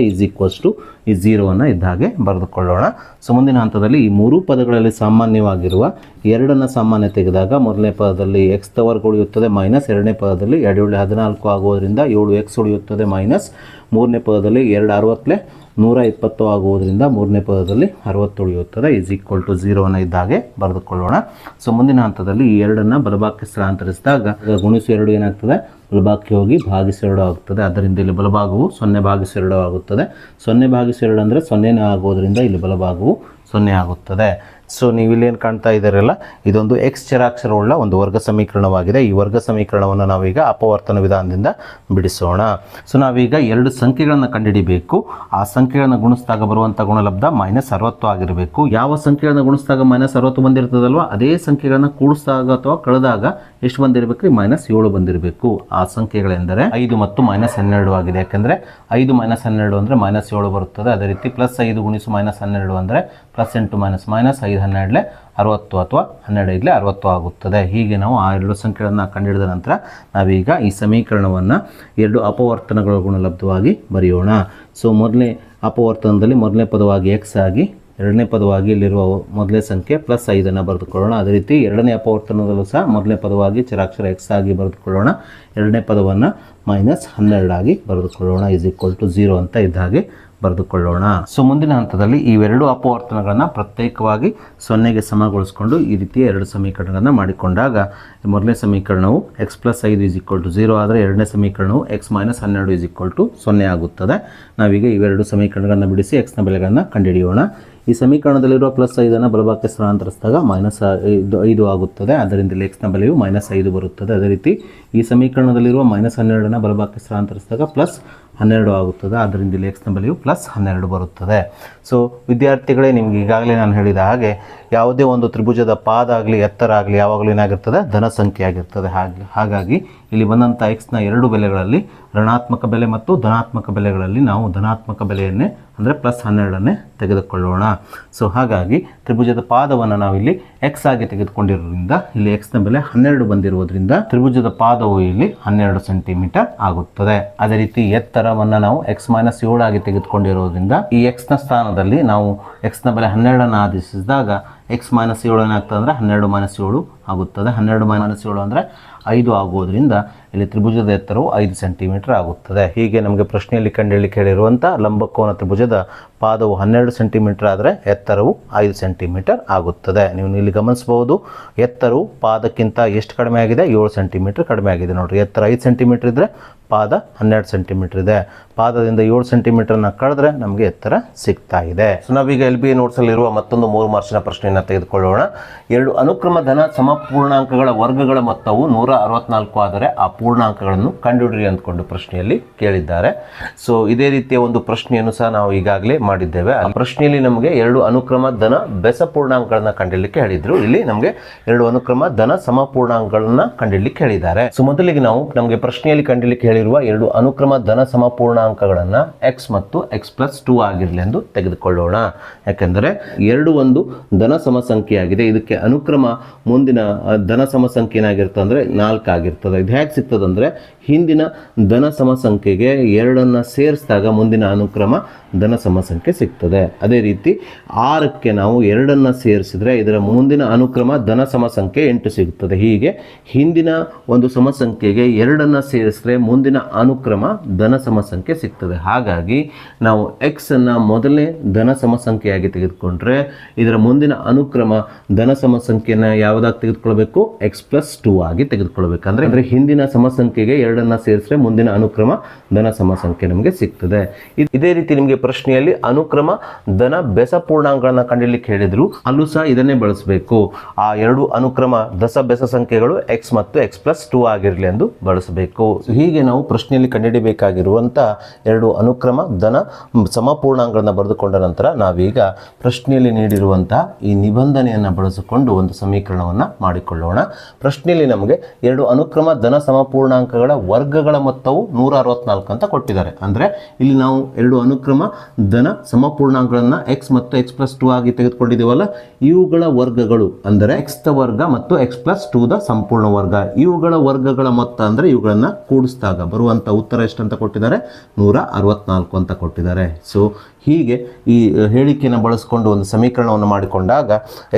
ಈ 0ವನ್ನು ಇದ್ದ ಹಾಗೆ ಬರೆದುಕೊಳ್ಳೋಣ. ಸೊ ಮುಂದಿನ ಹಂತದಲ್ಲಿ ಈ ಮೂರು ಪದಗಳಲ್ಲಿ ಸಾಮಾನ್ಯವಾಗಿರುವ 2ನ್ನು ಸಾಮಾನ್ಯ ತೆಗೆದಾಗ ಮೊದಲನೇ ಪದದಲ್ಲಿ x ದ ವರ್ಗ ಉಳಿಯುತ್ತದೆ ಮೈನಸ್ ಎರಡನೇ ಪದದಲ್ಲಿ 2 14 ಆಗುವುದರಿಂದ 7x ಉಳಿಯುತ್ತದೆ ಮೈನಸ್ ಮೂರನೇ ಪದದಲ್ಲಿ 2 60 120 ಆಗುವುದರಿಂದ ಮೂರನೇ ಪದದಲ್ಲಿ 60 ಉಳಿಯುತ್ತದೆ. = 0ವನ್ನು ಇದ್ದ ಹಾಗೆ ಬರೆದುಕೊಳ್ಳೋಣ. ಸೊ ಮುಂದಿನ ಹಂತದಲ್ಲಿ ಈ 2ನ್ನು ಬಲಭಾಗಕ್ಕೆ ಸ್ಥಳಾಂತರಿಸಿದಾಗ ಗುಣಿಸು 2 ಏನಾಗ್ತದೆ? ಬಲಭಾಗಕ್ಕೆ ಹೋಗಿ ಭಾಗಿಸು 2 ಆಗುತ್ತದೆ. ಆದ್ದರಿಂದ ಇಲ್ಲಿ ಬಲಭಾಗವು 0/2 ಆಗುತ್ತದೆ. 0/2 ಅಂದರೆ 0ನೇ ಆಗುವುದರಿಂದ ಇಲ್ಲಿ ಬಲಭಾಗವು 0 ಆಗುತ್ತದೆ. ಸೊ ನೀವು ಇಲ್ಲೇನು ಕಾಣ್ತಾ ಇದ್ದೀರಲ್ಲ, ಇದೊಂದು ಎಕ್ಸ್ ಚರಾಕ್ಷರವುಳ್ಳ ಒಂದು ವರ್ಗ ಸಮೀಕರಣವಾಗಿದೆ. ಈ ವರ್ಗ ಸಮೀಕರಣವನ್ನು ನಾವೀಗ ಅಪವರ್ತನ ವಿಧಾನದಿಂದ ಬಿಡಿಸೋಣ. ಸೊ ನಾವೀಗ ಎರಡು ಸಂಖ್ಯೆಗಳನ್ನು ಕಂಡುಹಿಡಿಬೇಕು. ಆ ಸಂಖ್ಯೆಗಳನ್ನು ಗುಣಿಸಿದಾಗ ಬರುವಂಥ ಗುಣಲಬ್ಧ -60 ಆಗಿರಬೇಕು. ಯಾವ ಸಂಖ್ಯೆಗಳನ್ನು ಗುಣಿಸಿದಾಗ -60 ಬಂದಿರ್ತದಲ್ವ, ಅದೇ ಸಂಖ್ಯೆಗಳನ್ನು ಕೂಡಿಸಿದಾಗ ಅಥವಾ ಕಳೆದಾಗ ಎಷ್ಟು ಬಂದಿರಬೇಕು? -7 ಬಂದಿರಬೇಕು. ಆ ಸಂಖ್ಯೆಗಳೆಂದರೆ 5 ಮತ್ತು -12 ಆಗಿದೆ. ಯಾಕೆಂದರೆ 5 - 12 ಅಂದರೆ -7 ಬರುತ್ತದೆ. ಅದೇ ರೀತಿ +5 ಗುಣಿಸು -12 ಅಂದರೆ +8 -5 12 60 ಅಥವಾ 12 60 ಆಗುತ್ತದೆ. ಹೀಗೆ ನಾವು ಆ ಎರಡು ಸಂಖ್ಯೆಗಳನ್ನು ಕಂಡುಹಿಡಿದ ನಂತರ ನಾವೀಗ ಈ ಸಮೀಕರಣವನ್ನು ಎರಡು ಅಪವರ್ತನಗಳ ಗುಣಲಬ್ಧವಾಗಿ ಬರೆಯೋಣ. ಸೊ ಮೊದಲನೇ ಅಪವರ್ತನದಲ್ಲಿ ಮೊದಲನೇ ಪದವಾಗಿ x ಆಗಿ, ಎರಡನೇ ಪದವಾಗಿ ಇಲ್ಲಿರುವ ಮೊದಲನೇ ಸಂಖ್ಯೆ +5 ಬರೆದುಕೊಳ್ಳೋಣ. ಅದೇ ರೀತಿ ಎರಡನೇ ಅಪವರ್ತನದಲ್ಲೂ ಸಹ ಮೊದಲನೇ ಪದವಾಗಿ ಚರಾಕ್ಷರ x ಆಗಿ ಬರೆದುಕೊಳ್ಳೋಣ. ಎರಡನೇ ಪದವನ್ನು -12 ಆಗಿ ಬರೆದುಕೊಳ್ಳೋಣ. =0 ಅಂತ ಇದ್ದ ಹಾಗೆ ಬರೆದುಕೊಳ್ಳೋಣ. ಸೊ ಮುಂದಿನ ಹಂತದಲ್ಲಿ ಇವೆರಡು ಅಪವರ್ತನಗಳನ್ನು ಪ್ರತ್ಯೇಕವಾಗಿ 0ಗೆ ಸಮಗೊಳಿಸಿಕೊಂಡು ಈ ರೀತಿಯ ಎರಡು ಸಮೀಕರಣಗಳನ್ನು ಮಾಡಿಕೊಂಡಾಗ ಮೊದಲನೇ ಸಮೀಕರಣವು x + 5 0 ಆದರೆ ಎರಡನೇ ಸಮೀಕರಣವು x - 12 0 ಆಗುತ್ತದೆ. ನಾವೀಗ ಇವೆರಡು ಸಮೀಕರಣಗಳನ್ನು ಬಿಡಿಸಿ x ನ ಬೆಲೆಗಳನ್ನು ಕಂಡುಹಿಡಿಯೋಣ. ಈ ಸಮೀಕರಣದಲ್ಲಿರುವ +5 ಬಲಭಾಗಕ್ಕೆ ಸ್ಥಳಾಂತರಿಸಿದಾಗ -5 ಆಗುತ್ತದೆ. ಆದ್ದರಿಂದ ಇಲ್ಲಿ x ನ ಬೆಲೆಯು -5 ಬರುತ್ತದೆ. ಅದೇ ರೀತಿ ಈ ಸಮೀಕರಣದಲ್ಲಿರುವ -12 ಬಲಭಾಗಕ್ಕೆ ಸ್ಥಳಾಂತರಿಸಿದಾಗ +12 ಆಗುತ್ತದೆ. ಆದ್ದರಿಂದ ಇಲ್ಲಿ x ನ ಬೆಲೆಯು +12 ಬರುತ್ತದೆ. ಸೊ ವಿದ್ಯಾರ್ಥಿಗಳೇ, ನಿಮ್ಗೆ ಈಗಾಗಲೇ ನಾನು ಹೇಳಿದ ಹಾಗೆ ಯಾವುದೇ ಒಂದು ತ್ರಿಭುಜದ ಪಾದ ಆಗಲಿ ಎತ್ತರ ಆಗಲಿ ಯಾವಾಗಲೂ ಏನಾಗಿರ್ತದೆ? ಧನ ಸಂಖ್ಯೆ ಆಗಿರ್ತದೆ. ಹಾಗಾಗಿ ಇಲ್ಲಿ ಬಂದಂಥ x ನ ಎರಡು ಬೆಲೆಗಳಲ್ಲಿ ಋಣಾತ್ಮಕ ಬೆಲೆ ಮತ್ತು ಧನಾತ್ಮಕ ಬೆಲೆಗಳಲ್ಲಿ ನಾವು ಧನಾತ್ಮಕ ಬೆಲೆಯನ್ನೇ ಅಂದರೆ +12 ತೆಗೆದುಕೊಳ್ಳೋಣ. ಸೊ ಹಾಗಾಗಿ ತ್ರಿಭುಜದ ಪಾದವನ್ನು ನಾವಿಲ್ಲಿ x ಆಗಿ ತೆಗೆದುಕೊಂಡಿರೋದ್ರಿಂದ ಇಲ್ಲಿ x ನ ಬೆಲೆ 12 ಬಂದಿರುವುದರಿಂದ ತ್ರಿಭುಜದ ಪಾದವು ಇಲ್ಲಿ 12 ಸೆಂಟಿಮೀಟರ್ ಆಗುತ್ತದೆ. ಅದೇ ರೀತಿ ಎತ್ತರವನ್ನು ನಾವು x - 7 ಆಗಿ ತೆಗೆದುಕೊಂಡಿರೋದ್ರಿಂದ ಈ x ನ ಸ್ಥಾನದಲ್ಲಿ ನಾವು x ನ ಬೆಲೆ 12 ಆದೇಶಿಸಿದಾಗ x - 7 ಏನಾಗ್ತದೆ ಅಂದರೆ 12 - 7 ಆಗುತ್ತದೆ. 12 - 7 ಅಂದರೆ 5 ಆಗುವುದರಿಂದ ಇಲ್ಲಿ ತ್ರಿಭುಜದ ಎತ್ತರವು 5 ಸೆಂಟಿಮೀಟರ್ ಆಗುತ್ತದೆ. ಹೀಗೆ ನಮಗೆ ಪ್ರಶ್ನೆಯಲ್ಲಿ ಕಂಡುಹಿಡಿಯಲಿಕ್ಕೆ ಹೇಳಿರುವಂಥ ಲಂಬಕೋನ ತ್ರಿಭುಜದ ಪಾದವು 12 ಸೆಂಟಿಮೀಟರ್ ಆದರೆ ಎತ್ತರವು 5 ಸೆಂಟಿಮೀಟರ್ ಆಗುತ್ತದೆ. ನೀವು ಇಲ್ಲಿ ಗಮನಿಸಬಹುದು, ಎತ್ತರವು ಪಾದಕ್ಕಿಂತ ಎಷ್ಟು ಕಡಿಮೆ ಆಗಿದೆ? 7 ಸೆಂಟಿಮೀಟರ್ ಕಡಿಮೆ ಆಗಿದೆ. ನೋಡಿರಿ, ಎತ್ತರ 5 ಸೆಂಟಿಮೀಟರ್ ಇದ್ದರೆ ಪಾದ 12 ಸೆಂಟಿಮೀಟರ್ ಇದೆ. ಪಾದದಿಂದ 7 ಸೆಂಟಿಮೀಟರ್ನ ಕಳೆದ್ರೆ ನಮಗೆ ಎತ್ತರ ಸಿಗ್ತಾ ಇದೆ. ಸೊ ನಾವೀಗ LBA ನೋಟ್ಸಲ್ಲಿರುವ ಮತ್ತೊಂದು 3 ಮಾರ್ಕ್ಸಿನ ಪ್ರಶ್ನೆಯನ್ನು ತೆಗೆದುಕೊಳ್ಳೋಣ. ಎರಡು ಅನುಕ್ರಮ ಧನ ಸಮಪೂರ್ಣಾಂಕಗಳ ವರ್ಗಗಳ ಮೊತ್ತವು 164 ಆದರೆ ಆ ಪೂರ್ಣಾಂಕಗಳನ್ನು ಕಂಡುಹಿಡಿಯಿರಿ ಅಂದ್ಕೊಂಡು ಪ್ರಶ್ನೆಯಲ್ಲಿ ಕೇಳಿದ್ದಾರೆ. ಸೊ ಇದೇ ರೀತಿಯ ಒಂದು ಪ್ರಶ್ನೆಯನ್ನು ಸಹ ನಾವು ಈಗಾಗಲೇ ಮಾಡಿದ್ದೇವೆ. ಆ ಪ್ರಶ್ನೆಯಲ್ಲಿ ನಮಗೆ ಎರಡು ಅನುಕ್ರಮ ಧನ ಬೆಸ ಪೂರ್ಣಾಂಕಗಳನ್ನ ಕಂಡುಹಿಡಲಿಕ್ಕೆ ಹೇಳಿದ್ರು. ಇಲ್ಲಿ ನಮಗೆ ಎರಡು ಅನುಕ್ರಮ ಧನ ಸಮಪೂರ್ಣಾಂಕಗಳನ್ನ ಕಂಡುಹಿಡಲಿಕ್ಕೆ ಹೇಳಿದ್ದಾರೆ. ಸೊ ಮೊದಲಿಗೆ ನಾವು ನಮಗೆ ಪ್ರಶ್ನೆಯಲ್ಲಿ ಕಂಡುಹಿಡಲಿಕ್ಕೆ ಹೇಳಿರುವ ಎರಡು ಅನುಕ್ರಮ ಧನ ಸಮಪೂರ್ಣಾಂಕಗಳನ್ನ x ಮತ್ತು x + 2 ಆಗಿರಲಿ ಎಂದು ತೆಗೆದುಕೊಳ್ಳೋಣ. ಯಾಕೆಂದರೆ ಎರಡು ಒಂದು ಧನ ಸಮ ಸಂಖ್ಯೆ ಆಗಿದೆ. ಇದಕ್ಕೆ ಅನುಕ್ರಮ ಮುಂದಿನ ಧನ ಸಮ ಸಂಖ್ಯೆ ಏನಾಗಿರ್ತದೆ ಅಂದರೆ 4 ಆಗಿರ್ತದೆ. ಇದು ಹೇಗೆ ಸಿಗ್ತದೆ ಅಂದರೆ ಹಿಂದಿನ ಧನ ಸಮ ಸಂಖ್ಯೆಗೆ 2 ಸೇರಿಸಿದಾಗ ಮುಂದಿನ ಅನುಕ್ರಮ ಧನ ಸಮ ಸಂಖ್ಯೆ ಸಿಗ್ತದೆ. ಅದೇ ರೀತಿ 6ಕ್ಕೆ ನಾವು 2 ಸೇರಿಸಿದ್ರೆ ಇದರ ಮುಂದಿನ ಅನುಕ್ರಮ ಧನ ಸಮ ಸಂಖ್ಯೆ 8 ಸಿಗುತ್ತದೆ. ಹೀಗೆ ಹಿಂದಿನ ಒಂದು ಸಮ ಸಂಖ್ಯೆಗೆ 2 ಸೇರಿಸಿದ್ರೆ ಮುಂದಿನ ಅನುಕ್ರಮ ಧನ ಸಮ ಸಂಖ್ಯೆ ಸಿಗ್ತದೆ. ಹಾಗಾಗಿ ನಾವು x ಅನ್ನು ಮೊದಲನೇ ಧನ ಸಮ ಸಂಖ್ಯೆಯಾಗಿ ತೆಗೆದುಕೊಂಡ್ರೆ ಇದರ ಮುಂದಿನ ಅನುಕ್ರಮ ಧನ ಸಮ ಸಂಖ್ಯೆಯನ್ನು ಯಾವುದಾಗಿ ತೆಗೆದುಕೊಳ್ಬೇಕು? x + 2 ಆಗಿ ತೆಗೆದುಕೊಳ್ಬೇಕು. ಅಂದರೆ ಹಿಂದಿನ ಸಮ ಸಂಖ್ಯೆಗೆ 2 ಸೇರಿಸಿದ್ರೆ ಮುಂದಿನ ಅನುಕ್ರಮ ಧನ ಸಮ ಸಂಖ್ಯೆ ನಮಗೆ ಸಿಗ್ತದೆ. ಇದೇ ರೀತಿ ನಿಮಗೆ ಪ್ರಶ್ನೆಯಲ್ಲಿ ಅನುಕ್ರಮ ಧನ ಬೆಸ ಪೂರ್ಣಾಂಕಗಳನ್ನ ಕಂಡುಹಿಡಲಿಕ್ಕೆ ಹೇಳಿದ್ರು. ಅಲ್ಲೂ ಸಹ ಇದನ್ನೇ ಬಳಸಬೇಕು. ಆ ಎರಡು ಅನುಕ್ರಮ ಬೆಸ ಸಂಖ್ಯೆಗಳು x ಮತ್ತು x + 2 ಆಗಿರಲಿ ಎಂದು ಬಳಸಬೇಕು. ಹೀಗೆ ನಾವು ಪ್ರಶ್ನೆಯಲ್ಲಿ ಕಂಡುಹಿಡಿಯಬೇಕಾಗಿರುವಂಥ ಎರಡು ಅನುಕ್ರಮ ಧನ ಸಮಪೂರ್ಣಾಂಕಗಳನ್ನ ಬರೆದುಕೊಂಡ ನಂತರ ನಾವೀಗ ಪ್ರಶ್ನೆಯಲ್ಲಿ ನೀಡಿರುವಂತಹ ಈ ನಿಬಂಧನೆಯನ್ನು ಬಳಸಿಕೊಂಡು ಒಂದು ಸಮೀಕರಣವನ್ನು ಮಾಡಿಕೊಳ್ಳೋಣ. ಪ್ರಶ್ನೆಯಲ್ಲಿ ನಮಗೆ ಎರಡು ಅನುಕ್ರಮ ಧನ ಸಮಪೂರ್ಣಾಂಕಗಳ ವರ್ಗಗಳ ಮೊತ್ತವು 164 ಅಂತ ಕೊಟ್ಟಿದ್ದಾರೆ. ಅಂದರೆ ಇಲ್ಲಿ ನಾವು ಎರಡು ಅನುಕ್ರಮ ಧನ ಸಮಪೂರ್ಣಾಂಕಗಳನ್ನು x ಮತ್ತು x + 2 ಆಗಿ ತೆಗೆದುಕೊಂಡಿದ್ದೀವಲ್ಲ, ಇವುಗಳ ವರ್ಗಗಳು ಅಂದರೆ x ದ ವರ್ಗ ಮತ್ತು x + 2 ದ ಸಂಪೂರ್ಣ ವರ್ಗ, ಇವುಗಳ ವರ್ಗಗಳ ಮೊತ್ತ ಅಂದರೆ ಇವುಗಳನ್ನು ಕೂಡಿಸಿದಾಗ ಬರುವಂಥ ಉತ್ತರ ಎಷ್ಟಂತ ಕೊಟ್ಟಿದ್ದಾರೆ? 164 ಅಂತ ಕೊಟ್ಟಿದ್ದಾರೆ. ಸೊ ಹೀಗೆ ಈ ಹೇಳಿಕೆಯನ್ನು ಬಳಸಿಕೊಂಡು ಒಂದು ಸಮೀಕರಣವನ್ನು ಮಾಡಿಕೊಂಡಾಗ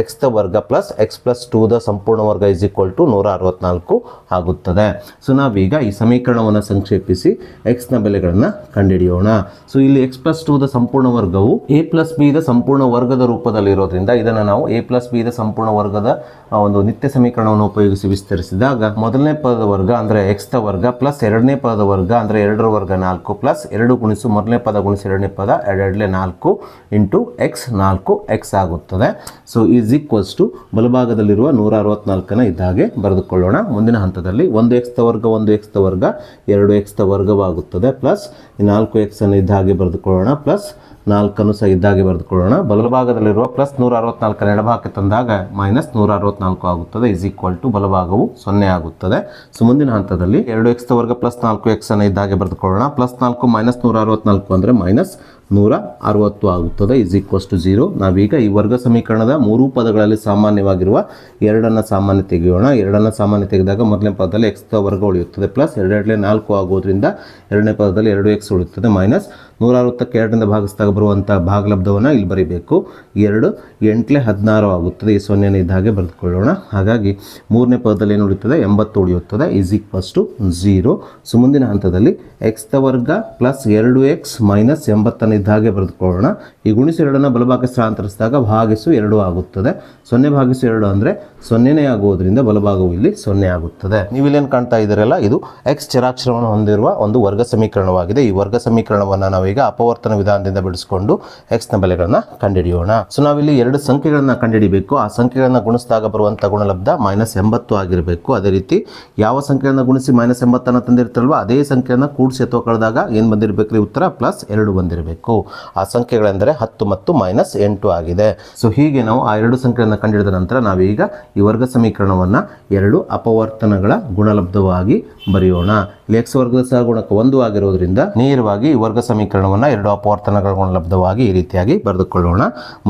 x ದ ವರ್ಗ + x + 2 ದ ಸಂಪೂರ್ಣ ವರ್ಗ = 164 ಆಗುತ್ತದೆ. ಸೊ ನಾವೀಗ ಈ ಸಮೀಕರಣವನ್ನು ಸಂಕ್ಷೇಪಿಸಿ ಎಕ್ಸ್ನ ಬೆಲೆಗಳನ್ನು ಕಂಡುಹಿಡಿಯೋಣ. ಸೊ ಇಲ್ಲಿ x + 2 ದ ಸಂಪೂರ್ಣ ವರ್ಗವು a + b ದ ಸಂಪೂರ್ಣ ವರ್ಗದ ರೂಪದಲ್ಲಿರೋದ್ರಿಂದ ಇದನ್ನು ನಾವು a + b ದ ಸಂಪೂರ್ಣ ವರ್ಗದ ಒಂದು ನಿತ್ಯ ಸಮೀಕರಣವನ್ನು ಉಪಯೋಗಿಸಿ ವಿಸ್ತರಿಸಿದಾಗ ಮೊದಲನೇ ಪದದ ವರ್ಗ ಅಂದರೆ x ದ ವರ್ಗ ಪ್ಲಸ್ ಎರಡನೇ ಪದದ ವರ್ಗ ಅಂದರೆ 2ರ ವರ್ಗ 4 ಪ್ಲಸ್ 2 ಗುಣಿಸು ಮೊದಲನೇ ಪದ ಗುಣಿಸು ಎರಡನೇ ಪದ 2 4 ಇಂಟು x 4x ಆಗುತ್ತದೆ. ಸೊ ಈಸ್ ಈಕ್ವಲ್ಸ್ ಟು ಬಲಭಾಗದಲ್ಲಿರುವ 164ನ ಇದ್ದಾಗೆ ಬರೆದುಕೊಳ್ಳೋಣ. ಮುಂದಿನ ಹಂತದಲ್ಲಿ 1x ದ ವರ್ಗ 1x ದ ವರ್ಗ 2x ದ ವರ್ಗವಾಗುತ್ತದೆ ಪ್ಲಸ್ 4x ಅನ್ನು ಇದ್ದಾಗೆ ಬರೆದುಕೊಳ್ಳೋಣ ಪ್ಲಸ್ 4 ಸಹ ಇದ್ದಾಗೆ ಬರೆದುಕೊಳ್ಳೋಣ. ಬಲಭಾಗದಲ್ಲಿರುವ ಪ್ಲಸ್ 164 ಎಡಭಾಗಕ್ಕೆ ತಂದಾಗ ಮೈನಸ್ 164 ಆಗುತ್ತದೆ. ಈಸ್ ಈಕ್ವಲ್ ಟು ಬಲಭಾಗವು 0 ಆಗುತ್ತದೆ. ಸೊ ಮುಂದಿನ ಹಂತದಲ್ಲಿ 2x ದ ವರ್ಗ ಪ್ಲಸ್ 4x ಅನ್ನು ಇದ್ದಾಗೆ ಬರೆದುಕೊಳ್ಳೋಣ. ಪ್ಲಸ್ 4 ಮೈನಸ್ 164 ಅಂದರೆ ಮೈನಸ್ 160 ಆಗುತ್ತದೆ. Is equals to 0. ನಾವೀಗ ಈ ವರ್ಗ ಸಮೀಕರಣದ ಮೂರೂ ಪದಗಳಲ್ಲಿ ಸಾಮಾನ್ಯವಾಗಿರುವ 2ಅನ್ನು ಸಾಮಾನ್ಯ ತೆಗೆಯೋಣ. 2ಅನ್ನು ಸಾಮಾನ್ಯ ತೆಗೆದಾಗ ಮೊದಲನೇ ಪದದಲ್ಲಿ x ದ ವರ್ಗ ಉಳಿಯುತ್ತದೆ ಪ್ಲಸ್ 2 4 ಆಗೋದ್ರಿಂದ ಎರಡನೇ ಪದದಲ್ಲಿ 2x ಉಳಿಯುತ್ತದೆ ಮೈನಸ್ 160ಕ್ಕೆ 2ರಿಂದ ಭಾಗಿಸಿದಾಗ ಬರುವಂಥ ಭಾಗಲಬ್ಧವನ್ನು ಇಲ್ಲಿ ಬರೀಬೇಕು. 2 8 16 ಆಗುತ್ತದೆ. ಈ 0ನ ಇದ್ದಾಗೆ ಬರೆದುಕೊಳ್ಳೋಣ. ಹಾಗಾಗಿ ಮೂರನೇ ಪದದಲ್ಲಿ ಏನು ಉಳಿಯುತ್ತದೆ 80 ಉಳಿಯುತ್ತದೆ. Is equals to 0. ಸೊ ಮುಂದಿನ ಹಂತದಲ್ಲಿ x ದ ವರ್ಗ ಪ್ಲಸ್ 2x ಮೈನಸ್ 80 ಇದ್ದಾಗೆ ಬರೆದುಕೊಳ್ಳೋಣ. ಈ ಗುಣಿಸು 2ನ್ನು ಬಲಭಾಗಕ್ಕೆ ಸ್ಥಳಾಂತರಿಸಿದಾಗ ಭಾಗಿಸು 2 ಆಗುತ್ತದೆ. 0 ಭಾಗಿಸು 2 ಅಂದರೆ 0ನೇ ಆಗುವುದರಿಂದ ಬಲಭಾಗವು ಇಲ್ಲಿ 0 ಆಗುತ್ತದೆ. ನೀವು ಇಲ್ಲೇನು ಕಾಣ್ತಾ ಇದ್ದೀರಲ್ಲ, ಇದು x ಚರಾಕ್ಷರವನ್ನು ಹೊಂದಿರುವ ಒಂದು ವರ್ಗ ಸಮೀಕರಣವಾಗಿದೆ. ಈ ವರ್ಗ ಸಮೀಕರಣವನ್ನು ನಾವೀಗ ಅಪವರ್ತನ ವಿಧಾನದಿಂದ ಬಿಡಿಸಿಕೊಂಡು x ನ ಬೆಲೆಗಳನ್ನು ಕಂಡುಹಿಡಿಯೋಣ. ಸೊ ನಾವಿಲ್ಲಿ 2 ಸಂಖ್ಯೆಗಳನ್ನು ಕಂಡುಹಿಡಿಬೇಕು. ಆ ಸಂಖ್ಯೆಗಳನ್ನು ಗುಣಿಸಿದಾಗ ಬರುವಂಥ ಗುಣಲಬ್ಧ -80 ಆಗಿರಬೇಕು. ಅದೇ ರೀತಿ ಯಾವ ಸಂಖ್ಯೆಯನ್ನು ಗುಣಿಸಿ -80 ತಂದಿರ್ತಾರಲ್ವ ಅದೇ ಸಂಖ್ಯೆಯನ್ನು ಕೂಡಿಸಿ ಅಥವಾ ಕಳೆದಾಗ ಏನು ಬಂದಿರಬೇಕ್ರಿ ಉತ್ತರ +2 ಬಂದಿರಬೇಕು. ಆ ಸಂಖ್ಯೆಗಳೆಂದರೆ 10 ಮತ್ತು -8 ಆಗಿದೆ. ಸೊ ಹೀಗೆ ನಾವು ಆ 2 ಸಂಖ್ಯೆಗಳನ್ನು ಕಂಡುಹಿಡಿದ ನಂತರ ನಾವೀಗ ಈ ವರ್ಗ ಸಮೀಕರಣವನ್ನು 2 ಅಪವರ್ತನಗಳ ಗುಣಲಬ್ಧವಾಗಿ ಬರೆಯೋಣ. ಇಲ್ಲಿ x ವರ್ಗದ ಸಹಗುಣಕ 1 ಆಗಿರೋದ್ರಿಂದ ನೇರವಾಗಿ ಈ ವರ್ಗ ಸಮೀಕರಣವನ್ನು 2 ಅಪವರ್ತನಗಳ ಗುಣಲಬ್ಧವಾಗಿ ಈ ರೀತಿಯಾಗಿ ಬರೆದುಕೊಳ್ಳೋಣ.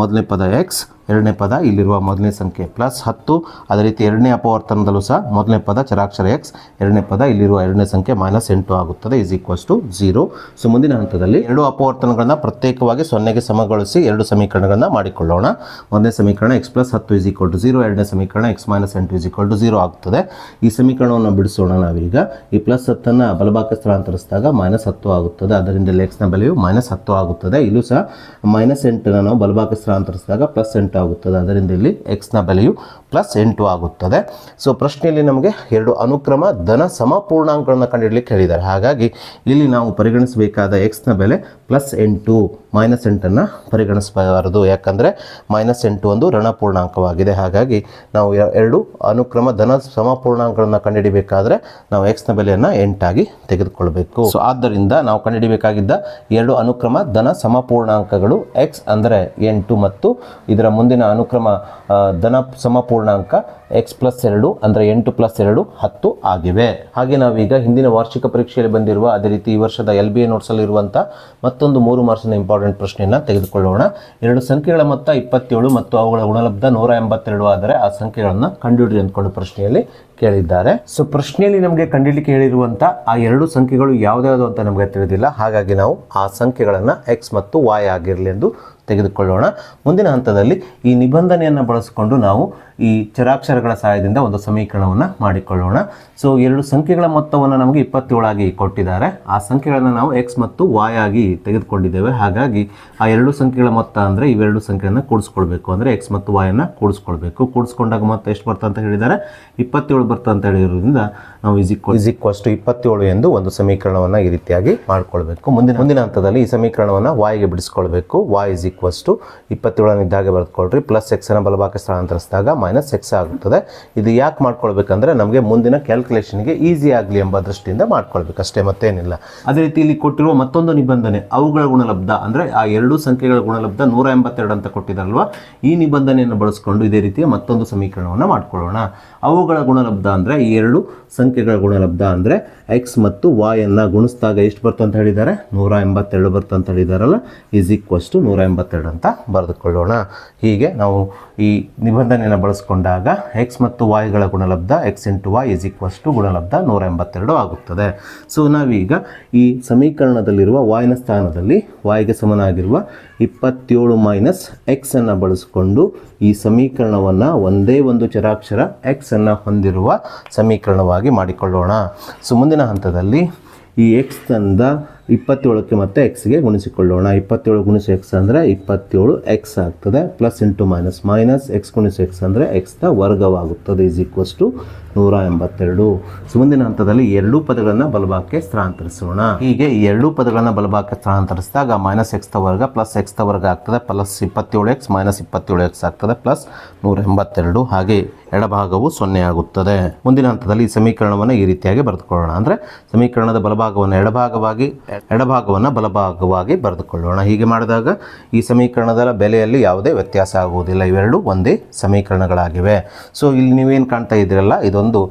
ಮೊದಲನೇ ಪದ x, ಎರಡನೇ ಪದ ಇಲ್ಲಿರುವ ಮೊದಲನೇ ಸಂಖ್ಯೆ +10. ಅದೇ ರೀತಿ ಎರಡನೇ ಅಪವರ್ತನದಲ್ಲೂ ಸಹ ಮೊದಲನೇ ಪದ ಚರಾಕ್ಷರ x, ಎರಡನೇ ಪದ ಇಲ್ಲಿರುವ ಎರಡನೇ ಸಂಖ್ಯೆ -8 ಆಗುತ್ತದೆ. Is equals to 0. ಸೊ ಮುಂದಿನ ಹಂತದಲ್ಲಿ 2 ಅಪವರ್ತನಗಳನ್ನು ಪ್ರತ್ಯೇಕವಾಗಿ 0ಗೆ ಸಮಗೊಳಿಸಿ 2 ಸಮೀಕರಣಗಳನ್ನು ಮಾಡಿಕೊಳ್ಳೋಣ. ಮೊದಲನೇ ಸಮೀಕರಣ x + 10 = 0, ಎರಡನೇ ಸಮೀಕರಣ x - 8 = 0 ಆಗುತ್ತದೆ. ಈ ಸಮೀಕರಣವನ್ನು ಬಿಡಿಸೋಣ. ನಾವೀಗ ಈ +10ನ್ನು ಬಲಭಾಗಕ್ಕೆ ಸ್ಥಳಾಂತರಿಸಿದಾಗ -10 ಆಗುತ್ತದೆ. ಅದರಿಂದ x ನ ಬೆಲೆಯು -10 ಆಗುತ್ತದೆ. ಇಲ್ಲೂ ಸಹ -8ನ್ನು ನಾವು ಬಲಭಾಗಕ್ಕೆ ಸ್ಥಳಾಂತರಿಸಿದಾಗ +8 ಆಗುತ್ತದೆ. ಅದರಿಂದ ಇಲ್ಲಿ x ನ ಬೆಲೆಯು +8 ಆಗುತ್ತದೆ. ಸೊ ಪ್ರಶ್ನೆಯಲ್ಲಿ ನಮಗೆ 2 ಅನುಕ್ರಮ ಧನ ಸಮಪೂರ್ಣಾಂಕಗಳನ್ನು ಕಂಡುಹಿಡಲಿಕ್ಕೆ ಹೇಳಿದ್ದಾರೆ. ಹಾಗಾಗಿ ಇಲ್ಲಿ ನಾವು ಪರಿಗಣಿಸಬೇಕಾದ x ನ ಬೆಲೆ +8, -8ನ್ನು ಪರಿಗಣಿಸಬಾರದು. ಯಾಕಂದರೆ -8 ಒಂದು ಋಣಪೂರ್ಣಾಂಕವಾಗಿದೆ. ಹಾಗಾಗಿ ನಾವು 2 ಅನುಕ್ರಮ ಧನ ಸಮಪೂರ್ಣಾಂಕಗಳನ್ನು ಕಂಡುಹಿಡಬೇಕಾದ್ರೆ ನಾವು x ನ ಬೆಲೆಯನ್ನು 8 ಆಗಿ ತೆಗೆದುಕೊಳ್ಬೇಕು. ಸೊ ಆದ್ದರಿಂದ ನಾವು ಕಂಡುಹಿಡಬೇಕಾಗಿದ್ದ 2 ಅನುಕ್ರಮ ಧನ ಸಮಪೂರ್ಣಾಂಕಗಳು x ಅಂದರೆ 8 ಮತ್ತು ಇದರ ಮುಂದಿನ ಅನುಕ್ರಮ ಧನ ಸಮಪೂರ್ಣಾಂಕ x + 2 ಅಂದರೆ 8 + 2 10 ಆಗಿವೆ. ಹಾಗೆ ನಾವೀಗ ಹಿಂದಿನ ವಾರ್ಷಿಕ ಪರೀಕ್ಷೆಯಲ್ಲಿ ಬಂದಿರುವ ಅದೇ ರೀತಿ ಈ ವರ್ಷದ LBA ನೋಟ್ಸಲ್ಲಿರುವಂಥ ಮತ್ತೊಂದು 3 ಮಾರ್ಕ್ಸ್ನ ಇಂಪಾರ್ಟೆಂಟ್ ಪ್ರಶ್ನೆಯನ್ನು ತೆಗೆದುಕೊಳ್ಳೋಣ. 2 ಸಂಖ್ಯೆಗಳ ಮೊತ್ತ 27 ಮತ್ತು ಅವುಗಳ ಗುಣಲಬ್ಧ 182 ಆದರೆ ಆ ಸಂಖ್ಯೆಗಳನ್ನು ಕಂಡುಹಿಡಿದು ಅಂದ್ಕೊಂಡು ಪ್ರಶ್ನೆಯಲ್ಲಿ ಕೇಳಿದ್ದಾರೆ. ಸೊ ಪ್ರಶ್ನೆಯಲ್ಲಿ ನಮಗೆ ಕಂಡುಹಿಡಿಲಿಕ್ಕೆ ಹೇಳಿರುವಂಥ ಆ 2 ಸಂಖ್ಯೆಗಳು ಯಾವುದ್ಯಾವುದು ಅಂತ ನಮಗೆ ತಿಳಿದಿಲ್ಲ. ಹಾಗಾಗಿ ನಾವು ಆ ಸಂಖ್ಯೆಗಳನ್ನು x ಮತ್ತು y ಆಗಿರಲಿ ಎಂದು ತೆಗೆದುಕೊಳ್ಳೋಣ. ಮುಂದಿನ ಹಂತದಲ್ಲಿ ಈ ನಿಬಂಧನೆಯನ್ನು ಬಳಸಿಕೊಂಡು ನಾವು ಈ ಚರಾಕ್ಷರಗಳ ಸಹಾಯದಿಂದ ಒಂದು ಸಮೀಕರಣವನ್ನು ಮಾಡಿಕೊಳ್ಳೋಣ. ಸೊ 2 ಸಂಖ್ಯೆಗಳ ಮೊತ್ತವನ್ನು ನಮಗೆ 27 ಆಗಿ ಕೊಟ್ಟಿದ್ದಾರೆ. ಆ ಸಂಖ್ಯೆಗಳನ್ನು ನಾವು x ಮತ್ತು y ಆಗಿ ತೆಗೆದುಕೊಂಡಿದ್ದೇವೆ. ಹಾಗಾಗಿ ಆ 2 ಸಂಖ್ಯೆಗಳ ಮೊತ್ತ ಅಂದರೆ ಇವೆರಡು ಸಂಖ್ಯೆಯನ್ನು ಕೂಡಿಸ್ಕೊಳ್ಬೇಕು. ಅಂದರೆ x ಮತ್ತು y ಅನ್ನು ಕೂಡಿಸ್ಕೊಳ್ಬೇಕು. ಕೂಡಿಸ್ಕೊಂಡಾಗ ಮೊತ್ತ ಎಷ್ಟು ಬರ್ತದೆ ಅಂತ ಹೇಳಿದ್ದಾರೆ 27 ಬರ್ತದೆ ಅಂತ ಹೇಳಿರೋದ್ರಿಂದ ನಾವು ಈಸ್ ಈಕ್ವಲ್ಸ್ ಟು 27 ಎಂದು ಒಂದು ಸಮೀಕರಣವನ್ನು ಈ ರೀತಿಯಾಗಿ ಮಾಡ್ಕೊಳ್ಬೇಕು. ಮುಂದಿನ ಹಂತದಲ್ಲಿ ಈ ಸಮೀಕರಣವನ್ನು yಗೆ ಬಿಡಿಸ್ಕೊಳ್ಬೇಕು. y ಈಸ್ ಈಕ್ವಲ್ಸ್ ಟು 27 ಇದ್ದಾಗೆ ಬರೆದುಕೊಳ್ರಿ. +x ಅನ್ನು ಬಲಭಾಗಕ್ಕೆ ಸ್ಥಳಾಂತರಿಸಿದಾಗ -x ಆಗುತ್ತದೆ. ಇದು ಯಾಕೆ ಮಾಡ್ಕೊಳ್ಬೇಕಂದ್ರೆ ನಮಗೆ ಮುಂದಿನ ಕ್ಯಾಲ್ಕುಲೇಷನ್ಗೆ ಈಸಿ ಆಗಲಿ ಎಂಬ ದೃಷ್ಟಿಯಿಂದ ಮಾಡ್ಕೊಳ್ಬೇಕು ಅಷ್ಟೇ, ಮತ್ತೇನಿಲ್ಲ. ಅದೇ ರೀತಿ ಇಲ್ಲಿ ಕೊಟ್ಟಿರುವ ಮತ್ತೊಂದು ನಿಬಂಧನೆ ಅವುಗಳ ಗುಣಲಬ್ಧ ಅಂದರೆ ಆ 2 ಸಂಖ್ಯೆಗಳ ಗುಣಲಬ್ಧ 182 ಅಂತ ಕೊಟ್ಟಿದ್ದಾರಲ್ವ, ಈ ನಿಬಂಧನೆಯನ್ನು ಬಳಸಿಕೊಂಡು ಇದೇ ರೀತಿಯ ಮತ್ತೊಂದು ಸಮೀಕರಣವನ್ನು ಮಾಡ್ಕೊಳ್ಳೋಣ. ಅವುಗಳ ಗುಣಲಬ್ಧ ಅಂದರೆ ಈ 2 ಸಂಖ್ಯೆಗಳ ಗುಣಲಬ್ಧ ಅಂದರೆ x ಮತ್ತು y ಅನ್ನು ಗುಣಿಸಿದಾಗ ಎಷ್ಟು ಬರ್ತದೆ ಅಂತ ಹೇಳಿದ್ದಾರೆ 182 ಬರ್ತದೆ ಅಂತ ಹೇಳಿದಾರಲ್ಲ, ಈಸ್ ಈಕ್ವಲ್ಸ್ ಟು 182 ಅಂತ ಬರೆದುಕೊಳ್ಳೋಣ. ಹೀಗೆ ನಾವು ಈ ನಿಬಂಧನೆಯನ್ನು ಬಳಸಿಕೊಂಡಾಗ ಎಕ್ಸ್ ಮತ್ತು ವಾಯ್ಗಳ ಗುಣಲಬ್ಧ X into Y is equals to ಗುಣಲಬ್ಧ 182 ಆಗುತ್ತದೆ. ಸೊ ನಾವೀಗ ಈ ಸಮೀಕರಣದಲ್ಲಿರುವ ವಾಯ್ನ ಸ್ಥಾನದಲ್ಲಿ ವಾಯ್ಗೆ ಸಮನಾಗಿರುವ 27 ಮೈನಸ್ ಎಕ್ಸ್ ಅನ್ನು ಬಳಸಿಕೊಂಡು ಈ ಸಮೀಕರಣವನ್ನು ಒಂದೇ ಒಂದು ಚರಾಕ್ಷರ ಎಕ್ಸ್ ಅನ್ನು ಹೊಂದಿರುವ ಸಮೀಕರಣವಾಗಿ ಮಾಡಿಕೊಳ್ಳೋಣ. ಸೊ ಮುಂದಿನ ಹಂತದಲ್ಲಿ ಈ ಎಕ್ಸ್ ತಂದ 27ಕ್ಕೆ ಮತ್ತೆ ಎಕ್ಸ್ಗೆ ಗುಣಿಸಿಕೊಳ್ಳೋಣ. 27 ಗುಣಿಸಿ ಎಕ್ಸ್ ಅಂದರೆ 27 ಎಕ್ಸ್ ಆಗ್ತದೆ. Plus into minus minus X ಗುಣಿಸಿ ಎಕ್ಸ್ ಅಂದರೆ ಎಕ್ಸ್ನ ವರ್ಗವಾಗುತ್ತದೆ ಈಸ್ ಈಕ್ವಲ್ಸ್ ಟು 182. ಸೊ ಮುಂದಿನ ಹಂತದಲ್ಲಿ ಎರಡೂ ಪದಗಳನ್ನು ಬಲಭಾಗಕ್ಕೆ ಸ್ಥಳಾಂತರಿಸೋಣ. ಹೀಗೆ ಈ ಎರಡೂ ಪದಗಳನ್ನು ಬಲಭಾಗಕ್ಕೆ ಸ್ಥಳಾಂತರಿಸಿದಾಗ ಮೈನಸ್ ಎಕ್ಸ್ನ ವರ್ಗ ಪ್ಲಸ್ ಎಕ್ಸ್ನ ವರ್ಗ ಆಗ್ತದೆ. ಪ್ಲಸ್ 27x ಮೈನಸ್ 27x ಆಗ್ತದೆ ಪ್ಲಸ್ 182. ಹಾಗೆ ಎಡಭಾಗವು 0 ಆಗುತ್ತದೆ. ಮುಂದಿನ ಹಂತದಲ್ಲಿ ಈ ಸಮೀಕರಣವನ್ನು ಈ ರೀತಿಯಾಗಿ ಬರೆದುಕೊಳ್ಳೋಣ. ಅಂದರೆ ಸಮೀಕರಣದ ಬಲಭಾಗವನ್ನು ಎಡಭಾಗವನ್ನು ಬಲಭಾಗವಾಗಿ ಬರೆದುಕೊಳ್ಳೋಣ. ಹೀಗೆ ಮಾಡಿದಾಗ ಈ ಸಮೀಕರಣದ ಬೆಲೆಯಲ್ಲಿ ಯಾವುದೇ ವ್ಯತ್ಯಾಸ ಆಗುವುದಿಲ್ಲ. ಇವೆರಡು ಒಂದೇ ಸಮೀಕರಣಗಳಾಗಿವೆ. ಸೊ ಇಲ್ಲಿ ನೀವೇನು ಕಾಣ್ತಾ ಇದ್ದೀರಲ್ಲ, ಇದೊಂದು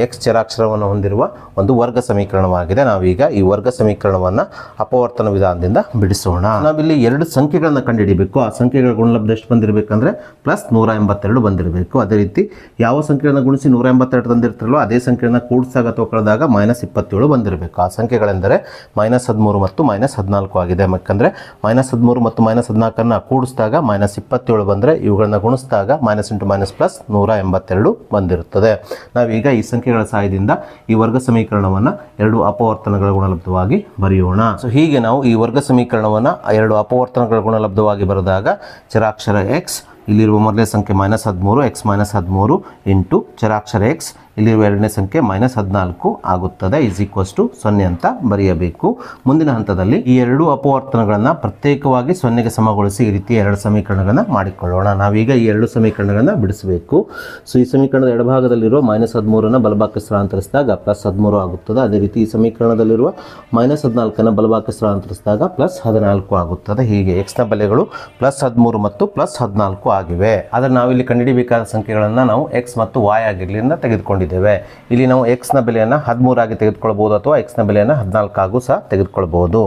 ಎಕ್ಸ್ ಚರಾಕ್ಷರವನ್ನು ಹೊಂದಿರುವ ಒಂದು ವರ್ಗ ಸಮೀಕರಣವಾಗಿದೆ. ನಾವೀಗ ಈ ವರ್ಗ ಸಮೀಕರಣವನ್ನು ಅಪವರ್ತನ ವಿಧಾನದಿಂದ ಬಿಡಿಸೋಣ. ನಾವಿಲ್ಲಿ ಎರಡು ಸಂಖ್ಯೆಗಳನ್ನು ಕಂಡುಹಿಡಿಯಬೇಕು. ಆ ಸಂಖ್ಯೆಗಳ ಗುಣಲಬ್ಧ ಎಷ್ಟು ಬಂದಿರಬೇಕಂದ್ರೆ ಪ್ಲಸ್ 182 ಬಂದಿರಬೇಕು. ಅದೇ ರೀತಿ ಯಾವ ಸಂಖ್ಯೆಯನ್ನು ಗುಣಿಸಿ 182 ತಂದಿರ್ತಾರಲ್ಲೋ ಅದೇ ಸಂಖ್ಯೆಯನ್ನು ಕೂಡಿಸಿದಾಗ ಅಥವಾ ಕಳೆದಾಗ ಮೈನಸ್ 27 ಬಂದಿರಬೇಕು. ಆ ಸಂಖ್ಯೆಗಳೆಂದರೆ ಮೈನಸ್ 13 ಮತ್ತು ಮೈನಸ್ 14 ಆಗಿದೆ. ಯಾಕಂದರೆ ಮೈನಸ್ 13 ಮತ್ತು ಮೈನಸ್ 14 ಕೂಡಿಸಿದಾಗ ಮೈನಸ್ 27 ಬಂದರೆ ಇವುಗಳನ್ನ ಗುಣಿಸಿದಾಗ ಮೈನಸ್ ಇಂಟು ಮೈನಸ್ ಪ್ಲಸ್ 182 ಬಂದಿರುತ್ತದೆ. ನಾವೀಗ ಈ ಸಂಖ್ಯೆಗಳ ಸಹಾಯದಿಂದ ಈ ವರ್ಗ ಸಮೀಕರಣವನ್ನು ಎರಡು ಅಪವರ್ತನಗಳ ಗುಣಲಬ್ಧವಾಗಿ ಬರೆಯೋಣ. ಸೊ ಹೀಗೆ ನಾವು ಈ ವರ್ಗ ಸಮೀಕರಣವನ್ನು ಎರಡು ಅಪವರ್ತನಗಳ ಗುಣಲಬ್ಧವಾಗಿ ಬರೆದಾಗ ಚರಾಕ್ಷರ ಎಕ್ಸ್ ಇಲ್ಲಿರುವ ಮೊದಲನೇ ಸಂಖ್ಯೆ ಮೈನಸ್ 13 ಎಕ್ಸ್ ಮೈನಸ್ 13 ಇಂಟು ಚರಾಕ್ಷರ ಎಕ್ಸ್ ಇಲ್ಲಿರುವ ಎರಡನೇ ಸಂಖ್ಯೆ ಮೈನಸ್ 14 ಆಗುತ್ತದೆ ಈಸ್ ಈಕ್ವಲ್ಸ್ ಟು 0 ಅಂತ ಬರೆಯಬೇಕು. ಮುಂದಿನ ಹಂತದಲ್ಲಿ ಈ ಎರಡು ಅಪವರ್ತನಗಳನ್ನು ಪ್ರತ್ಯೇಕವಾಗಿ 0ಗೆ ಸಮಗೊಳಿಸಿ ಈ ರೀತಿ ಎರಡು ಸಮೀಕರಣಗಳನ್ನು ಮಾಡಿಕೊಳ್ಳೋಣ. ನಾವೀಗ ಈ ಎರಡು ಸಮೀಕರಣಗಳನ್ನು ಬಿಡಿಸಬೇಕು. ಸೊ ಈ ಸಮೀಕರಣದ ಎಡಭಾಗದಲ್ಲಿರುವ ಮೈನಸ್ 13 ಬಲಭಾಗಕ್ಕೆ ಸ್ಥಳಾಂತರಿಸಿದಾಗ ಪ್ಲಸ್ 13 ಆಗುತ್ತದೆ. ಅದೇ ರೀತಿ ಈ ಸಮೀಕರಣದಲ್ಲಿರುವ ಮೈನಸ್ 14 ಬಲಭಾಗಕ್ಕೆ ಸ್ಥಳಾಂತರಿಸಿದಾಗ ಪ್ಲಸ್ 14 ಆಗುತ್ತದೆ. ಹೀಗೆ ಎಕ್ಸ್ನ ಬೆಲೆಗಳು ಪ್ಲಸ್ 13 ಮತ್ತು ಪ್ಲಸ್ 14 ಆಗಿವೆ. ಆದರೆ ನಾವಿಲ್ಲಿ ಕಂಡುಹಿಡಿಯಬೇಕಾದ ಸಂಖ್ಯೆಗಳನ್ನು ನಾವು ಎಕ್ಸ್ ಮತ್ತು ವಾಯ್ ಆಗಿರಲಿಂದ ತೆಗೆದುಕೊಂಡಿದ್ದೇವೆ. ಇಲ್ಲಿ ನಾವು ಎಕ್ಸ್ನ ಬೆಲೆಯನ್ನು 13 ಆಗಿ ತೆಗೆದುಕೊಳ್ಬಹುದು ಅಥವಾ ಎಕ್ಸ್ನ ಬೆಲೆಯನ್ನು 14 ಆಗೂ ಸಹ ತೆಗೆದುಕೊಳ್ಬಹುದು.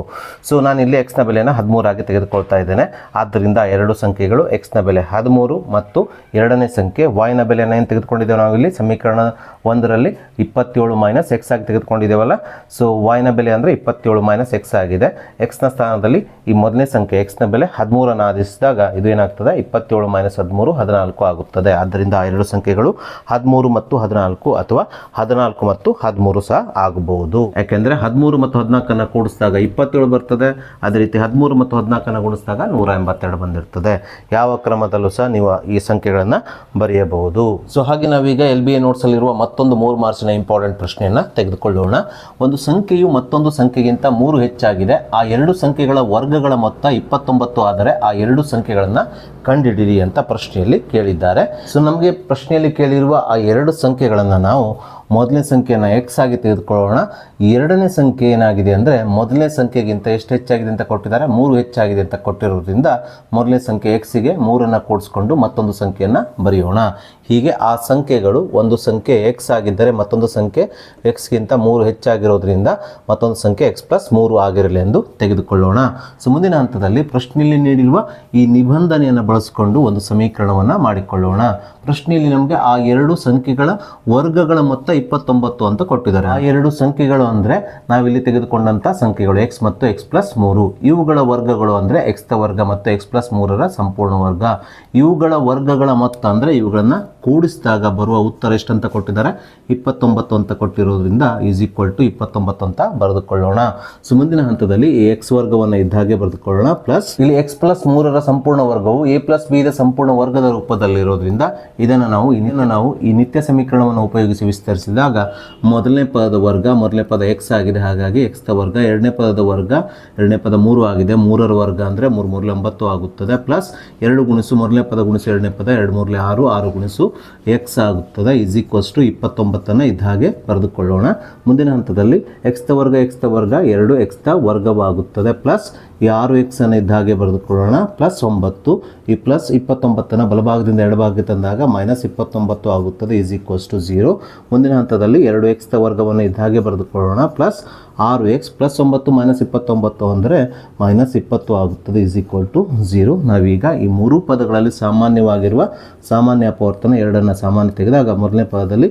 ಸೊ ನಾನು ಇಲ್ಲಿ ಎಕ್ಸ್ನ ಬೆಲೆಯನ್ನು 13 ಆಗಿ ತೆಗೆದುಕೊಳ್ತಾ ಇದ್ದೇನೆ. ಆದ್ದರಿಂದ ಎರಡು ಸಂಖ್ಯೆಗಳು ಎಕ್ಸ್ನ ಬೆಲೆ 13 ಮತ್ತು ಎರಡನೇ ಸಂಖ್ಯೆ ವಾಯ್ನ ಬೆಲೆಯನ್ನು ಏನು ತೆಗೆದುಕೊಂಡಿದ್ದೇವೆ ನಾವು ಇಲ್ಲಿ ಸಮೀಕರಣ 1ರಲ್ಲಿ 27 ಮೈನಸ್ ಎಕ್ಸ್ ಆಗಿ ತೆಗೆದುಕೊಂಡಿದ್ದೇವಲ್ಲ. ಸೊ ವಾಯ್ನ ಬೆಲೆ ಅಂದರೆ 27 ಮೈನಸ್ ಎಕ್ಸ್ ಆಗಿದೆ. ಎಕ್ಸ್ನ ಸ್ಥಾನದಲ್ಲಿ ಈ ಮೊದಲನೇ ಸಂಖ್ಯೆ ಎಕ್ಸ್ನ ಬೆಲೆ 13 ಆದೇಶಿಸಿದಾಗ ಇದು ಏನಾಗ್ತದೆ 27 ಮೈನಸ್ 13 14 ಆಗುತ್ತದೆ. ಆದ್ದರಿಂದ ಆ ಎರಡು ಸಂಖ್ಯೆಗಳು 13 ಮತ್ತು 14 ಅಥವಾ 14 ಮತ್ತು 13 ಸಹ ಆಗಬಹುದು. ಯಾಕೆಂದರೆ 13 ಮತ್ತು 14 ಕೂಡಿಸಿದಾಗ 27 ಬರ್ತದೆ. ಅದೇ ರೀತಿ 13 ಮತ್ತು 14 ಗುಣಿಸಿದಾಗ 182 ಬಂದಿರ್ತದೆ. ಯಾವ ಕ್ರಮದಲ್ಲೂ ಸಹ ನೀವು ಈ ಸಂಖ್ಯೆಗಳನ್ನು ಬರೆಯಬಹುದು. ಸೊ ಹಾಗೆ ನಾವೀಗ LBA ನೋಟ್ಸಲ್ಲಿರುವ ಮತ್ತೊಂದು 3 ಮಾರ್ಕ್ಸಿನ ಇಂಪಾರ್ಟೆಂಟ್ ಪ್ರಶ್ನೆಯನ್ನು ತೆಗೆದುಕೊಳ್ಳೋಣ. ಒಂದು ಸಂಖ್ಯೆಯು ಮತ್ತೊಂದು ಸಂಖ್ಯೆಗಿಂತ 3 ಹೆಚ್ಚಾಗಿದೆ. ಆ ಎರಡು ಸಂಖ್ಯೆಗಳ ವರ್ಗಗಳ ಮೊತ್ತ 29 ಆದರೆ ಆ ಎರಡು ಸಂಖ್ಯೆಗಳನ್ನು ಕಂಡುಹಿಡಿಯಿರಿ ಅಂತ ಪ್ರಶ್ನೆಯಲ್ಲಿ ಕೇಳಿದ್ದಾರೆ. ಸೊ ನಮಗೆ ಪ್ರಶ್ನೆಯಲ್ಲಿ ಕೇಳಿರುವ ಆ ಎರಡು ಸಂಖ್ಯೆಗಳನ್ನು ನಾವು ಮೊದಲನೇ ಸಂಖ್ಯೆಯನ್ನು ಎಕ್ಸ್ ಆಗಿ ತೆಗೆದುಕೊಳ್ಳೋಣ. ಎರಡನೇ ಸಂಖ್ಯೆ ಏನಾಗಿದೆ ಅಂದರೆ ಮೊದಲನೇ ಸಂಖ್ಯೆಗಿಂತ ಎಷ್ಟು ಹೆಚ್ಚಾಗಿದೆ ಅಂತ ಕೊಟ್ಟಿದ್ದಾರೆ, 3 ಹೆಚ್ಚಾಗಿದೆ ಅಂತ ಕೊಟ್ಟಿರೋದ್ರಿಂದ ಮೊದಲನೇ ಸಂಖ್ಯೆ ಎಕ್ಸಿಗೆ 3ಅನ್ನು ಕೂಡಿಸ್ಕೊಂಡು ಮತ್ತೊಂದು ಸಂಖ್ಯೆಯನ್ನು ಬರೆಯೋಣ. ಹೀಗೆ ಆ ಸಂಖ್ಯೆಗಳು ಒಂದು ಸಂಖ್ಯೆ ಎಕ್ಸ್ ಆಗಿದ್ದರೆ ಮತ್ತೊಂದು ಸಂಖ್ಯೆ ಎಕ್ಸ್ಗಿಂತ 3 ಹೆಚ್ಚಾಗಿರೋದ್ರಿಂದ ಮತ್ತೊಂದು ಸಂಖ್ಯೆ ಎಕ್ಸ್ ಪ್ಲಸ್ 3 ಆಗಿರಲಿ ಎಂದು ತೆಗೆದುಕೊಳ್ಳೋಣ. ಸೊ ಮುಂದಿನ ಹಂತದಲ್ಲಿ ಪ್ರಶ್ನೆಯಲ್ಲಿ ನೀಡಿರುವ ಈ ನಿಬಂಧನೆಯನ್ನು ಬಳಸಿಕೊಂಡು ಒಂದು ಸಮೀಕರಣವನ್ನು ಮಾಡಿಕೊಳ್ಳೋಣ. ಪ್ರಶ್ನೆಯಲ್ಲಿ ನಮಗೆ ಆ ಎರಡು ಸಂಖ್ಯೆಗಳ ವರ್ಗಗಳ ಮೊತ್ತ 29 ಅಂತ ಕೊಟ್ಟಿದ್ದಾರೆ. ಆ ಎರಡು ಸಂಖ್ಯೆಗಳು ಅಂದರೆ ನಾವಿಲ್ಲಿ ತೆಗೆದುಕೊಂಡಂಥ ಸಂಖ್ಯೆಗಳು ಎಕ್ಸ್ ಮತ್ತು ಎಕ್ಸ್ ಪ್ಲಸ್ 3. ಇವುಗಳ ವರ್ಗಗಳು ಅಂದರೆ ಎಕ್ಸ್ ವರ್ಗ ಮತ್ತು ಎಕ್ಸ್ ಪ್ಲಸ್ 3ರ ಸಂಪೂರ್ಣ ವರ್ಗ. ಇವುಗಳ ವರ್ಗಗಳ ಮೊತ್ತ ಅಂದರೆ ಇವುಗಳನ್ನು ಕೂಡಿಸಿದಾಗ ಬರುವ ಉತ್ತರ ಎಷ್ಟಂತ ಕೊಟ್ಟಿದ್ದಾರೆ 29 ಅಂತ ಕೊಟ್ಟಿರೋದ್ರಿಂದ ಈಸ್ ಈಕ್ವಲ್ ಟು 29 ಅಂತ ಬರೆದುಕೊಳ್ಳೋಣ. ಸೊ ಮುಂದಿನ ಹಂತದಲ್ಲಿ ಈ ಎಕ್ಸ್ ವರ್ಗವನ್ನು ಇದ್ದಾಗೆ ಬರೆದುಕೊಳ್ಳೋಣ. ಪ್ಲಸ್ ಇಲ್ಲಿ ಎಕ್ಸ್ ಪ್ಲಸ್ 3ರ ಸಂಪೂರ್ಣ ವರ್ಗವು ಎ ಪ್ಲಸ್ ಬಿ ದ ಸಂಪೂರ್ಣ ವರ್ಗದ ರೂಪದಲ್ಲಿರೋದ್ರಿಂದ ಇದನ್ನು ನಾವು ಈ ನಿತ್ಯ ಸಮೀಕರಣವನ್ನು ಉಪಯೋಗಿಸಿ ವಿಸ್ತರಿಸಿದಾಗ ಮೊದಲನೇ ಪದದ ವರ್ಗ ಮೊದಲನೇ ಪದ ಎಕ್ಸ್ ಆಗಿದೆ. ಹಾಗಾಗಿ ಎಕ್ಸ್ ದ ವರ್ಗ ಎರಡನೇ ಪದದ ವರ್ಗ ಎರಡನೇ ಪದ 3 ಆಗಿದೆ. 3ರ ವರ್ಗ ಅಂದರೆ 3 3 9 ಆಗುತ್ತದೆ. ಪ್ಲಸ್ 2 ಗುಣಿಸು ಮೊದಲನೇ ಪದ ಗುಣಿಸು ಎರಡನೇ ಪದ 2 3 6 6 ಗುಣಿಸು ಎಕ್ಸ್ ಆಗುತ್ತದೆ ಈಸ್ ಈಕ್ವಲ್ಸ್ ಟು 29 ಇದ್ದ ಹಾಗೆ ಬರೆದುಕೊಳ್ಳೋಣ. ಮುಂದಿನ ಹಂತದಲ್ಲಿ ಎಕ್ಸ್ ದ ವರ್ಗ 2 ಎಕ್ಸ್ ದ ವರ್ಗವಾಗುತ್ತದೆ. ಪ್ಲಸ್ ಈ 6x ಅನ್ನು ಇದ್ದ ಹಾಗೆ ಬರೆದುಕೊಳ್ಳೋಣ. ಪ್ಲಸ್ 9 ಈ ಪ್ಲಸ್ 29 ಬಲಭಾಗದಿಂದ ಎಡಭಾಗಕ್ಕೆ ತಂದಾಗ ಮೈನಸ್ 29 ಆಗುತ್ತದೆ ಈಸ್ ಈಕ್ವಲ್ಸ್ ಟು 0. ಮುಂದಿನ ಹಂತದಲ್ಲಿ 2x ದ ವರ್ಗವನ್ನು ಇದ್ದ ಹಾಗೆ ಬರೆದುಕೊಳ್ಳೋಣ. ಪ್ಲಸ್ 6x ಪ್ಲಸ್ 9 ಮೈನಸ್ 29 ಅಂದರೆ -20 ಆಗುತ್ತದೆ ಈಸ್ ಈಕ್ವಲ್ ಟು 0. ನಾವೀಗ ಈ ಮೂರು ಪದಗಳಲ್ಲಿ ಸಾಮಾನ್ಯವಾಗಿರುವ ಸಾಮಾನ್ಯ ಅಪವರ್ತನ 2 ಸಾಮಾನ್ಯ ತೆಗೆದಾಗ ಮೊದಲನೇ ಪದದಲ್ಲಿ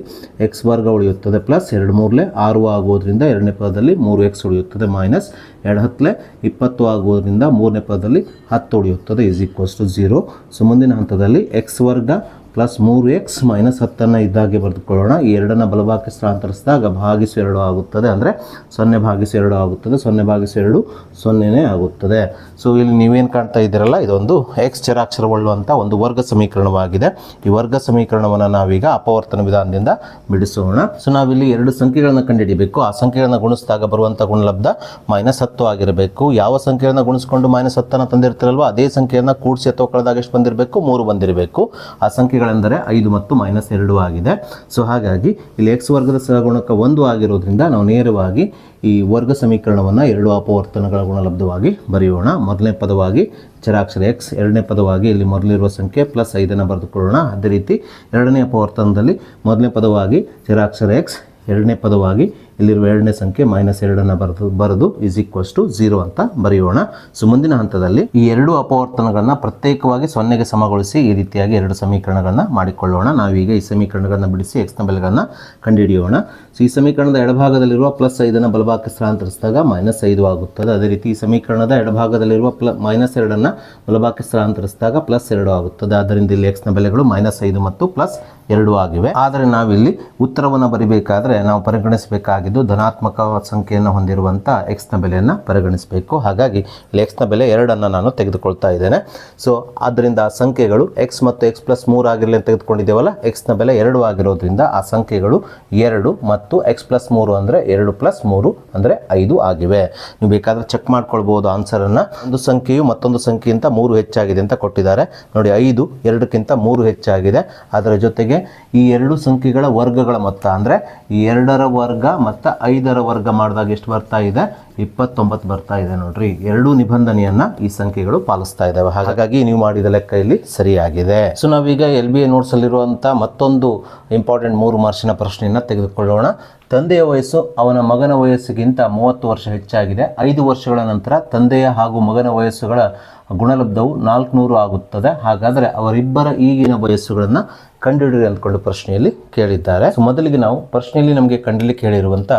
x ವರ್ಗ ಉಳಿಯುತ್ತದೆ ಪ್ಲಸ್ 2 ಮೂರಲೆ 6 ಆಗುವುದರಿಂದ ಎರಡನೇ ಪದದಲ್ಲಿ 3x ಉಳಿಯುತ್ತದೆ ಮೈನಸ್ 2 ಹತ್ತಲೆ 20 ಆಗುವುದರಿಂದ ಮೂರನೇ ಪದದಲ್ಲಿ 10 ಉಳಿಯುತ್ತದೆ ಈಸ್ ಈಕ್ವಲ್ಸ್ ಟು 0. ಸೊ ಮುಂದಿನ ಹಂತದಲ್ಲಿ x ವರ್ಗ ಪ್ಲಸ್ 3x ಮೈನಸ್ 10 ಇದ್ದಾಗೆ ಬರೆದುಕೊಳ್ಳೋಣ. ಈ 2 ಬಲಭಾಗಕ್ಕೆ ಸ್ಥಳಾಂತರಿಸಿದಾಗ ಭಾಗಿಸು 2 ಆಗುತ್ತದೆ, ಅಂದರೆ 0/2 ಆಗುತ್ತದೆ. 0/2 0ನೇ ಆಗುತ್ತದೆ. ಸೊ ಇಲ್ಲಿ ನೀವೇನು ಕಾಣ್ತಾ ಇದ್ದೀರಲ್ಲ, ಇದೊಂದು x ಚರಾಕ್ಷರವುಳ್ಳುವಂಥ ಒಂದು ವರ್ಗ ಸಮೀಕರಣವಾಗಿದೆ. ಈ ವರ್ಗ ಸಮೀಕರಣವನ್ನು ನಾವೀಗ ಅಪವರ್ತನ ವಿಧಾನದಿಂದ ಬಿಡಿಸೋಣ. ಸೊ ನಾವಿಲ್ಲಿ 2 ಸಂಖ್ಯೆಗಳನ್ನು ಕಂಡುಹಿಡಿಯಬೇಕು. ಆ ಸಂಖ್ಯೆಗಳನ್ನು ಗುಣಿಸಿದಾಗ ಬರುವಂಥ ಗುಣಲಬ್ಧ -10 ಆಗಿರಬೇಕು. ಯಾವ ಸಂಖ್ಯೆಯನ್ನು ಗುಣಿಸ್ಕೊಂಡು -10 ತಂದಿರ್ತಿರಲ್ವ ಅದೇ ಸಂಖ್ಯೆಯನ್ನು ಕೂಡಿಸಿ ಅಥವಾ ಕಳೆದಾಗ ಎಷ್ಟು ಬಂದಿರಬೇಕು? 3 ಬಂದಿರಬೇಕು. ಆ ಸಂಖ್ಯೆಗಳೆಂದರೆ 5 ಮತ್ತು -2 ಆಗಿದೆ. ಸೊ ಹಾಗಾಗಿ ಇಲ್ಲಿ x ವರ್ಗದ ಸಹಗುಣಕ 1 ಆಗಿರೋದ್ರಿಂದ ನಾವು ನೇರವಾಗಿ ಈ ವರ್ಗ ಸಮೀಕರಣವನ್ನು 2 ಅಪವರ್ತನಗಳ ಗುಣಲಬ್ಧವಾಗಿ ಬರೆಯೋಣ. ಮೊದಲನೇ ಪದವಾಗಿ ಚರಾಕ್ಷರ x, ಎರಡನೇ ಪದವಾಗಿ ಇಲ್ಲಿ ಮೊದಲಿರುವ ಸಂಖ್ಯೆ ಪ್ಲಸ್ 5 ಬರೆದುಕೊಳ್ಳೋಣ. ಅದೇ ರೀತಿ ಎರಡನೇ ಅಪವರ್ತನದಲ್ಲಿ ಮೊದಲನೇ ಪದವಾಗಿ ಚರಾಕ್ಷರ x, ಎರಡನೇ ಪದವಾಗಿ ಇಲ್ಲಿರುವ ಎರಡನೇ ಸಂಖ್ಯೆ -2 ಬರೆದು ಈಸ್ ಈಕ್ವಲ್ಸ್ ಟು 0 ಅಂತ ಬರೆಯೋಣ. ಸೊ ಮುಂದಿನ ಹಂತದಲ್ಲಿ ಈ 2 ಅಪವರ್ತನಗಳನ್ನ ಪ್ರತ್ಯೇಕವಾಗಿ 0ಗೆ ಸಮಗೊಳಿಸಿ ಈ ರೀತಿಯಾಗಿ 2 ಸಮೀಕರಣಗಳನ್ನ ಮಾಡಿಕೊಳ್ಳೋಣ. ನಾವೀಗ ಈ ಸಮೀಕರಣಗಳನ್ನ ಬಿಡಿಸಿ x ನ ಬೆಲೆಗಳನ್ನ ಕಂಡುಹಿಡಿಯೋಣ. ಸೊ ಈ ಸಮೀಕರಣದ ಎಡಭಾಗದಲ್ಲಿರುವ +5 ಬಲಭಾಗಕ್ಕೆ ಸ್ಥಳಾಂತರಿಸಿದಾಗ -5 ಆಗುತ್ತದೆ. ಅದೇ ರೀತಿ ಈ ಸಮೀಕರಣದ ಎಡಭಾಗದಲ್ಲಿರುವ -2 ಬಲಭಾಗಕ್ಕೆ ಸ್ಥಳಾಂತರಿಸಿದಾಗ +2 ಆಗುತ್ತದೆ. ಆದ್ದರಿಂದ ಇಲ್ಲಿ x ನ ಬೆಲೆಗಳು -5 ಮತ್ತು +2 ಆಗಿವೆ. ಆದರೆ ನಾವಿಲ್ಲಿ ಉತ್ತರವನ್ನು ಬರಿಬೇಕಾದ್ರೆ ನಾವು ಪರಿಗಣಿಸಬೇಕಾಗಿದ್ದು ಧನಾತ್ಮಕ ಸಂಖ್ಯೆಯನ್ನು ಹೊಂದಿರುವಂಥ x ನ ಬೆಲೆಯನ್ನು ಪರಿಗಣಿಸಬೇಕು. ಹಾಗಾಗಿ ಇಲ್ಲಿ x ನ ಬೆಲೆ 2 ನಾನು ತೆಗೆದುಕೊಳ್ತಾ ಇದ್ದೇನೆ. ಸೊ ಆದ್ದರಿಂದ ಆ ಸಂಖ್ಯೆಗಳು x ಮತ್ತು x+3 ಆಗಿರಲಿ ಅಂತ ತೆಗೆದುಕೊಂಡಿದ್ದೇವಲ್ಲ, x ನ ಬೆಲೆ 2 ಆಗಿರೋದ್ರಿಂದ ಆ ಸಂಖ್ಯೆಗಳು 2 ಮತ್ತು x+3 ಅಂದರೆ 2+3 ಅಂದರೆ 5 ಆಗಿವೆ. ನೀವು ಬೇಕಾದರೆ ಚೆಕ್ ಮಾಡ್ಕೊಳ್ಬಹುದು ಆನ್ಸರನ್ನು. ಒಂದು ಸಂಖ್ಯೆಯು ಮತ್ತೊಂದು ಸಂಖ್ಯೆಗಿಂತ 3 ಹೆಚ್ಚಾಗಿದೆ ಅಂತ ಕೊಟ್ಟಿದ್ದಾರೆ ನೋಡಿ. 5 2ಕ್ಕಿಂತ 3 ಹೆಚ್ಚಾಗಿದೆ. ಅದರ ಜೊತೆಗೆ ಈ 2 ಸಂಖ್ಯೆಗಳ ವರ್ಗಗಳ ಮೊತ್ತ ಅಂದರೆ ಈ 2ರ ವರ್ಗ ಮತ್ತು 5ರ ವರ್ಗ ಮಾಡಿದಾಗ ಎಷ್ಟು ಬರ್ತಾ ಇದೆ? 29 ಬರ್ತಾ ಇದೆ ನೋಡ್ರಿ. 2 ನಿಬಂಧನೆಯನ್ನ ಈ ಸಂಖ್ಯೆಗಳು ಪಾಲಿಸ್ತಾ ಇದ್ದಾವೆ. ಹಾಗಾಗಿ ನೀವು ಮಾಡಿದ ಲೆಕ್ಕ ಇಲ್ಲಿ ಸರಿಯಾಗಿದೆ. ಸೊ ನಾವೀಗ LBA ನೋಟ್ಸ್ ಅಲ್ಲಿರುವಂಥ ಮತ್ತೊಂದು ಇಂಪಾರ್ಟೆಂಟ್ 3 ಮಾರ್ಕ್ಸಿನ ಪ್ರಶ್ನೆಯನ್ನು ತೆಗೆದುಕೊಳ್ಳೋಣ. ತಂದೆಯ ವಯಸ್ಸು ಅವನ ಮಗನ ವಯಸ್ಸಿಗಿಂತ 30 ವರ್ಷ ಹೆಚ್ಚಾಗಿದೆ. 5 ವರ್ಷಗಳ ನಂತರ ತಂದೆಯ ಹಾಗೂ ಮಗನ ವಯಸ್ಸುಗಳ ಗುಣಲಬ್ಧವು 400 ಆಗುತ್ತದೆ. ಹಾಗಾದರೆ ಅವರಿಬ್ಬರ ಈಗಿನ ವಯಸ್ಸುಗಳನ್ನು ಕಂಡುಹಿಡಿಯಿರಿ ಅಂದ್ಕೊಂಡು ಪ್ರಶ್ನೆಯಲ್ಲಿ ಕೇಳಿದ್ದಾರೆ. ಸೊ ಮೊದಲಿಗೆ ನಾವು ಪ್ರಶ್ನೆಯಲ್ಲಿ ನಮಗೆ ಕಂಡುಹಿಡಿಯಲಿಕ್ಕೆ ಹೇಳಿರುವಂಥ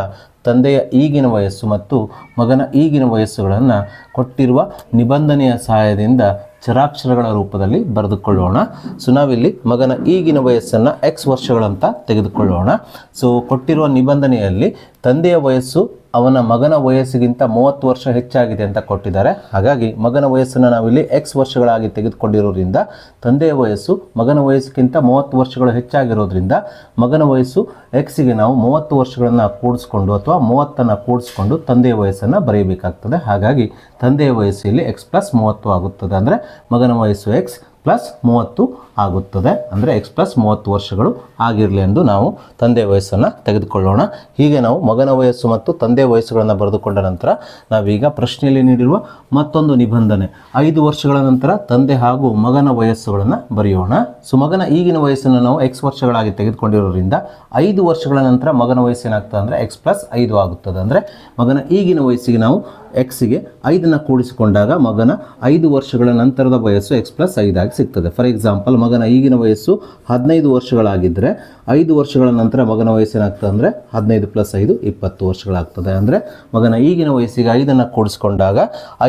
ತಂದೆಯ ಈಗಿನ ವಯಸ್ಸು ಮತ್ತು ಮಗನ ಈಗಿನ ವಯಸ್ಸುಗಳನ್ನು ಕೊಟ್ಟಿರುವ ನಿಬಂಧನೆಯ ಸಹಾಯದಿಂದ ಚರಾಕ್ಷರಗಳ ರೂಪದಲ್ಲಿ ಬರೆದುಕೊಳ್ಳೋಣ. ಸೊ ನಾವಿಲ್ಲಿ ಮಗನ ಈಗಿನ ವಯಸ್ಸನ್ನು x ವರ್ಷಗಳಂತ ತೆಗೆದುಕೊಳ್ಳೋಣ. ಸೊ ಕೊಟ್ಟಿರುವ ನಿಬಂಧನೆಯಲ್ಲಿ ತಂದೆಯ ವಯಸ್ಸು ಅವನ ಮಗನ ವಯಸ್ಸಿಗಿಂತ 30 ವರ್ಷ ಹೆಚ್ಚಾಗಿದೆ ಅಂತ ಕೊಟ್ಟಿದ್ದಾರೆ. ಹಾಗಾಗಿ ಮಗನ ವಯಸ್ಸನ್ನು ನಾವಿಲ್ಲಿ x ವರ್ಷಗಳಾಗಿ ತೆಗೆದುಕೊಂಡಿರೋದ್ರಿಂದ ತಂದೆಯ ವಯಸ್ಸು ಮಗನ ವಯಸ್ಸಿಗಿಂತ 30 ವರ್ಷಗಳು ಹೆಚ್ಚಾಗಿರೋದ್ರಿಂದ ಮಗನ ವಯಸ್ಸು xಗೆ ನಾವು 30 ವರ್ಷಗಳನ್ನು ಕೂಡಿಸ್ಕೊಂಡು ಅಥವಾ 30 ಕೂಡಿಸ್ಕೊಂಡು ತಂದೆಯ ವಯಸ್ಸನ್ನು ಬರೆಯಬೇಕಾಗ್ತದೆ. ಹಾಗಾಗಿ ತಂದೆಯ ವಯಸ್ಸು ಇಲ್ಲಿ x+30 ಆಗುತ್ತದೆ. ಅಂದರೆ ಮಗನ ವಯಸ್ಸು x +30 ಆಗುತ್ತದೆ. ಅಂದರೆ x+30 ವರ್ಷಗಳು ಆಗಿರಲಿ ಎಂದು ನಾವು ತಂದೆಯ ವಯಸ್ಸನ್ನು ತೆಗೆದುಕೊಳ್ಳೋಣ. ಹೀಗೆ ನಾವು ಮಗನ ವಯಸ್ಸು ಮತ್ತು ತಂದೆಯ ವಯಸ್ಸುಗಳನ್ನು ಬರೆದುಕೊಂಡ ನಂತರ ನಾವೀಗ ಪ್ರಶ್ನೆಯಲ್ಲಿ ನೀಡಿರುವ ಮತ್ತೊಂದು ನಿಬಂಧನೆ 5 ವರ್ಷಗಳ ನಂತರ ತಂದೆ ಹಾಗೂ ಮಗನ ವಯಸ್ಸುಗಳನ್ನು ಬರೆಯೋಣ. ಸೊ ಮಗನ ಈಗಿನ ವಯಸ್ಸನ್ನು ನಾವು x ವರ್ಷಗಳಾಗಿ ತೆಗೆದುಕೊಂಡಿರೋದ್ರಿಂದ 5 ವರ್ಷಗಳ ನಂತರ ಮಗನ ವಯಸ್ಸು ಏನಾಗ್ತದೆ ಅಂದರೆ x+5 ಆಗುತ್ತದೆ. ಅಂದರೆ ಮಗನ ಈಗಿನ ವಯಸ್ಸಿಗೆ ನಾವು xಗೆ 5 ಕೂಡಿಸಿಕೊಂಡಾಗ ಮಗನ 5 ವರ್ಷಗಳ ನಂತರದ ವಯಸ್ಸು x+5 ಆಗಿ ಸಿಗ್ತದೆ. ಫಾರ್ ಎಕ್ಸಾಂಪಲ್ ಮಗನ ಈಗಿನ ವಯಸ್ಸು 15 ವರ್ಷಗಳಾಗಿದ್ದರೆ 5 ವರ್ಷಗಳ ನಂತರ ಮಗನ ವಯಸ್ಸು ಏನಾಗ್ತದೆ ಅಂದರೆ 15 + 5 20 ವರ್ಷಗಳಾಗ್ತದೆ. ಅಂದರೆ ಮಗನ ಈಗಿನ ವಯಸ್ಸಿಗೆ 5 ಕೂಡಿಸ್ಕೊಂಡಾಗ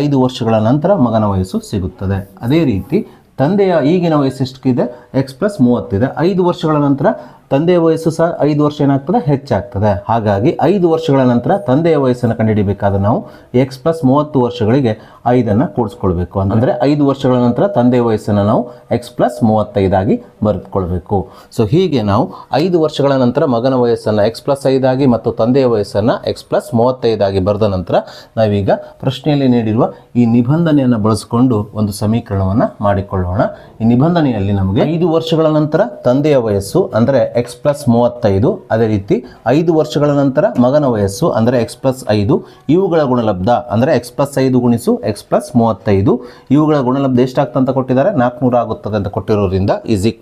5 ವರ್ಷಗಳ ನಂತರ ಮಗನ ವಯಸ್ಸು ಸಿಗುತ್ತದೆ. ಅದೇ ರೀತಿ ತಂದೆಯ ಈಗಿನ ವಯಸ್ಸು ಎಷ್ಟಿದೆ? x+30 ಇದೆ. 5 ವರ್ಷಗಳ ನಂತರ ತಂದೆಯ ವಯಸ್ಸು ಸಹ 5 ವರ್ಷ ಏನಾಗ್ತದೆ? ಹೆಚ್ಚಾಗ್ತದೆ. ಹಾಗಾಗಿ 5 ವರ್ಷಗಳ ನಂತರ ತಂದೆಯ ವಯಸ್ಸನ್ನು ಕಂಡುಹಿಡಿಯಬೇಕಾದ್ರೆ ನಾವು x+30 ವರ್ಷಗಳಿಗೆ 5 ಕೂಡಿಸ್ಕೊಳ್ಬೇಕು. ಅಂದರೆ 5 ವರ್ಷಗಳ ನಂತರ ತಂದೆಯ ವಯಸ್ಸನ್ನು ನಾವು x+35 ಆಗಿ ಬರೆದುಕೊಳ್ಬೇಕು. ಸೊ ಹೀಗೆ ನಾವು 5 ವರ್ಷಗಳ ನಂತರ ಮಗನ ವಯಸ್ಸನ್ನು x+5 ಆಗಿ ಮತ್ತು ತಂದೆಯ ವಯಸ್ಸನ್ನು x+35 ಆಗಿ ಬರೆದ ನಂತರ ನಾವೀಗ ಪ್ರಶ್ನೆಯಲ್ಲಿ ನೀಡಿರುವ ಈ ನಿಬಂಧನೆಯನ್ನು ಬಳಸಿಕೊಂಡು ಒಂದು ಸಮೀಕರಣವನ್ನು ಮಾಡಿಕೊಳ್ಳೋಣ. ಈ ನಿಬಂಧನೆಯಲ್ಲಿ ನಮಗೆ 5 ವರ್ಷಗಳ ನಂತರ ತಂದೆಯ ವಯಸ್ಸು ಅಂದರೆ x+35, ಅದೇ ರೀತಿ 5 ವರ್ಷಗಳ ನಂತರ ಮಗನ ವಯಸ್ಸು ಅಂದರೆ x+5, ಇವುಗಳ ಗುಣಲಬ್ಧ ಅಂದರೆ x+5 ಗುಣಿಸು x+35, ಇವುಗಳ ಗುಣಲಬ್ಧ ಎಷ್ಟಾಗ್ತದೆ ಅಂತ ಕೊಟ್ಟಿದ್ದಾರೆ, 400 ಆಗುತ್ತದೆ ಅಂತ ಕೊಟ್ಟಿರೋದ್ರಿಂದ =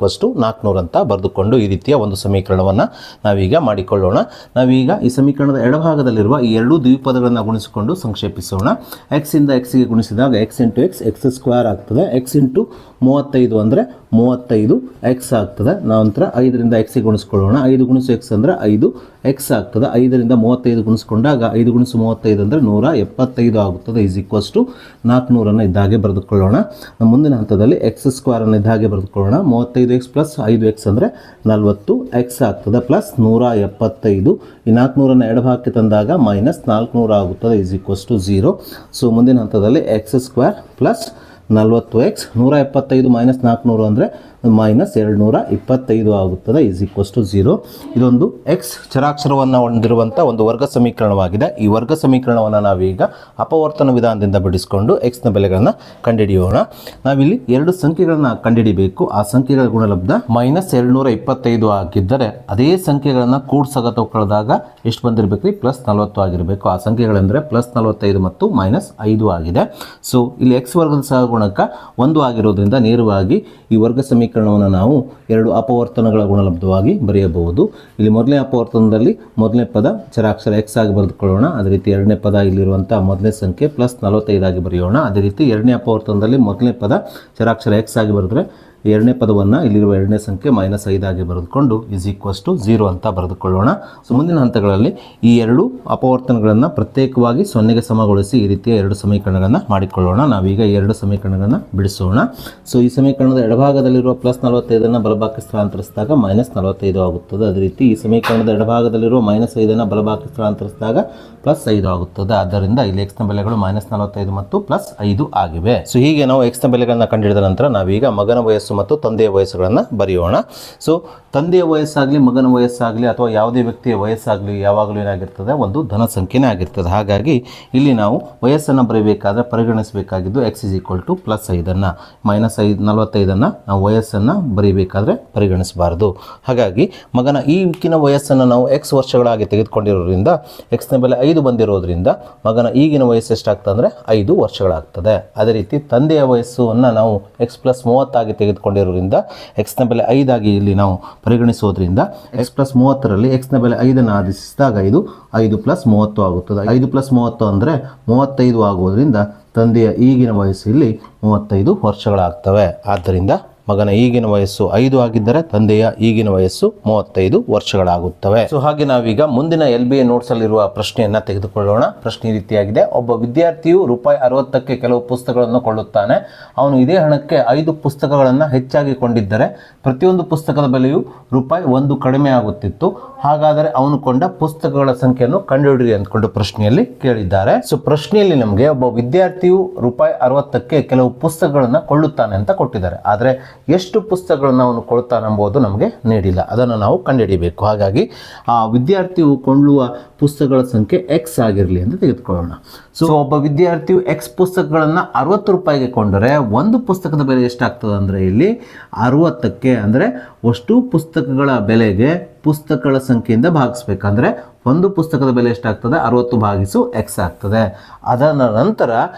400 ಅಂತ ಬರೆದುಕೊಂಡು ಈ ರೀತಿಯ ಒಂದು ಸಮೀಕರಣವನ್ನು ನಾವೀಗ ಮಾಡಿಕೊಳ್ಳೋಣ. ನಾವೀಗ ಈ ಸಮೀಕರಣದ ಎಡಭಾಗದಲ್ಲಿರುವ ಈ ಎರಡೂ ದ್ವಿಪದಗಳನ್ನು ಗುಣಿಸಿಕೊಂಡು ಸಂಕ್ಷೇಪಿಸೋಣ. x ಇಂದ x ಗೆ ಗುಣಿಸಿದಾಗ x × x x² ಆಗ್ತದೆ. x × 35 ಅಂದರೆ 35x ಆಗ್ತದೆ. ನಂತರ 5 ರಿಂದ x ಗೆ ಗುಣಿಸ್ಕೊಳ್ಳೋಣ. 5 × x ಅಂದರೆ 5x ಆಗ್ತದೆ. 5 ರಿಂದ 35 ಗುಣಿಸ್ಕೊಂಡಾಗ 5 × 35 ಅಂದರೆ 175 ಆಗುತ್ತದೆ. = 400 ಅನ್ನು ಇದ್ದಾಗೆ ಬರೆದುಕೊಳ್ಳೋಣ. ಮುಂದಿನ ಹಂತದಲ್ಲಿ x² ಅನ್ನು ಇದ್ದಾಗೆ ಬರೆದುಕೊಳ್ಳೋಣ. 35x + 5x ಅಂದರೆ 40x ಆಗ್ತದೆ ಪ್ಲಸ್ 175. ಈ 400 ಅನ್ನು ಎಡಭಾಗಕ್ಕೆ ತಂದಾಗ -400 ಆಗುತ್ತದೆ. = 0. ಸೊ ಮುಂದಿನ ಹಂತದಲ್ಲಿ x² + 40x 175 - 400 ಅಂದರೆ -225 ಆಗುತ್ತದೆ. = 0. ಇದೊಂದು x ಚರಾಕ್ಷರವನ್ನು ಹೊಂದಿರುವಂಥ ಒಂದು ವರ್ಗ ಸಮೀಕರಣವಾಗಿದೆ. ಈ ವರ್ಗ ಸಮೀಕರಣವನ್ನು ನಾವೀಗ ಅಪವರ್ತನ ವಿಧಾನದಿಂದ ಬಿಡಿಸಿಕೊಂಡು x ನ ಬೆಲೆಗಳನ್ನು ಕಂಡುಹಿಡಿಯೋಣ. ನಾವಿಲ್ಲಿ ಎರಡು ಸಂಖ್ಯೆಗಳನ್ನು ಕಂಡುಹಿಡಿಬೇಕು. ಆ ಸಂಖ್ಯೆಗಳ ಗುಣಲಬ್ಧ -225 ಆಗಿದ್ದರೆ ಅದೇ ಸಂಖ್ಯೆಗಳನ್ನು ಕೂಡ್ಸಗ ತಗೊಳ್ಳಿದಾಗ ಎಷ್ಟು ಬಂದಿರಬೇಕು, +40 ಆಗಿರಬೇಕು. ಆ ಸಂಖ್ಯೆಗಳೆಂದರೆ +45 ಮತ್ತು -5 ಆಗಿದೆ. ಸೊ ಇಲ್ಲಿ x ವರ್ಗದ ಸಹಗುಣಕ 1 ಆಗಿರೋದ್ರಿಂದ ನೇರವಾಗಿ ಈ ವರ್ಗ ಸಮೀಕರಣವನ್ನು ನಾವು ಎರಡು ಅಪವರ್ತನಗಳ ಗುಣಲಬ್ಧವಾಗಿ ಬರೆಯಬಹುದು. ಇಲ್ಲಿ ಮೊದಲನೇ ಅಪವರ್ತನದಲ್ಲಿ ಮೊದಲನೇ ಪದ ಚರಾಕ್ಷರ x ಆಗಿ ಬರೆದುಕೊಳ್ಳೋಣ. ಅದೇ ರೀತಿ ಎರಡನೇ ಪದ ಇಲ್ಲಿರುವಂಥ ಮೊದಲನೇ ಸಂಖ್ಯೆ +45 ಆಗಿ ಬರೆಯೋಣ. ಅದೇ ರೀತಿ ಎರಡನೇ ಅಪವರ್ತನದಲ್ಲಿ ಮೊದಲನೇ ಪದ ಚರಾಕ್ಷರ x ಆಗಿ ಬರೆದ್ರೆ ಎರಡನೇ ಪದವನ್ನು ಇಲ್ಲಿರುವ ಎರಡನೇ ಸಂಖ್ಯೆ -5 ಆಗಿ ಬರೆದುಕೊಂಡು = 0 ಅಂತ ಬರೆದುಕೊಳ್ಳೋಣ. ಸೊ ಮುಂದಿನ ಹಂತಗಳಲ್ಲಿ ಈ ಎರಡು ಅಪವರ್ತನಗಳನ್ನು ಪ್ರತ್ಯೇಕವಾಗಿ 0ಗೆ ಸಮಗೊಳಿಸಿ ಈ ರೀತಿಯ ಎರಡು ಸಮೀಕರಣಗಳನ್ನು ಮಾಡಿಕೊಳ್ಳೋಣ. ನಾವೀಗ ಈ ಎರಡು ಸಮೀಕರಣಗಳನ್ನು ಬಿಡಿಸೋಣ. ಸೊ ಈ ಸಮೀಕರಣದ ಎಡಭಾಗದಲ್ಲಿರುವ +45 ಬಲಭಾಗಕ್ಕೆ ಸ್ಥಳಾಂತರಿಸಿದಾಗ -45 ಆಗುತ್ತದೆ. ಅದೇ ರೀತಿ ಈ ಸಮೀಕರಣದ ಎಡಭಾಗದಲ್ಲಿರುವ -5 ಬಲಭಾಗಕ್ಕೆ ಸ್ಥಳಾಂತರಿಸಿದಾಗ +5 ಆಗುತ್ತದೆ. ಆದ್ದರಿಂದ ಇಲ್ಲಿ x ನ ಬೆಲೆಗಳು -45 ಮತ್ತು +5 ಆಗಿವೆ. ಸೊ ಹೀಗೆ ನಾವು x ನ ಬೆಲೆಗಳನ್ನು ಕಂಡುಹಿಡಿದ ನಂತರ ನಾವೀಗ ಮಗನ ವಯಸ್ಸು ಮತ್ತು ತಂದೆಯ ವಯಸ್ಸುಗಳನ್ನು ಬರೆಯೋಣ. ಸೊ ತಂದೆಯ ವಯಸ್ಸಾಗಲಿ ಮಗನ ವಯಸ್ಸಾಗಲಿ ಅಥವಾ ಯಾವುದೇ ವ್ಯಕ್ತಿಯ ವಯಸ್ಸಾಗಲಿ ಯಾವಾಗಲೂ ಏನಾಗಿರ್ತದೆ, ಒಂದು ಧನ ಸಂಖ್ಯೆನೇ ಆಗಿರ್ತದೆ. ಹಾಗಾಗಿ ಇಲ್ಲಿ ನಾವು ವಯಸ್ಸನ್ನು ಬರೀಬೇಕಾದ್ರೆ ಪರಿಗಣಿಸಬೇಕಾಗಿದ್ದು x = +5 -45 ನಾವು ವಯಸ್ಸನ್ನು ಬರೀಬೇಕಾದ್ರೆ ಪರಿಗಣಿಸಬಾರದು. ಹಾಗಾಗಿ ಮಗನ ಈಗಿನ ವಯಸ್ಸನ್ನು ನಾವು x ವರ್ಷಗಳಾಗಿ ತೆಗೆದುಕೊಂಡಿರೋದ್ರಿಂದ x ನ ಬೆಲೆ 5 ಬಂದಿರೋದ್ರಿಂದ ಮಗನ ಈಗಿನ ವಯಸ್ಸು ಎಷ್ಟಾಗ್ತದೆ ಅಂದರೆ 5 ವರ್ಷಗಳಾಗ್ತದೆ. ಅದೇ ರೀತಿ ತಂದೆಯ ವಯಸ್ಸನ್ನು ನಾವು x + 30 ಆಗಿ ತೆಗೆದುಕೊಂಡಿರೋದ್ರಿಂದ x ನ ಬೆಲೆ 5 ಆಗಿ ಇಲ್ಲಿ ನಾವು ಪರಿಗಣಿಸೋದ್ರಿಂದ x + 30ರಲ್ಲಿ x ನ ಬೆಲೆ 5 ಆದೇಶಿಸಿದಾಗ ಇದು 5 + 30 ಆಗುತ್ತದೆ. 5 + 30 ಅಂದರೆ 35 ಆಗುವುದರಿಂದ ತಂದೆಯ ಈಗಿನ ವಯಸ್ಸು ಇಲ್ಲಿ 35 ವರ್ಷಗಳಾಗ್ತವೆ. ಆದ್ದರಿಂದ ಮಗನ ಈಗಿನ ವಯಸ್ಸು 5 ಆಗಿದ್ದರೆ ತಂದೆಯ ಈಗಿನ ವಯಸ್ಸು 35 ವರ್ಷಗಳಾಗುತ್ತವೆ. ಸೊ ಹಾಗೆ ನಾವೀಗ ಮುಂದಿನ LBA ನೋಟ್ಸ್ ಅಲ್ಲಿರುವ ಪ್ರಶ್ನೆಯನ್ನ ತೆಗೆದುಕೊಳ್ಳೋಣ. ಪ್ರಶ್ನೆ ಈ ರೀತಿಯಾಗಿದೆ. ಒಬ್ಬ ವಿದ್ಯಾರ್ಥಿಯು ₹60ಕ್ಕೆ ಕೆಲವು ಪುಸ್ತಕಗಳನ್ನು ಕೊಳ್ಳುತ್ತಾನೆ. ಅವನು ಇದೇ ಹಣಕ್ಕೆ 5 ಪುಸ್ತಕಗಳನ್ನು ಹೆಚ್ಚಾಗಿ ಕೊಂಡಿದ್ದರೆ ಪ್ರತಿಯೊಂದು ಪುಸ್ತಕದ ಬೆಲೆಯು ₹1 ಕಡಿಮೆ ಆಗುತ್ತಿತ್ತು. ಹಾಗಾದರೆ ಅವನು ಕೊಂಡ ಪುಸ್ತಕಗಳ ಸಂಖ್ಯೆಯನ್ನು ಕಂಡುಹಿಡಿಯಿರಿ ಅಂದ್ಕೊಂಡು ಪ್ರಶ್ನೆಯಲ್ಲಿ ಕೇಳಿದ್ದಾರೆ. ಸೊ ಪ್ರಶ್ನೆಯಲ್ಲಿ ನಮಗೆ ಒಬ್ಬ ವಿದ್ಯಾರ್ಥಿಯು ₹60ಕ್ಕೆ ಕೆಲವು ಪುಸ್ತಕಗಳನ್ನು ಕೊಳ್ಳುತ್ತಾನೆ ಅಂತ ಕೊಟ್ಟಿದ್ದಾರೆ. ಆದರೆ ಎಷ್ಟು ಪುಸ್ತಕಗಳನ್ನು ಅವನು ಕೊಳ್ತಾನೆ ಎಂಬುದು ನಮಗೆ ನೀಡಿಲ್ಲ. ಅದನ್ನು ನಾವು ಕಂಡುಹಿಡಿಯಬೇಕು. ಹಾಗಾಗಿ ಆ ವಿದ್ಯಾರ್ಥಿಯು ಕೊಳ್ಳುವ ಪುಸ್ತಕಗಳ ಸಂಖ್ಯೆ x ಆಗಿರಲಿ ಅಂತ ತೆಗೆದುಕೊಳ್ಳೋಣ. ಸೊ ಒಬ್ಬ ವಿದ್ಯಾರ್ಥಿಯು x ಪುಸ್ತಕಗಳನ್ನು ₹60ಗೆ ಕೊಂಡರೆ ಒಂದು ಪುಸ್ತಕದ ಬೆಲೆ ಎಷ್ಟಾಗ್ತದೆ ಅಂದರೆ ಇಲ್ಲಿ 60ಕ್ಕೆ ಅಂದರೆ ಅಷ್ಟು ಪುಸ್ತಕಗಳ ಬೆಲೆಗೆ ಪುಸ್ತಕಗಳ ಸಂಖ್ಯೆಯಿಂದ ಭಾಗಿಸ್ಬೇಕಂದ್ರೆ ಒಂದು ಪುಸ್ತಕದ ಬೆಲೆ ಎಷ್ಟಾಗ್ತದೆ, 60 / x ಆಗ್ತದೆ. ಅದರ ನಂತರ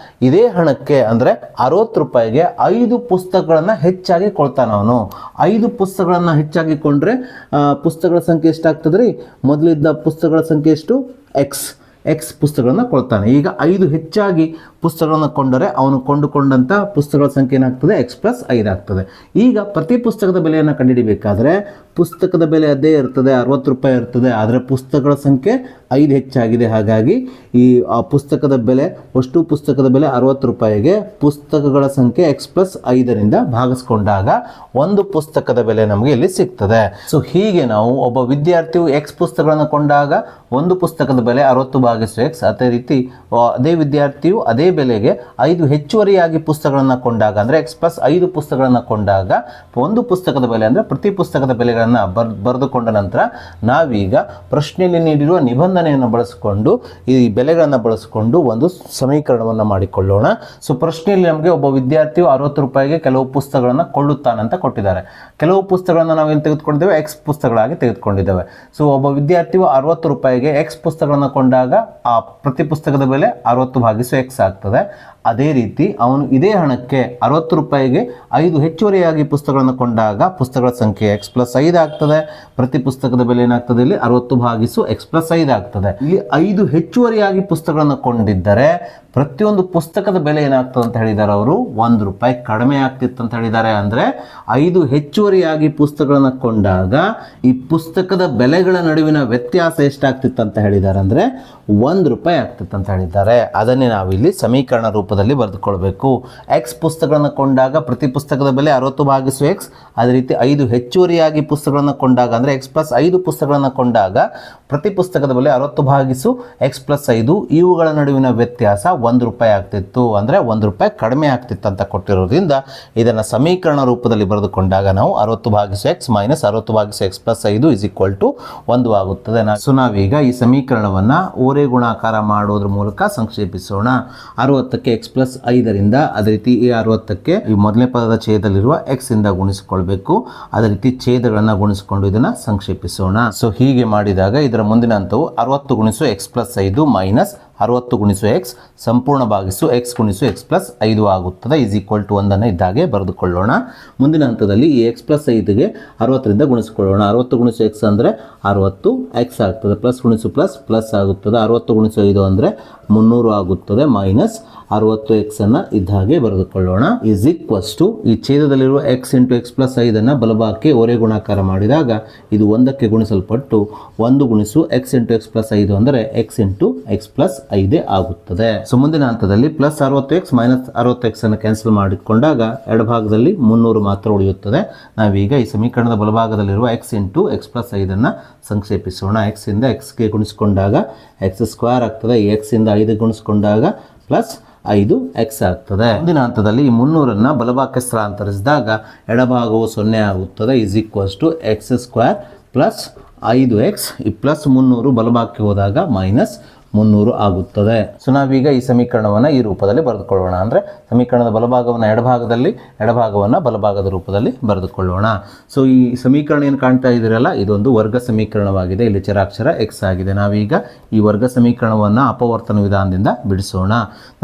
ಇದೇ ಹಣಕ್ಕೆ ಅಂದರೆ ₹60ಗೆ 5 ಪುಸ್ತಕಗಳನ್ನು ಹೆಚ್ಚಾಗಿ ಕೊಳ್ತಾನೆ. ಅವನು 5 ಪುಸ್ತಕಗಳನ್ನು ಹೆಚ್ಚಾಗಿ ಕೊಂಡ್ರೆ ಪುಸ್ತಕಗಳ ಸಂಖ್ಯೆ ಎಷ್ಟಾಗ್ತದೆ ರೀ, ಮೊದಲಿದ್ದ ಪುಸ್ತಕಗಳ ಸಂಖ್ಯೆ ಎಷ್ಟು, x ಪುಸ್ತಕಗಳನ್ನು ಕೊಳ್ತಾನೆ. ಈಗ 5 ಹೆಚ್ಚಾಗಿ ಪುಸ್ತಕಗಳನ್ನು ಕೊಂಡರೆ ಅವನು ಕೊಂಡುಕೊಂಡಂಥ ಪುಸ್ತಕಗಳ ಸಂಖ್ಯೆ ಏನಾಗ್ತದೆ, x + 5 ಆಗ್ತದೆ. ಈಗ ಪ್ರತಿ ಪುಸ್ತಕದ ಬೆಲೆಯನ್ನು ಕಂಡುಹಿಡಿಯಬೇಕಾದ್ರೆ ಪುಸ್ತಕದ ಬೆಲೆ ಅದೇ ಇರ್ತದೆ, ₹60 ಇರ್ತದೆ. ಆದರೆ ಪುಸ್ತಕಗಳ ಸಂಖ್ಯೆ 5 ಹೆಚ್ಚಾಗಿದೆ. ಹಾಗಾಗಿ ಈ ಪುಸ್ತಕದ ಬೆಲೆ ಅಷ್ಟು ಪುಸ್ತಕದ ಬೆಲೆ ₹60ಗೆ ಪುಸ್ತಕಗಳ ಸಂಖ್ಯೆ x + 5ರಿಂದ ಭಾಗಿಸ್ಕೊಂಡಾಗ ಒಂದು ಪುಸ್ತಕದ ಬೆಲೆ ನಮಗೆ ಇಲ್ಲಿ ಸಿಗ್ತದೆ. ಸೊ ಹೀಗೆ ನಾವು ಒಬ್ಬ ವಿದ್ಯಾರ್ಥಿಯು x ಪುಸ್ತಕಗಳನ್ನು ಕೊಂಡಾಗ ಒಂದು ಪುಸ್ತಕದ ಬೆಲೆ 60 / x, ಅದೇ ರೀತಿ ಅದೇ ವಿದ್ಯಾರ್ಥಿಯು ಅದೇ ಬೆಲೆಗೆ 5 ಹೆಚ್ಚುವರಿಯಾಗಿ ಪುಸ್ತಕಗಳನ್ನು ಕೊಂಡಾಗ ಅಂದರೆ ಎಕ್ಸ್ ಪ್ಲಸ್ 5 ಪುಸ್ತಕಗಳನ್ನು ಕೊಂಡಾಗ ಒಂದು ಪುಸ್ತಕದ ಬೆಲೆ ಅಂದರೆ ಪ್ರತಿ ಪುಸ್ತಕದ ಬೆಲೆಗಳನ್ನು ಬರೆದುಕೊಂಡ ನಂತರ ನಾವೀಗ ಪ್ರಶ್ನೆಯಲ್ಲಿ ನೀಡಿರುವ ನಿಬಂಧನೆಯನ್ನು ಬಳಸಿಕೊಂಡು ಈ ಬೆಲೆಗಳನ್ನು ಬಳಸಿಕೊಂಡು ಒಂದು ಸಮೀಕರಣವನ್ನು ಮಾಡಿಕೊಳ್ಳೋಣ. ಸೊ ಪ್ರಶ್ನೆಯಲ್ಲಿ ನಮಗೆ ಒಬ್ಬ ವಿದ್ಯಾರ್ಥಿಯು 60 ರೂಪಾಯಿಗೆ ಕೆಲವು ಪುಸ್ತಕಗಳನ್ನು ಕೊಳ್ಳುತ್ತಾನಂತ ಕೊಟ್ಟಿದ್ದಾರೆ. ಕೆಲವು ಪುಸ್ತಕಗಳನ್ನು ನಾವೇನು ತೆಗೆದುಕೊಂಡಿದ್ದೇವೆ, ಎಕ್ಸ್ ಪುಸ್ತಕಗಳಾಗಿ ತೆಗೆದುಕೊಂಡಿದ್ದೇವೆ. ಸೊ ಒಬ್ಬ ವಿದ್ಯಾರ್ಥಿಯು 60 ರೂಪಾಯಿಗೆ ಎಕ್ಸ್ ಪುಸ್ತಕಗಳನ್ನು ಕೊಂಡಾಗ ಆ ಪ್ರತಿ ಪುಸ್ತಕದ ಬೆಲೆ 60/x ಆಗ್ತದೆ. ಅದೇ ರೀತಿ ಅವನು ಇದೇ ಹಣಕ್ಕೆ 60 ರೂಪಾಯಿಗೆ 5 ಹೆಚ್ಚುವರಿಯಾಗಿ ಪುಸ್ತಕಗಳನ್ನು ಕೊಂಡಾಗ ಪುಸ್ತಕಗಳ ಸಂಖ್ಯೆ ಎಕ್ಸ್ ಪ್ಲಸ್ 5 ಆಗ್ತದೆ. ಪ್ರತಿ ಪುಸ್ತಕದ ಬೆಲೆ ಏನಾಗ್ತದೆ, ಇಲ್ಲಿ 60/x+5 ಆಗ್ತದೆ. ಇಲ್ಲಿ 5 ಹೆಚ್ಚುವರಿಯಾಗಿ ಪುಸ್ತಕಗಳನ್ನು ಕೊಂಡಿದ್ದರೆ ಪ್ರತಿಯೊಂದು ಪುಸ್ತಕದ ಬೆಲೆ ಏನಾಗ್ತದೆ ಅಂತ ಹೇಳಿದ್ದಾರೆ ಅವರು, 1 ರೂಪಾಯಿ ಕಡಿಮೆ ಆಗ್ತಿತ್ತು ಅಂತ ಹೇಳಿದ್ದಾರೆ. ಅಂದರೆ 5 ಹೆಚ್ಚುವರಿಯಾಗಿ ಪುಸ್ತಕಗಳನ್ನು ಕೊಂಡಾಗ ಈ ಪುಸ್ತಕದ ಬೆಲೆಗಳ ನಡುವಿನ ವ್ಯತ್ಯಾಸ ಎಷ್ಟಾಗ್ತಿತ್ತು ಅಂತ ಹೇಳಿದ್ದಾರೆ, ಅಂದರೆ 1 ರೂಪಾಯಿ ಆಗ್ತಿತ್ತು ಅಂತ ಹೇಳಿದ್ದಾರೆ. ಅದನ್ನೇ ನಾವಿಲ್ಲಿ ಸಮೀಕರಣ ರೂಪದಲ್ಲಿ ಬರೆದುಕೊಳ್ಬೇಕು. ಎಕ್ಸ್ ಪುಸ್ತಕಗಳನ್ನು ಕೊಂಡಾಗ ಪ್ರತಿ ಪುಸ್ತಕದ ಬೆಲೆ 60/x. ಅದೇ ರೀತಿ 5 ಹೆಚ್ಚುವರಿಯಾಗಿ ಪುಸ್ತಕಗಳನ್ನು ಕೊಂಡಾಗ ಅಂದರೆ ಎಕ್ಸ್ ಪ್ಲಸ್ 5 ಪುಸ್ತಕಗಳನ್ನು ಕೊಂಡಾಗ ಪ್ರತಿ ಪುಸ್ತಕದ ಬೆಲೆ 60/x+5. ಇವುಗಳ ನಡುವಿನ ವ್ಯತ್ಯಾಸ 1 ರೂಪಾಯಿ ಆಗ್ತಿತ್ತು. ಅಂದರೆ 1 ರೂಪಾಯಿ ಕಡಿಮೆ ಆಗ್ತಿತ್ತು ಅಂತ ಕೊಟ್ಟಿರೋದ್ರಿಂದ ಇದನ್ನು ಸಮೀಕರಣ ರೂಪದಲ್ಲಿ ಬರೆದುಕೊಂಡಾಗ ನಾವು 60/x - 60/x+5 = 1 ಆಗುತ್ತದೆ. ಸೊ ನಾವೀಗ ಈ ಸಮೀಕರಣವನ್ನು ಓರೆ ಗುಣಾಕಾರ ಮಾಡೋದ್ರ ಮೂಲಕ ಸಂಕ್ಷೇಪಿಸೋಣ. 60ಕ್ಕೆ x+5ರಿಂದ, ಅದೇ ರೀತಿ ಈ 60ಕ್ಕೆ ಈ ಮೊದಲನೇ ಪದದ ಛೇದದಲ್ಲಿರುವ x ಇಂದ ಗುಣಿಸಿಕೊಳ್ಬೇಕು. ಅದೇ ರೀತಿ ಛೇದಗಳನ್ನು ಗುಣಿಸಿಕೊಂಡು ಇದನ್ನು ಸಂಕ್ಷೇಪಿಸೋಣ. ಸೊ ಹೀಗೆ ಮಾಡಿದಾಗ ಇದರ ಮುಂದಿನ ಹಂತವು 60 × x+5 ಮೈನಸ್ 60 × x ಸಂಪೂರ್ಣ ಭಾಗಿಸು x × x+5 ಆಗುತ್ತದೆ. = 1 ಇದ್ದಾಗೆ ಬರೆದುಕೊಳ್ಳೋಣ. ಮುಂದಿನ ಹಂತದಲ್ಲಿ ಈ x+5ಗೆ 60ರಿಂದ ಗುಣಿಸಿಕೊಳ್ಳೋಣ. 60 × x ಅಂದರೆ 60x ಆಗ್ತದೆ. ಪ್ಲಸ್ ಗುಣಿಸು ಪ್ಲಸ್ ಪ್ಲಸ್ ಆಗುತ್ತದೆ. 60 × 5 ಅಂದರೆ 300 ಆಗುತ್ತದೆ. ಮೈನಸ್ 60x ಅನ್ನು ಇದ್ದಾಗೆ ಬರೆದುಕೊಳ್ಳೋಣ. ಈ ಛೇದದಲ್ಲಿರುವ x × x+5 ಬಲಭಾಗಕ್ಕೆ ಓರೆ ಗುಣಾಕಾರ ಮಾಡಿದಾಗ ಇದು 1ಕ್ಕೆ ಗುಣಿಸಲ್ಪಟ್ಟು 1 × x × x+5 ಅಂದರೆ x × x+5 ಆಗುತ್ತದೆ. ಸೊ ಮುಂದಿನ ಹಂತದಲ್ಲಿ ಪ್ಲಸ್ 60x ಮೈನಸ್ 60x ಅನ್ನು ಕ್ಯಾನ್ಸಲ್ ಮಾಡಿಕೊಂಡಾಗ ಎಡಭಾಗದಲ್ಲಿ 300 ಮಾತ್ರ ಉಳಿಯುತ್ತದೆ. ನಾವೀಗ ಈ ಸಮೀಕರಣದ ಬಲಭಾಗದಲ್ಲಿರುವ x × x+5 ಅನ್ನು ಸಂಕ್ಷೇಪಿಸೋಣ. x ಇಂದ xಗೆ ಗುಣಿಸಿಕೊಂಡಾಗ x² ಆಗ್ತದೆ. ಈ x ಇಂದ 5 ಗುಣಿಸಿಕೊಂಡಾಗ ಪ್ಲಸ್ 5x ಆಗ್ತದೆ. ಮುಂದಿನ ಹಂತದಲ್ಲಿ ಈ 300 ಬಲಭಾಗಕ್ಕೆ ಸ್ಥಳಾಂತರಿಸಿದಾಗ ಎಡಭಾಗವು 0 ಆಗುತ್ತದೆ. = x² ಪ್ಲಸ್ 5x. ಈ ಪ್ಲಸ್ 300 ಬಲಭಾಗಕ್ಕೆ ಹೋದಾಗ ಮೈನಸ್ 300 ಆಗುತ್ತದೆ. ಸೊ ನಾವೀಗ ಈ ಸಮೀಕರಣವನ್ನು ಈ ರೂಪದಲ್ಲಿ ಬರೆದುಕೊಳ್ಳೋಣ. ಅಂದರೆ ಸಮೀಕರಣದ ಬಲಭಾಗವನ್ನು ಎಡಭಾಗದಲ್ಲಿ, ಎಡಭಾಗವನ್ನು ಬಲಭಾಗದ ರೂಪದಲ್ಲಿ ಬರೆದುಕೊಳ್ಳೋಣ. ಸೊ ಈ ಸಮೀಕರಣ ಏನು ಕಾಣ್ತಾ ಇದ್ದೀರಲ್ಲ, ಇದೊಂದು ವರ್ಗ ಸಮೀಕರಣವಾಗಿದೆ. ಇಲ್ಲಿ ಚರಾಕ್ಷರ x ಆಗಿದೆ. ನಾವೀಗ ಈ ವರ್ಗ ಸಮೀಕರಣವನ್ನು ಅಪವರ್ತನ ವಿಧಾನದಿಂದ ಬಿಡಿಸೋಣ.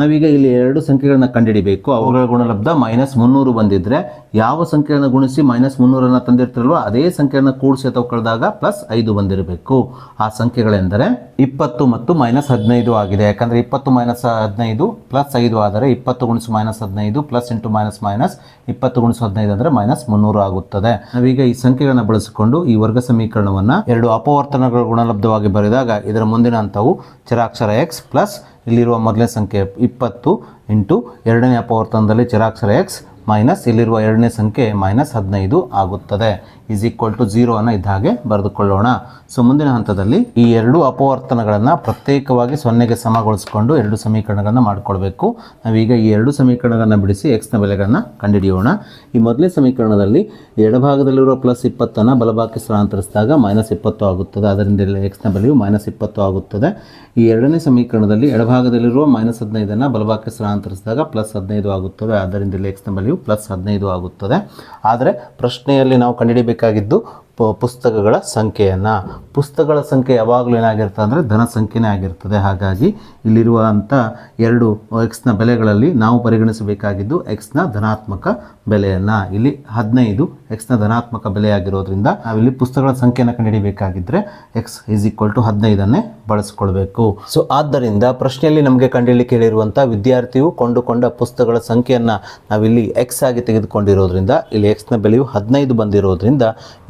ನಾವೀಗ ಇಲ್ಲಿ 2 ಸಂಖ್ಯೆಗಳನ್ನು ಕಂಡುಹಿಡಿಬೇಕು. ಅವುಗಳ ಗುಣಲಬ್ಧ -300 ಬಂದಿದ್ದರೆ ಯಾವ ಸಂಖ್ಯೆಯನ್ನು ಗುಣಿಸಿ -300 ತಂದಿರ್ತಿರಲ್ವ ಅದೇ ಸಂಖ್ಯೆಯನ್ನು ಕೂಡಿಸಿ ಅಥವಾ ಕಳೆದಾಗ +5 ಬಂದಿರಬೇಕು. ಆ ಸಂಖ್ಯೆಗಳೆಂದರೆ 20 ಮತ್ತು -15 ಆಗಿದೆ. ಯಾಕಂದರೆ 20 - 15 +5 ಆದರೆ 20 × -15 ಪ್ಲಸ್ ಇಂಟು ಮೈನಸ್ 20 × 15 ಅಂದರೆ -300 ಆಗುತ್ತದೆ. ನಾವೀಗ ಈ ಸಂಖ್ಯೆಗಳನ್ನು ಬಳಸಿಕೊಂಡು ಈ ವರ್ಗ ಸಮೀಕರಣವನ್ನು 2 ಅಪವರ್ತನಗಳ ಗುಣಲಬ್ಧವಾಗಿ ಬರೆದಾಗ ಇದರ ಮುಂದಿನ ಹಂತವು ಚರಾಕ್ಷರ x ಪ್ಲಸ್ ಇಲ್ಲಿರುವ ಮೊದಲನೇ ಸಂಖ್ಯೆ 20 ಇಂಟು ಎರಡನೇ ಅಪವರ್ತನದಲ್ಲಿ ಚರಾಕ್ಷರ x ಮೈನಸ್ ಇಲ್ಲಿರುವ ಎರಡನೇ ಸಂಖ್ಯೆ -15 ಆಗುತ್ತದೆ. = 0 ಅನ್ನು ಇದ್ದ ಹಾಗೆ ಬರೆದುಕೊಳ್ಳೋಣ. ಸೊ ಮುಂದಿನ ಹಂತದಲ್ಲಿ ಈ 2 ಅಪವರ್ತನಗಳನ್ನು ಪ್ರತ್ಯೇಕವಾಗಿ 0ಗೆ ಸಮಗೊಳಿಸಿಕೊಂಡು 2 ಸಮೀಕರಣಗಳನ್ನು ಮಾಡಿಕೊಳ್ಬೇಕು. ನಾವೀಗ ಈ 2 ಸಮೀಕರಣಗಳನ್ನು ಬಿಡಿಸಿ x ನ ಬೆಲೆಗಳನ್ನು ಕಂಡುಹಿಡಿಯೋಣ. ಈ ಮೊದಲನೇ ಸಮೀಕರಣದಲ್ಲಿ ಎಡಭಾಗದಲ್ಲಿರುವ +20 ಬಲಭಾಗಕ್ಕೆ ಸ್ಥಳಾಂತರಿಸಿದಾಗ -20 ಆಗುತ್ತದೆ. ಅದರಿಂದ x ನ ಬೆಲೆಯು -20 ಆಗುತ್ತದೆ. ಈ ಎರಡನೇ ಸಮೀಕರಣದಲ್ಲಿ ಎಡಭಾಗದಲ್ಲಿರುವ -15 ಬಲಭಾಗಕ್ಕೆ ಸ್ಥಳಾಂತರಿಸಿದಾಗ +15 ಆಗುತ್ತದೆ. ಆದ್ದರಿಂದ ಇಲ್ಲಿ x ನ ಬೆಲೆಯು +15 ಆಗುತ್ತದೆ. ಆದರೆ ಪ್ರಶ್ನೆಯಲ್ಲಿ ನಾವು ಕಂಡುಹಿಡಿಯಬೇಕಾಗಿದ್ದು ಪುಸ್ತಕಗಳ ಸಂಖ್ಯೆಯನ್ನು. ಪುಸ್ತಕಗಳ ಸಂಖ್ಯೆ ಯಾವಾಗಲೂ ಏನಾಗಿರ್ತದೆ ಅಂದರೆ ಧನ ಸಂಖ್ಯೆನೇ ಆಗಿರ್ತದೆ. ಹಾಗಾಗಿ ಇಲ್ಲಿರುವಂಥ 2 x ನ ಬೆಲೆಗಳಲ್ಲಿ ನಾವು ಪರಿಗಣಿಸಬೇಕಾಗಿದ್ದು x ನ ಧನಾತ್ಮಕ ಬೆಲೆಯನ್ನು. ಇಲ್ಲಿ 15 x ನ ಧನಾತ್ಮಕ ಬೆಲೆಯಾಗಿರೋದ್ರಿಂದ ನಾವಿಲ್ಲಿ ಪುಸ್ತಕಗಳ ಸಂಖ್ಯೆಯನ್ನು ಕಂಡುಹಿಡಿಯಬೇಕಾಗಿದ್ದರೆ x = 15 ಬಳಸಿಕೊಳ್ಬೇಕು. ಸೊ ಆದ್ದರಿಂದ ಪ್ರಶ್ನೆಯಲ್ಲಿ ನಮಗೆ ಕಂಡುಹಿಡಿಯಲಿಕ್ಕೆ ಹೇಳಿರುವಂಥ ವಿದ್ಯಾರ್ಥಿಯು ಕೊಂಡುಕೊಂಡ ಪುಸ್ತಕಗಳ ಸಂಖ್ಯೆಯನ್ನು ನಾವಿಲ್ಲಿ x ಆಗಿ ತೆಗೆದುಕೊಂಡಿರೋದ್ರಿಂದ ಇಲ್ಲಿ x ನ ಬೆಲೆಯು 15 ಬಂದಿರೋದ್ರಿಂದ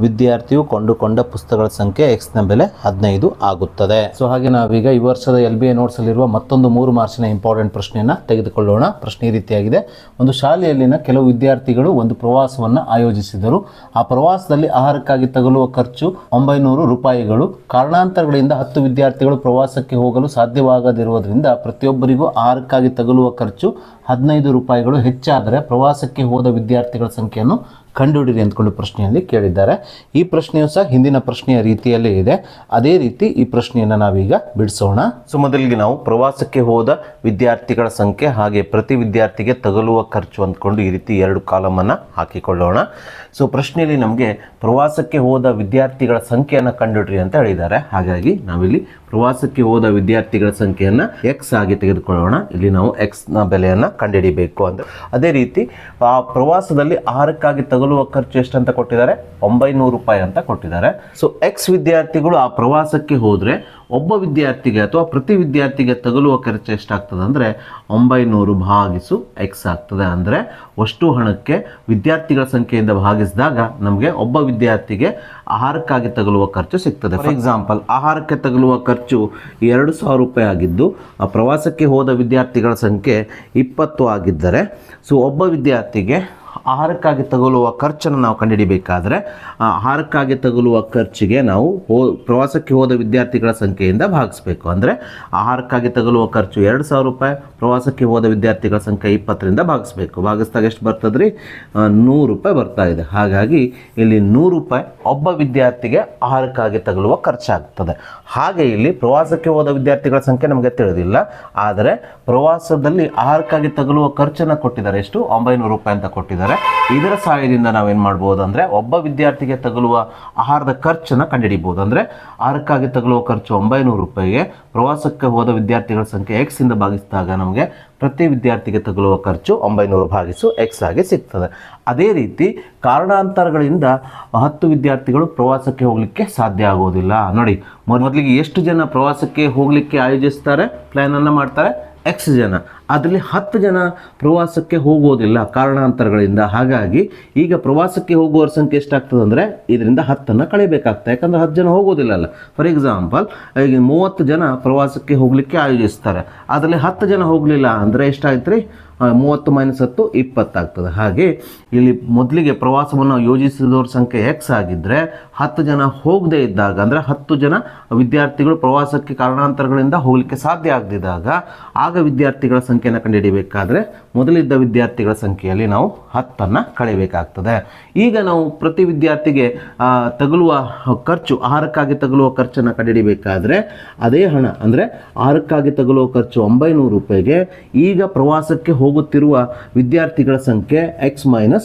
ವಿದ್ಯಾರ್ಥಿ ವಿದ್ಯಾರ್ಥಿಯು ಕೊಂಡುಕೊಂಡ ಪುಸ್ತಕಗಳ ಸಂಖ್ಯೆ x ನ ಬೆಲೆ 15 ಆಗುತ್ತದೆ. ಸೊ ಹಾಗೆ ನಾವೀಗ ಈ ವರ್ಷದ LBA ನೋಟ್ಸ್ ಅಲ್ಲಿರುವ ಮತ್ತೊಂದು 3 ಮಾರ್ಕ್ಸಿನ ಇಂಪಾರ್ಟೆಂಟ್ ಪ್ರಶ್ನೆಯನ್ನ ತೆಗೆದುಕೊಳ್ಳೋಣ. ಪ್ರಶ್ನೆ ಈ ರೀತಿಯಾಗಿದೆ. ಒಂದು ಶಾಲೆಯಲ್ಲಿನ ಕೆಲವು ವಿದ್ಯಾರ್ಥಿಗಳು ಒಂದು ಪ್ರವಾಸವನ್ನು ಆಯೋಜಿಸಿದರು. ಆ ಪ್ರವಾಸದಲ್ಲಿ ಆಹಾರಕ್ಕಾಗಿ ತಗಲುವ ಖರ್ಚು 900 ರೂಪಾಯಿಗಳು. ಕಾರಣಾಂತರಗಳಿಂದ 10 ವಿದ್ಯಾರ್ಥಿಗಳು ಪ್ರವಾಸಕ್ಕೆ ಹೋಗಲು ಸಾಧ್ಯವಾಗದಿರುವುದರಿಂದ ಪ್ರತಿಯೊಬ್ಬರಿಗೂ ಆಹಾರಕ್ಕಾಗಿ ತಗಲುವ ಖರ್ಚು 15 ರೂಪಾಯಿಗಳು ಹೆಚ್ಚಾದರೆ ಪ್ರವಾಸಕ್ಕೆ ಹೋದ ವಿದ್ಯಾರ್ಥಿಗಳ ಸಂಖ್ಯೆಯನ್ನು ಕಂಡುಹಿಡಿಯಿರಿ ಅಂದ್ಕೊಂಡು ಪ್ರಶ್ನೆಯಲ್ಲಿ ಕೇಳಿದ್ದಾರೆ. ಈ ಪ್ರಶ್ನೆಯು ಸಹ ಹಿಂದಿನ ಪ್ರಶ್ನೆಯ ರೀತಿಯಲ್ಲೇ ಇದೆ. ಅದೇ ರೀತಿ ಈ ಪ್ರಶ್ನೆಯನ್ನು ನಾವೀಗ ಬಿಡಿಸೋಣ. ಸೊ ಮೊದಲಿಗೆ ನಾವು ಪ್ರವಾಸಕ್ಕೆ ಹೋದ ವಿದ್ಯಾರ್ಥಿಗಳ ಸಂಖ್ಯೆ ಹಾಗೆ ಪ್ರತಿ ವಿದ್ಯಾರ್ಥಿಗೆ ತಗಲುವ ಖರ್ಚು ಅಂದ್ಕೊಂಡು ಈ ರೀತಿ 2 ಕಾಲಮನ್ನು ಹಾಕಿಕೊಳ್ಳೋಣ. ಸೊ ಪ್ರಶ್ನೆಯಲ್ಲಿ ನಮಗೆ ಪ್ರವಾಸಕ್ಕೆ ಹೋದ ವಿದ್ಯಾರ್ಥಿಗಳ ಸಂಖ್ಯೆಯನ್ನು ಕಂಡುಹಿಡಿಯಿರಿ ಅಂತ ಹೇಳಿದ್ದಾರೆ. ಹಾಗಾಗಿ ನಾವಿಲ್ಲಿ ಪ್ರವಾಸಕ್ಕೆ ಹೋದ ವಿದ್ಯಾರ್ಥಿಗಳ ಸಂಖ್ಯೆಯನ್ನು x ಆಗಿ ತೆಗೆದುಕೊಳ್ಳೋಣ. ಇಲ್ಲಿ ನಾವು x ನ ಬೆಲೆಯನ್ನು ಕಂಡುಹಿಡಿಬೇಕು ಅಂತ. ಅದೇ ರೀತಿ ಆ ಪ್ರವಾಸದಲ್ಲಿ ಆಹಾರಕ್ಕಾಗಿ ತಗಲುವ ಖರ್ಚು ಎಷ್ಟು ಅಂತ ಕೊಟ್ಟಿದ್ದಾರೆ? 900 ರೂಪಾಯಿ ಅಂತ ಕೊಟ್ಟಿದ್ದಾರೆ. ಸೊ x ವಿದ್ಯಾರ್ಥಿಗಳು ಆ ಪ್ರವಾಸಕ್ಕೆ ಹೋದರೆ ಒಬ್ಬ ವಿದ್ಯಾರ್ಥಿಗೆ ಅಥವಾ ಪ್ರತಿ ವಿದ್ಯಾರ್ಥಿಗೆ ತಗಲುವ ಖರ್ಚು ಎಷ್ಟಾಗ್ತದೆ ಅಂದರೆ 900 ಭಾಗಿಸು x ಆಗ್ತದೆ. ಅಂದರೆ ಅಷ್ಟು ಹಣಕ್ಕೆ ವಿದ್ಯಾರ್ಥಿಗಳ ಸಂಖ್ಯೆಯಿಂದ ಭಾಗಿಸಿದಾಗ ನಮಗೆ ಒಬ್ಬ ವಿದ್ಯಾರ್ಥಿಗೆ ಆಹಾರಕ್ಕಾಗಿ ತಗಲುವ ಖರ್ಚು ಸಿಗ್ತದೆ. ಫಾರ್ ಎಕ್ಸಾಂಪಲ್, ಆಹಾರಕ್ಕೆ ತಗಲುವ ಖರ್ಚು 2000 ರೂಪಾಯಿ ಆಗಿದ್ದು ಆ ಪ್ರವಾಸಕ್ಕೆ ಹೋದ ವಿದ್ಯಾರ್ಥಿಗಳ ಸಂಖ್ಯೆ 20 ಆಗಿದ್ದರೆ ಸೊ ಒಬ್ಬ ವಿದ್ಯಾರ್ಥಿಗೆ ಆಹಾರಕ್ಕಾಗಿ ತಗಲುವ ಖರ್ಚನ್ನು ನಾವು ಕಂಡುಹಿಡಿಬೇಕಾದ್ರೆ ಆಹಾರಕ್ಕಾಗಿ ತಗಲುವ ಖರ್ಚಿಗೆ ನಾವು ಪ್ರವಾಸಕ್ಕೆ ಹೋದ ವಿದ್ಯಾರ್ಥಿಗಳ ಸಂಖ್ಯೆಯಿಂದ ಭಾಗಿಸಬೇಕು. ಅಂದರೆ ಆಹಾರಕ್ಕಾಗಿ ತಗಲುವ ಖರ್ಚು 2000 ರೂಪಾಯಿ, ಪ್ರವಾಸಕ್ಕೆ ಹೋದ ವಿದ್ಯಾರ್ಥಿಗಳ ಸಂಖ್ಯೆ 20ರಿಂದ ಭಾಗಿಸಬೇಕು. ಭಾಗಿಸಿದಾಗ ಎಷ್ಟು ಬರ್ತದ್ರಿ? 100 ರೂಪಾಯಿ ಬರ್ತಾ ಇದೆ. ಹಾಗಾಗಿ ಇಲ್ಲಿ 100 ರೂಪಾಯಿ ಒಬ್ಬ ವಿದ್ಯಾರ್ಥಿಗೆ ಆಹಾರಕ್ಕಾಗಿ ತಗಲುವ ಖರ್ಚಾಗ್ತದೆ. ಹಾಗೆ ಇಲ್ಲಿ ಪ್ರವಾಸಕ್ಕೆ ಹೋದ ವಿದ್ಯಾರ್ಥಿಗಳ ಸಂಖ್ಯೆ ನಮಗೆ ತಿಳಿದಿಲ್ಲ. ಆದರೆ ಪ್ರವಾಸದಲ್ಲಿ ಆಹಾರಕ್ಕಾಗಿ ತಗಲುವ ಖರ್ಚನ್ನು ಕೊಟ್ಟಿದ್ದಾರೆ. ಎಷ್ಟು? 900 ರೂಪಾಯಿ ಅಂತ ಕೊಟ್ಟಿದ್ದಾರೆ. ಇದರ ಸಹಾಯದಿಂದ ನಾವೇನು ಮಾಡ್ಬೋದು ಅಂದರೆ ಒಬ್ಬ ವಿದ್ಯಾರ್ಥಿಗೆ ತಗಲುವ ಆಹಾರದ ಖರ್ಚನ್ನು ಕಂಡುಹಿಡಿಬಹುದು. ಅಂದರೆ ಆಹಾರಕ್ಕಾಗಿ ತಗಲುವ ಖರ್ಚು 900 ರೂಪಾಯಿಗೆ ಪ್ರವಾಸಕ್ಕೆ ಹೋದ ವಿದ್ಯಾರ್ಥಿಗಳ ಸಂಖ್ಯೆ x ಇಂದ ಭಾಗಿಸಿದಾಗ ನಮಗೆ ಪ್ರತಿ ವಿದ್ಯಾರ್ಥಿಗೆ ತಗಲುವ ಖರ್ಚು 900 ಭಾಗಿಸು x ಆಗಿ ಸಿಗ್ತದೆ. ಅದೇ ರೀತಿ ಕಾರಣಾಂತರಗಳಿಂದ 10 ವಿದ್ಯಾರ್ಥಿಗಳು ಪ್ರವಾಸಕ್ಕೆ ಹೋಗಲಿಕ್ಕೆ ಸಾಧ್ಯ ಆಗೋದಿಲ್ಲ. ನೋಡಿ, ಮೊದಲಿಗೆ ಎಷ್ಟು ಜನ ಪ್ರವಾಸಕ್ಕೆ ಹೋಗಲಿಕ್ಕೆ ಆಯೋಜಿಸ್ತಾರೆ, ಪ್ಲ್ಯಾನನ್ನು ಮಾಡ್ತಾರೆ? x ಜನ. ಅದರಲ್ಲಿ 10 ಜನ ಪ್ರವಾಸಕ್ಕೆ ಹೋಗೋದಿಲ್ಲ ಕಾರಣಾಂತರಗಳಿಂದ. ಹಾಗಾಗಿ ಈಗ ಪ್ರವಾಸಕ್ಕೆ ಹೋಗುವವರ ಸಂಖ್ಯೆ ಎಷ್ಟಾಗ್ತದೆ ಅಂದರೆ ಇದರಿಂದ 10 ಕಳಿಬೇಕಾಗ್ತದೆ. ಯಾಕಂದರೆ 10 ಜನ ಹೋಗೋದಿಲ್ಲಲ್ಲ. ಫಾರ್ ಎಕ್ಸಾಂಪಲ್, ಈಗ 30 ಜನ ಪ್ರವಾಸಕ್ಕೆ ಹೋಗಲಿಕ್ಕೆ ಆಯೋಜಿಸ್ತಾರೆ. ಅದರಲ್ಲಿ 10 ಜನ ಹೋಗಲಿಲ್ಲ ಅಂದರೆ ಎಷ್ಟಾಯ್ತು ರೀ? 30 - 10 20 ಆಗ್ತದೆ. ಹಾಗೆ ಇಲ್ಲಿ ಮೊದಲಿಗೆ ಪ್ರವಾಸವನ್ನು ಯೋಜಿಸಿದವ್ರ ಸಂಖ್ಯೆ x ಆಗಿದ್ದರೆ 10 ಜನ ಹೋಗದೇ ಇದ್ದಾಗ ಅಂದರೆ 10 ಜನ ವಿದ್ಯಾರ್ಥಿಗಳು ಪ್ರವಾಸಕ್ಕೆ ಕಾರಣಾಂತರಗಳಿಂದ ಹೋಗಲಿಕ್ಕೆ ಸಾಧ್ಯ ಆಗದಿದ್ದಾಗ ಆಗ ವಿದ್ಯಾರ್ಥಿಗಳ ಸಂಖ್ಯೆಯನ್ನು ಕಂಡುಹಿಡಿಯಬೇಕಾದ್ರೆ ಮೊದಲಿದ್ದ ವಿದ್ಯಾರ್ಥಿಗಳ ಸಂಖ್ಯೆಯಲ್ಲಿ ನಾವು 10 ಕಳಿಬೇಕಾಗ್ತದೆ. ಈಗ ನಾವು ಪ್ರತಿ ವಿದ್ಯಾರ್ಥಿಗೆ ತಗಲುವ ಖರ್ಚು, ಆಹಾರಕ್ಕಾಗಿ ತಗಲುವ ಖರ್ಚನ್ನು ಕಂಡುಹಿಡಿಯಬೇಕಾದ್ರೆ ಅದೇ ಹಣ ಅಂದರೆ ಆಹಾರಕ್ಕಾಗಿ ತಗಲುವ ಖರ್ಚು 900 ರೂಪಾಯಿಗೆ ಈಗ ಪ್ರವಾಸಕ್ಕೆ ಹೋಗುತ್ತಿರುವ ವಿದ್ಯಾರ್ಥಿಗಳ ಸಂಖ್ಯೆ x -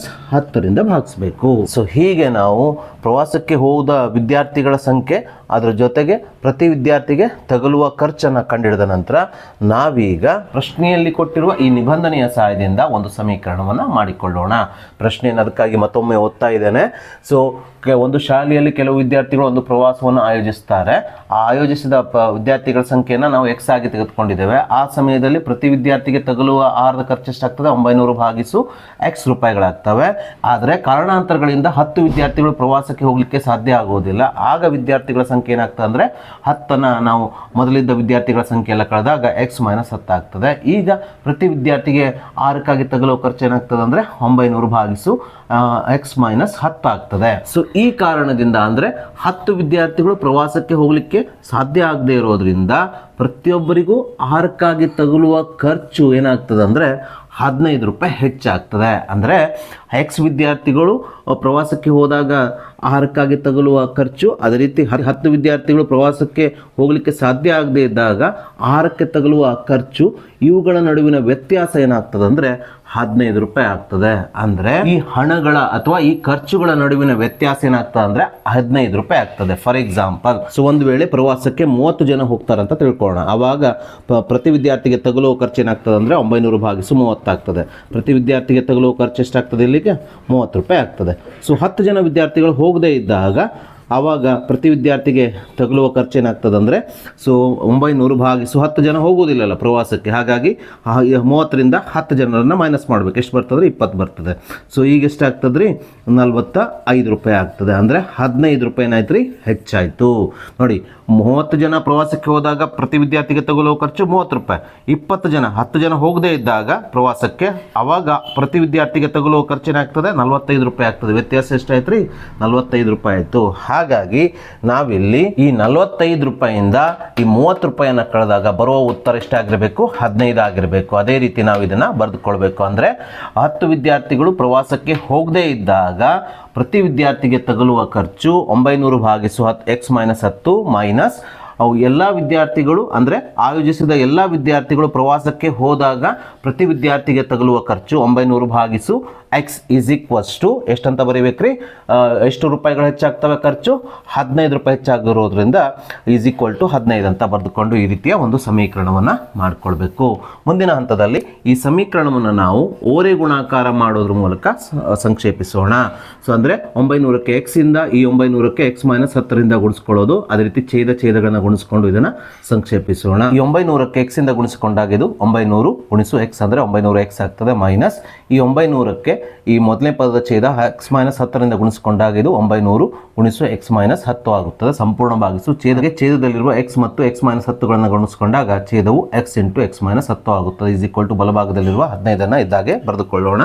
10ರಿಂದ ಭಾಗಿಸಬೇಕು. ಸೊ ಹೀಗೆ ನಾವು ಪ್ರವಾಸಕ್ಕೆ ಹೋದ ವಿದ್ಯಾರ್ಥಿಗಳ ಸಂಖ್ಯೆ ಅದರ ಜೊತೆಗೆ ಪ್ರತಿ ವಿದ್ಯಾರ್ಥಿಗೆ ತಗಲುವ ಖರ್ಚನ್ನು ಕಂಡುಹಿಡಿದ ನಂತರ ನಾವೀಗ ಪ್ರಶ್ನೆಯಲ್ಲಿ ಕೊಟ್ಟಿರುವ ಈ ನಿಬಂಧನೆಯ ಸಹಾಯದಿಂದ ಒಂದು ಸಮೀಕರಣವನ್ನು ಮಾಡಿಕೊಳ್ಳೋಣ. ಪ್ರಶ್ನೆಯನ್ನು ಅದಕ್ಕಾಗಿ ಮತ್ತೊಮ್ಮೆ ಓದ್ತಾ ಇದ್ದೇನೆ. ಸೊ ಒಂದು ಶಾಲೆಯಲ್ಲಿ ಕೆಲವು ವಿದ್ಯಾರ್ಥಿಗಳು ಒಂದು ಪ್ರವಾಸವನ್ನು ಆಯೋಜಿಸ್ತಾರೆ. ಆ ಆಯೋಜಿಸಿದ ವಿದ್ಯಾರ್ಥಿಗಳ ಸಂಖ್ಯೆಯನ್ನು ನಾವು x ಆಗಿ ತೆಗೆದುಕೊಂಡಿದ್ದೇವೆ. ಆ ಸಮಯದಲ್ಲಿ ಪ್ರತಿ ವಿದ್ಯಾರ್ಥಿಗೆ ತಗಲುವ ಆಹಾರದ ಖರ್ಚು ಎಷ್ಟಾಗ್ತದೆ? 900 ಭಾಗಿಸು x ರೂಪಾಯಿಗಳಾಗ್ತವೆ. ಆದರೆ ಕಾರಣಾಂತರಗಳಿಂದ 10 ವಿದ್ಯಾರ್ಥಿಗಳು ಪ್ರವಾಸಕ್ಕೆ ಹೋಗಲಿಕ್ಕೆ ಸಾಧ್ಯ ಆಗೋದಿಲ್ಲ. ಆಗ ವಿದ್ಯಾರ್ಥಿಗಳ ಸಂಖ್ಯೆ ಏನಾಗ್ತದೆ ಅಂದರೆ 10 ನಾವು ಮೊದಲಿದ್ದ ವಿದ್ಯಾರ್ಥಿಗಳ ಸಂಖ್ಯೆ ಎಲ್ಲ ಕಳೆದಾಗ x - 10 ಆಗ್ತದೆ. ಈಗ ಪ್ರತಿ ವಿದ್ಯಾರ್ಥಿಗೆ ಆಹಾರಕ್ಕಾಗಿ ತಗಲುವ ಖರ್ಚು ಏನಾಗ್ತದೆ ಅಂದರೆ 900 ಭಾಗಿಸು x - 10 ಆಗ್ತದೆ. ಸೊ ಈ ಕಾರಣದಿಂದ ಅಂದರೆ 10 ವಿದ್ಯಾರ್ಥಿಗಳು ಪ್ರವಾಸಕ್ಕೆ ಹೋಗಲಿಕ್ಕೆ ಸಾಧ್ಯ ಆಗದೆ ಇರೋದ್ರಿಂದ ಪ್ರತಿಯೊಬ್ಬರಿಗೂ ಆಹಾರಕ್ಕಾಗಿ ತಗಲುವ ಖರ್ಚು ಏನಾಗ್ತದೆ ಅಂದರೆ 15 ರೂಪಾಯಿ ಹೆಚ್ಚಾಗ್ತದೆ. ಅಂದರೆ x ವಿದ್ಯಾರ್ಥಿಗಳು ಪ್ರವಾಸಕ್ಕೆ ಹೋದಾಗ ಆಹಾರಕ್ಕಾಗಿ ತಗಲುವ ಖರ್ಚು, ಅದೇ ರೀತಿ 10 ವಿದ್ಯಾರ್ಥಿಗಳು ಪ್ರವಾಸಕ್ಕೆ ಹೋಗಲಿಕ್ಕೆ ಸಾಧ್ಯ ಆಗದೆ ಇದ್ದಾಗ ಆಹಾರಕ್ಕೆ ತಗಲುವ ಖರ್ಚು, ಇವುಗಳ ನಡುವಿನ ವ್ಯತ್ಯಾಸ ಏನಾಗ್ತದೆ ಅಂದರೆ 15 ರೂಪಾಯಿ ಆಗ್ತದೆ. ಅಂದರೆ ಈ ಹಣಗಳ ಅಥವಾ ಈ ಖರ್ಚುಗಳ ನಡುವಿನ ವ್ಯತ್ಯಾಸ ಏನಾಗ್ತದೆ ಅಂದರೆ 15 ರೂಪಾಯಿ ಆಗ್ತದೆ. ಫಾರ್ ಎಕ್ಸಾಂಪಲ್, ಸೊ ಒಂದು ವೇಳೆ ಪ್ರವಾಸಕ್ಕೆ 30 ಜನ ಹೋಗ್ತಾರೆ ಅಂತ ತಿಳ್ಕೊಳ್ಳೋಣ. ಆವಾಗ ಪ್ರತಿ ವಿದ್ಯಾರ್ಥಿಗೆ ತಗಲುವ ಖರ್ಚು ಏನಾಗ್ತದೆ ಅಂದರೆ 900 ಭಾಗಿಸು 30 ಆಗ್ತದೆ. ಪ್ರತಿ ವಿದ್ಯಾರ್ಥಿಗೆ ತಗಲುವ ಖರ್ಚು ಎಷ್ಟಾಗ್ತದೆ? ಇಲ್ಲಿಗೆ 30 ರೂಪಾಯಿ ಆಗ್ತದೆ. ಸೊ 10 ಜನ ವಿದ್ಯಾರ್ಥಿಗಳು ಹೋಗದೇ ಇದ್ದಾಗ ಆವಾಗ ಪ್ರತಿ ವಿದ್ಯಾರ್ಥಿಗೆ ತಗುಲುವ ಖರ್ಚು ಏನಾಗ್ತದೆ ಅಂದರೆ ಸೊ 900 ಭಾಗಿಸು 10 ಜನ ಹೋಗುವುದಿಲ್ಲಲ್ಲ ಪ್ರವಾಸಕ್ಕೆ, ಹಾಗಾಗಿ 30ರಿಂದ 10 ಜನರನ್ನು ಮೈನಸ್ ಮಾಡಬೇಕು. ಎಷ್ಟು ಬರ್ತದೆ? 20 ಬರ್ತದೆ. ಸೊ ಈಗ ಎಷ್ಟಾಗ್ತದೆ ರೀ? 45 ರೂಪಾಯಿ ಆಗ್ತದೆ. ಅಂದರೆ 15 ರೂಪಾಯಿ ಏನಾಯ್ತು ರೀ? ಹೆಚ್ಚಾಯಿತು. ನೋಡಿ, 30 ಜನ ಪ್ರವಾಸಕ್ಕೆ ಹೋದಾಗ ಪ್ರತಿ ವಿದ್ಯಾರ್ಥಿಗೆ ತಗೊಳ್ಳುವ ಖರ್ಚು 30 ರೂಪಾಯಿ. 20 ಜನ 10 ಜನ ಹೋಗದೇ ಇದ್ದಾಗ ಪ್ರವಾಸಕ್ಕೆ ಅವಾಗ ಪ್ರತಿ ವಿದ್ಯಾರ್ಥಿಗೆ ತಗೊಳ್ಳುವ ಖರ್ಚು ಏನಾಗ್ತದೆ? 45 ರೂಪಾಯಿ ಆಗ್ತದೆ. ವ್ಯತ್ಯಾಸ ಎಷ್ಟಾಯ್ತು ರೀ? 45 ರೂಪಾಯಿ ಆಯಿತು. ಹಾಗಾಗಿ ನಾವಿಲ್ಲಿ ಈ 45 ರೂಪಾಯಿಯಿಂದ ಈ 30 ರೂಪಾಯಿಯನ್ನು ಕಳೆದಾಗ ಬರುವ ಉತ್ತರ ಎಷ್ಟಾಗಿರಬೇಕು? 15 ಆಗಿರಬೇಕು. ಅದೇ ರೀತಿ ನಾವು ಇದನ್ನು ಬರೆದುಕೊಳ್ಬೇಕು. ಅಂದರೆ 10 ವಿದ್ಯಾರ್ಥಿಗಳು ಪ್ರವಾಸಕ್ಕೆ ಹೋಗದೇ ಇದ್ದಾಗ ಪ್ರತಿ ವಿದ್ಯಾರ್ಥಿಗೆ ತಗುಲುವ ಖರ್ಚು 900 ಭಾಗಿಸು x - 10 ಮೈನಸ್ ಅವು ಎಲ್ಲ ವಿದ್ಯಾರ್ಥಿಗಳು ಅಂದರೆ ಆಯೋಜಿಸಿದ ಎಲ್ಲ ವಿದ್ಯಾರ್ಥಿಗಳು ಪ್ರವಾಸಕ್ಕೆ ಹೋದಾಗ ಪ್ರತಿ ವಿದ್ಯಾರ್ಥಿಗೆ ತಗುಲುವ ಖರ್ಚು 900 ಭಾಗಿಸು x ಎಷ್ಟಂತ ಬರೀಬೇಕ್ರಿ? ಎಷ್ಟು ರೂಪಾಯಿಗಳು ಹೆಚ್ಚಾಗ್ತವೆ ಖರ್ಚು? 15 ರೂಪಾಯಿ ಹೆಚ್ಚಾಗಿರೋದ್ರಿಂದ = 15 ಅಂತ ಬರೆದುಕೊಂಡು ಈ ರೀತಿಯ ಒಂದು ಸಮೀಕರಣವನ್ನು ಮಾಡಿಕೊಳ್ಬೇಕು. ಮುಂದಿನ ಹಂತದಲ್ಲಿ ಈ ಸಮೀಕರಣವನ್ನು ನಾವು ಓರೆ ಗುಣಾಕಾರ ಮಾಡೋದ್ರ ಮೂಲಕ ಸಂಕ್ಷೇಪಿಸೋಣ. ಸೊ ಅಂದರೆ 900ಕ್ಕೆ x ಇಂದ ಈ 900ಕ್ಕೆ x - 10ರಿಂದ ಗುಣಿಸ್ಕೊಳ್ಳೋದು, ಅದೇ ರೀತಿ ಛೇದಗಳನ್ನು ಗುಣಿಸ್ಕೊಂಡು ಇದನ್ನು ಸಂಕ್ಷೇಪಿಸೋಣ. ಈ 900ಕ್ಕೆ x ಇಂದ ಗುಣಿಸಿಕೊಂಡಾಗ ಇದು 900 ಗುಣಿಸು x ಅಂದರೆ 900x ಆಗ್ತದೆ, ಮೈನಸ್ ಈ 900ಕ್ಕೆ ಈ ಮೊದಲನೇ ಪದದ ಛೇದ x - 10ರಿಂದ ಗುಣಿಸಿಕೊಂಡಾಗ ಇದು 900 ಗುಣಿಸು x - 10 ಆಗುತ್ತದೆ. ಸಂಪೂರ್ಣ ಭಾಗಿಸು ಛೇದದಲ್ಲಿರುವ x ಮತ್ತು x - 10ಗಳನ್ನು ಗುಣಿಸಿಕೊಂಡಾಗ ಛೇದವು x × x - 10 ಆಗುತ್ತದೆ. = ಬಲಭಾಗದಲ್ಲಿರುವ 15ನ್ನು ಇದ್ದಾಗೆ ಬರೆದುಕೊಳ್ಳೋಣ.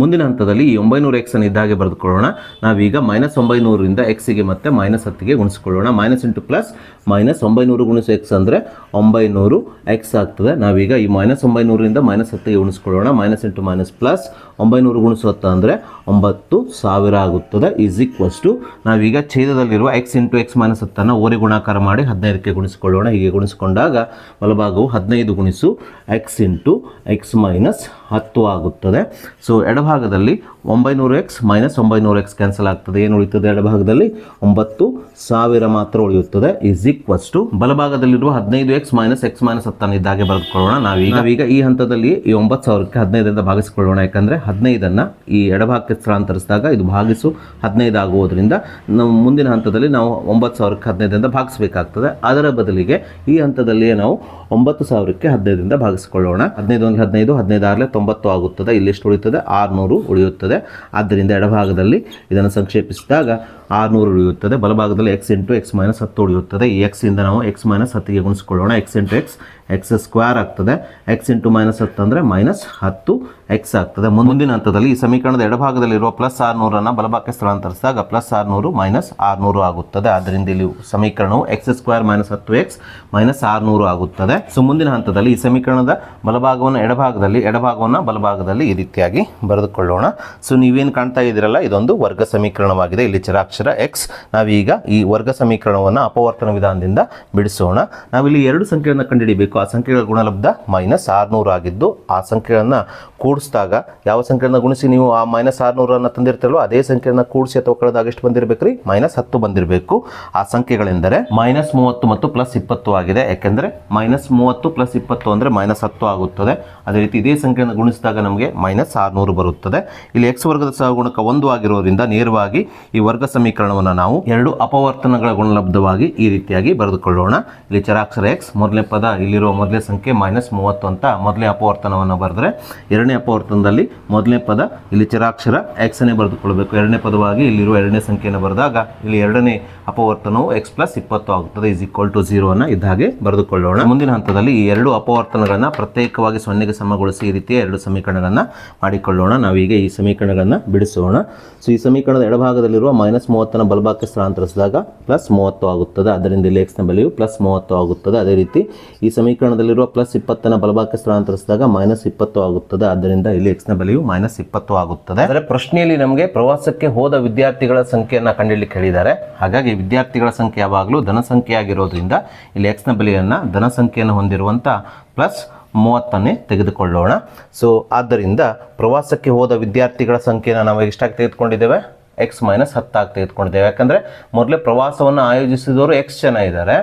ಮುಂದಿನ ಹಂತದಲ್ಲಿ ಈ 900x ಅನ್ನು ಇದ್ದಾಗೆ ಬರೆದುಕೊಳ್ಳೋಣ. ನಾವೀಗ -900ರಿಂದ x ಗೆ ಮತ್ತೆ -10ಗೆ ಗುಣಿಸಿಕೊಳ್ಳೋಣ. ಮೈನಸ್ ಇಂಟು ಪ್ಲಸ್, ಮೈನಸ್ 900 ಗುಣಿಸು x ಅಂದರೆ 900x ಆಗ್ತದೆ. ನಾವೀಗ ಈ -900ರಿಂದ -10ಗೆ ಗುಣಿಸ್ಕೊಳ್ಳೋಣ. ಮೈನಸ್ ಇಂಟು ಮೈನಸ್ ಪ್ಲಸ್ 900 ಗುಣಿಸು 10 ಅಂದರೆ 9000 ಆಗುತ್ತದೆ. ನಾವೀಗ ಛೇದದಲ್ಲಿರುವ x × x - 10ನ್ನು ಓರೆ ಗುಣಾಕಾರ ಮಾಡಿ 15ಕ್ಕೆ ಗುಣಿಸಿಕೊಳ್ಳೋಣ. ಹೀಗೆ ಗುಣಿಸಿಕೊಂಡಾಗ ಬಲಭಾಗವು 15 ಗುಣಿಸು x × x - 10 ಆಗುತ್ತದೆ. ಸೊ ಎಡಭಾಗದಲ್ಲಿ 900x - 900x ಕ್ಯಾನ್ಸಲ್ ಆಗ್ತದೆ. ಏನು ಉಳಿಯುತ್ತದೆ? ಎಡಭಾಗದಲ್ಲಿ 9000 ಮಾತ್ರ ಉಳಿಯುತ್ತದೆ. ಬಲಭಾಗದಲ್ಲಿರುವ 15x - x - 10 ಇದ್ದಾಗೆ ಬರೆದುಕೊಳ್ಳೋಣ. ನಾವೀಗ ಈ ಹಂತದಲ್ಲಿ ಈ 9000ಕ್ಕೆ 15ರಿಂದ ಭಾಗಿಸಿಕೊಳ್ಳೋಣ. ಯಾಕಂದರೆ 15ನ್ನು ಈ ಎಡಭಾಗಕ್ಕೆ ಸ್ಥಳಾಂತರಿಸಿದಾಗ ಇದು ಭಾಗಿಸು 15 ಆಗುವುದರಿಂದ ನಾವು ಮುಂದಿನ ಹಂತದಲ್ಲಿ ನಾವು 9000ಕ್ಕೆ 15ರಿಂದ ಭಾಗಿಸಬೇಕಾಗ್ತದೆ. ಅದರ ಬದಲಿಗೆ ಈ ಹಂತದಲ್ಲಿಯೇ ನಾವು 9000ಕ್ಕೆ 15ರಿಂದ ಭಾಗಿಸಿಕೊಳ್ಳೋಣ. 15 × 15 15 90 ಆಗುತ್ತದೆ. ಇಲ್ಲಿ ಎಷ್ಟು ಉಳಿಯುತ್ತದೆ? 600 ಉಳಿಯುತ್ತದೆ. ಆದ್ದರಿಂದ ಎಡಭಾಗದಲ್ಲಿ ಇದನ್ನು ಸಂಕ್ಷೇಪಿಸಿದಾಗ 600 ಉಳಿಯುತ್ತದೆ. ಬಲಭಾಗದಲ್ಲಿ x × x - 10 ಉಳಿಯುತ್ತದೆ. ಈ x ಇಂದ ನಾವು x - 10ಗೆ ಗುಣಿಸಿಕೊಳ್ಳೋಣ. x × x x² ಆಗ್ತದೆ. x × -10 ಅಂದರೆ -10x ಆಗ್ತದೆ. ಮುಂದಿನ ಹಂತದಲ್ಲಿ ಈ ಸಮೀಕರಣದ ಎಡಭಾಗದಲ್ಲಿರುವ +600ನ್ನು ಬಲಭಾಗಕ್ಕೆ ಸ್ಥಳಾಂತರಿಸಿದಾಗ +600 - 600 ಆಗುತ್ತದೆ. ಆದ್ದರಿಂದ ಇಲ್ಲಿ ಸಮೀಕರಣವು x² - 10x -600 ಆಗುತ್ತದೆ. ಸೊ ಮುಂದಿನ ಹಂತದಲ್ಲಿ ಈ ಸಮೀಕರಣದ ಬಲಭಾಗವನ್ನು ಎಡಭಾಗವನ್ನು ಬಲಭಾಗದಲ್ಲಿ ಈ ರೀತಿಯಾಗಿ ಬರೆದುಕೊಳ್ಳೋಣ. ಸೊ ನೀವೇನು ಕಾಣ್ತಾ ಇದ್ದೀರಲ್ಲ, ಇದೊಂದು ವರ್ಗ ಸಮೀಕರಣವಾಗಿದೆ. ಇಲ್ಲಿ ಚರಾಕ್ಷರ x. ನಾವೀಗ ಈ ವರ್ಗ ಸಮೀಕರಣವನ್ನು ಅಪವರ್ತನ ವಿಧಾನದಿಂದ ಬಿಡಿಸೋಣ. ನಾವಿಲ್ಲಿ 2 ಸಂಖ್ಯೆಗಳನ್ನು ಕಂಡುಹಿಡಿಯಬೇಕು. ಆ ಸಂಖ್ಯೆಗಳ ಗುಣಲಬ್ಧ -600 ಆಗಿದ್ದು ಆ ಸಂಖ್ಯೆಗಳನ್ನು ಕೂಡಿಸಿದಾಗ ಯಾವ ಸಂಖ್ಯೆಯನ್ನು ಗುಣಿಸಿ ನೀವು ಆ -600 ತಂದಿರ್ತೀರಲ್ಲ ಅದೇ ಸಂಖ್ಯೆಯನ್ನು ಕೂಡಿಸಿ ಅಥವಾ ಕಳೆದಾಗ ಎಷ್ಟು ಬಂದಿರಬೇಕ್ರಿ? -10 ಬಂದಿರಬೇಕು. ಆ ಸಂಖ್ಯೆಗಳೆಂದರೆ -30 ಮತ್ತು +20 ಆಗಿದೆ. ಯಾಕೆಂದರೆ -30 + 20 ಅಂದರೆ -10 ಆಗುತ್ತದೆ. ಅದೇ ರೀತಿ ಇದೇ ಸಂಖ್ಯೆಯನ್ನು ಗುಣಿಸಿದಾಗ ನಮಗೆ -600 ಬರುತ್ತದೆ. ಇಲ್ಲಿ x ವರ್ಗದ ಸಹಗುಣಕ 1 ಆಗಿರೋದ್ರಿಂದ ನೇರವಾಗಿ ಈ ವರ್ಗ ಸಮೀಕರಣವನ್ನು ನಾವು 2 ಅಪವರ್ತನಗಳ ಗುಣಲಬ್ಧವಾಗಿ ಈ ರೀತಿಯಾಗಿ ಬರೆದುಕೊಳ್ಳೋಣ. ಇಲ್ಲಿ ಚರಾಕ್ಷರ x, ಮೊದಲನೇ ಪದ ಇಲ್ಲಿರುವ ಮೊದಲನೇ ಸಂಖ್ಯೆ -30 ಅಂತ ಮೊದಲನೇ ಅಪವರ್ತನವನ್ನು ಬರೆದರೆ, ಎರಡನೇ ಅಪವರ್ತನದಲ್ಲಿ ಮೊದಲನೇ ಪದ ಇಲ್ಲಿ ಚರಾಕ್ಷರ x ಅನ್ನೇ ಬರೆದುಕೊಳ್ಳಬೇಕು. ಎರಡನೇ ಪದವಾಗಿ ಇಲ್ಲಿರುವ ಎರಡನೇ ಸಂಖ್ಯೆಯನ್ನು ಬರೆದಾಗ ಇಲ್ಲಿ ಎರಡನೇ ಅಪವರ್ತನವು x + 20 ಆಗುತ್ತದೆ. = 0 ಅನ್ನು ಇದ್ದ ಹಾಗೆ ಬರೆದುಕೊಳ್ಳೋಣ. ಮುಂದಿನ ಹಂತದಲ್ಲಿ ಈ 2 ಅಪವರ್ತನಗಳನ್ನು ಪ್ರತ್ಯೇಕವಾಗಿ 0ಗೆ ಸಮಗೊಳಿಸಿ ಈ ರೀತಿಯ 2 ಸಮೀಕರಣಗಳನ್ನು ಮಾಡಿಕೊಳ್ಳೋಣ. ನಾವೀಗ ಈ ಸಮೀಕರಣಗಳನ್ನು ಬಿಡಿಸೋಣ. ಸೊ ಈ ಸಮೀಕರಣದ ಎಡಭಾಗದಲ್ಲಿರುವ -30ನ್ನು ಬಲಭಾಗಕ್ಕೆ ಸ್ಥಳಾಂತರಿಸಿದಾಗ +30 ಆಗುತ್ತದೆ. ಆದ್ದರಿಂದ ಇಲ್ಲಿ x ನ ಬೆಲೆಯು +30 ಆಗುತ್ತದೆ. ಅದೇ ರೀತಿ ಈ ಸಮೀಕರಣದಲ್ಲಿರುವ +20ನ್ನು ಬಲಭಾಗಕ್ಕೆ ಸ್ಥಳಾಂತರಿಸಿದಾಗ -20 ಆಗುತ್ತದೆ. ಆದ್ದರಿಂದ ಇಲ್ಲಿ x ನ ಬೆಲೆಯು -20 ಆಗುತ್ತದೆ. ಅಂದರೆ ಪ್ರಶ್ನೆಯಲ್ಲಿ ನಮಗೆ ಪ್ರವಾಸಕ್ಕೆ ಹೋದ ವಿದ್ಯಾರ್ಥಿಗಳ ಸಂಖ್ಯೆಯನ್ನು ಕಂಡುಹಿಡಿಯಲಿಕ್ಕೆ ಹೇಳಿದ್ದಾರೆ. ಹಾಗಾಗಿ ವಿದ್ಯಾರ್ಥಿಗಳ ಸಂಖ್ಯೆ ಯಾವಾಗಲೂ ಧನ ಸಂಖ್ಯೆ ಆಗಿರೋದ್ರಿಂದ ಇಲ್ಲಿ x ನ ಬೆಲೆಯನ್ನು ಧನ ಸಂಖ್ಯೆಯನ್ನು ಹೊಂದಿರುವಂಥ +30 ತೆಗೆದುಕೊಳ್ಳೋಣ. ಸೊ ಆದ್ದರಿಂದ ಪ್ರವಾಸಕ್ಕೆ ಹೋದ ವಿದ್ಯಾರ್ಥಿಗಳ ಸಂಖ್ಯೆಯನ್ನು ನಾವು ಎಷ್ಟಾಗಿ ತೆಗೆದುಕೊಂಡಿದ್ದೇವೆ? x - 10 ಆಗಿ ತೆಗೆದುಕೊಂಡಿದ್ದೇವೆ. ಯಾಕಂದರೆ ಮೊದಲೇ ಪ್ರವಾಸವನ್ನು ಆಯೋಜಿಸಿದವರು x ಜನ ಇದ್ದಾರೆ.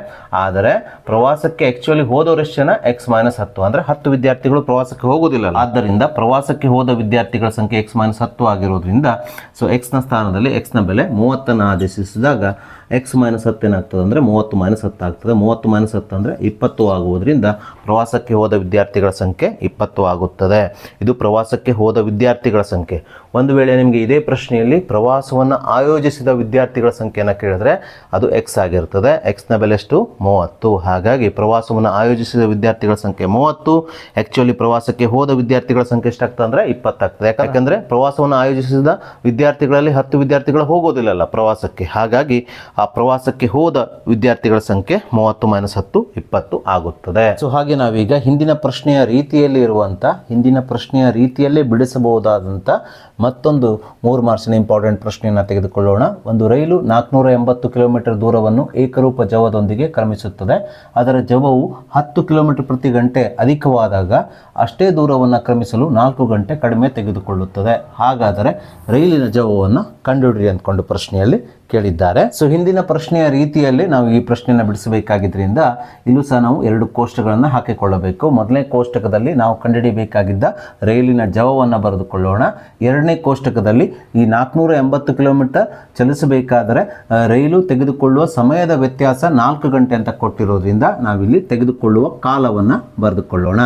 ಆದರೆ ಪ್ರವಾಸಕ್ಕೆ ಆ್ಯಕ್ಚುಲಿ ಹೋದವರು ಎಷ್ಟು ಜನ? x - 10 ಅಂದರೆ 10 ವಿದ್ಯಾರ್ಥಿಗಳು ಪ್ರವಾಸಕ್ಕೆ ಹೋಗೋದಿಲ್ಲ. ಆದ್ದರಿಂದ ಪ್ರವಾಸಕ್ಕೆ ಹೋದ ವಿದ್ಯಾರ್ಥಿಗಳ ಸಂಖ್ಯೆ x - 10 ಆಗಿರೋದ್ರಿಂದ ಸೊ x ನ ಸ್ಥಾನದಲ್ಲಿ x ನ ಬೆಲೆ 30ನ್ನು ಆದೇಶಿಸಿದಾಗ ಎಕ್ಸ್ ಮೈನಸ್ 10 ಏನಾಗ್ತದೆ ಅಂದರೆ 30 ಮೈನಸ್ 10 ಆಗ್ತದೆ. 30 ಮೈನಸ್ 10 ಅಂದರೆ 20 ಆಗುವುದರಿಂದ ಪ್ರವಾಸಕ್ಕೆ ಹೋದ ವಿದ್ಯಾರ್ಥಿಗಳ ಸಂಖ್ಯೆ 20 ಆಗುತ್ತದೆ. ಇದು ಪ್ರವಾಸಕ್ಕೆ ಹೋದ ವಿದ್ಯಾರ್ಥಿಗಳ ಸಂಖ್ಯೆ. ಒಂದು ವೇಳೆ ನಿಮಗೆ ಇದೇ ಪ್ರಶ್ನೆಯಲ್ಲಿ ಪ್ರವಾಸವನ್ನು ಆಯೋಜಿಸಿದ ವಿದ್ಯಾರ್ಥಿಗಳ ಸಂಖ್ಯೆಯನ್ನು ಕೇಳಿದ್ರೆ ಅದು ಎಕ್ಸ್ ಆಗಿರ್ತದೆ. ಎಕ್ಸ್ನ ಬೆಲೆ ಎಷ್ಟು? 30. ಹಾಗಾಗಿ ಪ್ರವಾಸವನ್ನು ಆಯೋಜಿಸಿದ ವಿದ್ಯಾರ್ಥಿಗಳ ಸಂಖ್ಯೆ 30. ಆ್ಯಕ್ಚುಲಿ ಪ್ರವಾಸಕ್ಕೆ ಹೋದ ವಿದ್ಯಾರ್ಥಿಗಳ ಸಂಖ್ಯೆ ಎಷ್ಟಾಗ್ತದೆ ಅಂದರೆ 20 ಆಗ್ತದೆ. ಯಾಕಂದರೆ ಪ್ರವಾಸವನ್ನು ಆಯೋಜಿಸಿದ ವಿದ್ಯಾರ್ಥಿಗಳಲ್ಲಿ 10 ವಿದ್ಯಾರ್ಥಿಗಳು ಹೋಗೋದಿಲ್ಲಲ್ಲ ಪ್ರವಾಸಕ್ಕೆ. ಹಾಗಾಗಿ ಆ ಪ್ರವಾಸಕ್ಕೆ ಹೋದ ವಿದ್ಯಾರ್ಥಿಗಳ ಸಂಖ್ಯೆ 30 ಮೈನಸ್ 10 20 ಆಗುತ್ತದೆ. ಸೊ ಹಾಗೆ ನಾವೀಗ ಹಿಂದಿನ ಪ್ರಶ್ನೆಯ ರೀತಿಯಲ್ಲೇ ಬಿಡಿಸಬಹುದಾದಂಥ ಮತ್ತೊಂದು 3 ಮಾರ್ಕ್ಸಿನ ಇಂಪಾರ್ಟೆಂಟ್ ಪ್ರಶ್ನೆಯನ್ನು ತೆಗೆದುಕೊಳ್ಳೋಣ. ಒಂದು ರೈಲು 480 ಕಿಲೋಮೀಟರ್ ದೂರವನ್ನು ಏಕರೂಪ ಜವದೊಂದಿಗೆ ಕ್ರಮಿಸುತ್ತದೆ. ಅದರ ಜವವು 10 ಕಿಲೋಮೀಟರ್ ಪ್ರತಿ ಗಂಟೆ ಅಧಿಕವಾದಾಗ ಅಷ್ಟೇ ದೂರವನ್ನು ಕ್ರಮಿಸಲು 4 ಗಂಟೆ ಕಡಿಮೆ ತೆಗೆದುಕೊಳ್ಳುತ್ತದೆ. ಹಾಗಾದರೆ ರೈಲಿನ ಜವವನ್ನು ಕಂಡುಹಿಡಿಯಿರಿ ಅಂದ್ಕೊಂಡು ಪ್ರಶ್ನೆಯಲ್ಲಿ ಕೇಳಿದ್ದಾರೆ. ಸೊ ಹಿಂದಿನ ಪ್ರಶ್ನೆಯ ರೀತಿಯಲ್ಲಿ ನಾವು ಈ ಪ್ರಶ್ನೆಯನ್ನು ಬಿಡಿಸಬೇಕಾಗಿದ್ದರಿಂದ ಇಲ್ಲೂ ಸಹ ನಾವು 2 ಕೋಷ್ಟಕಗಳನ್ನು ಹಾಕಿಕೊಳ್ಳಬೇಕು. ಮೊದಲನೇ ಕೋಷ್ಟಕದಲ್ಲಿ ನಾವು ಕಂಡುಹಿಡಿಯಬೇಕಾಗಿದ್ದ ರೈಲಿನ ಜವವನ್ನು ಬರೆದುಕೊಳ್ಳೋಣ. ಎರಡನೇ ಕೋಷ್ಟಕದಲ್ಲಿ ಈ 480 ಕಿಲೋಮೀಟರ್ ಚಲಿಸಬೇಕಾದರೆ ರೈಲು ತೆಗೆದುಕೊಳ್ಳುವ ಸಮಯದ ವ್ಯತ್ಯಾಸ 4 ಗಂಟೆ ಅಂತ ಕೊಟ್ಟಿರೋದ್ರಿಂದ ನಾವಿಲ್ಲಿ ತೆಗೆದುಕೊಳ್ಳುವ ಕಾಲವನ್ನು ಬರೆದುಕೊಳ್ಳೋಣ.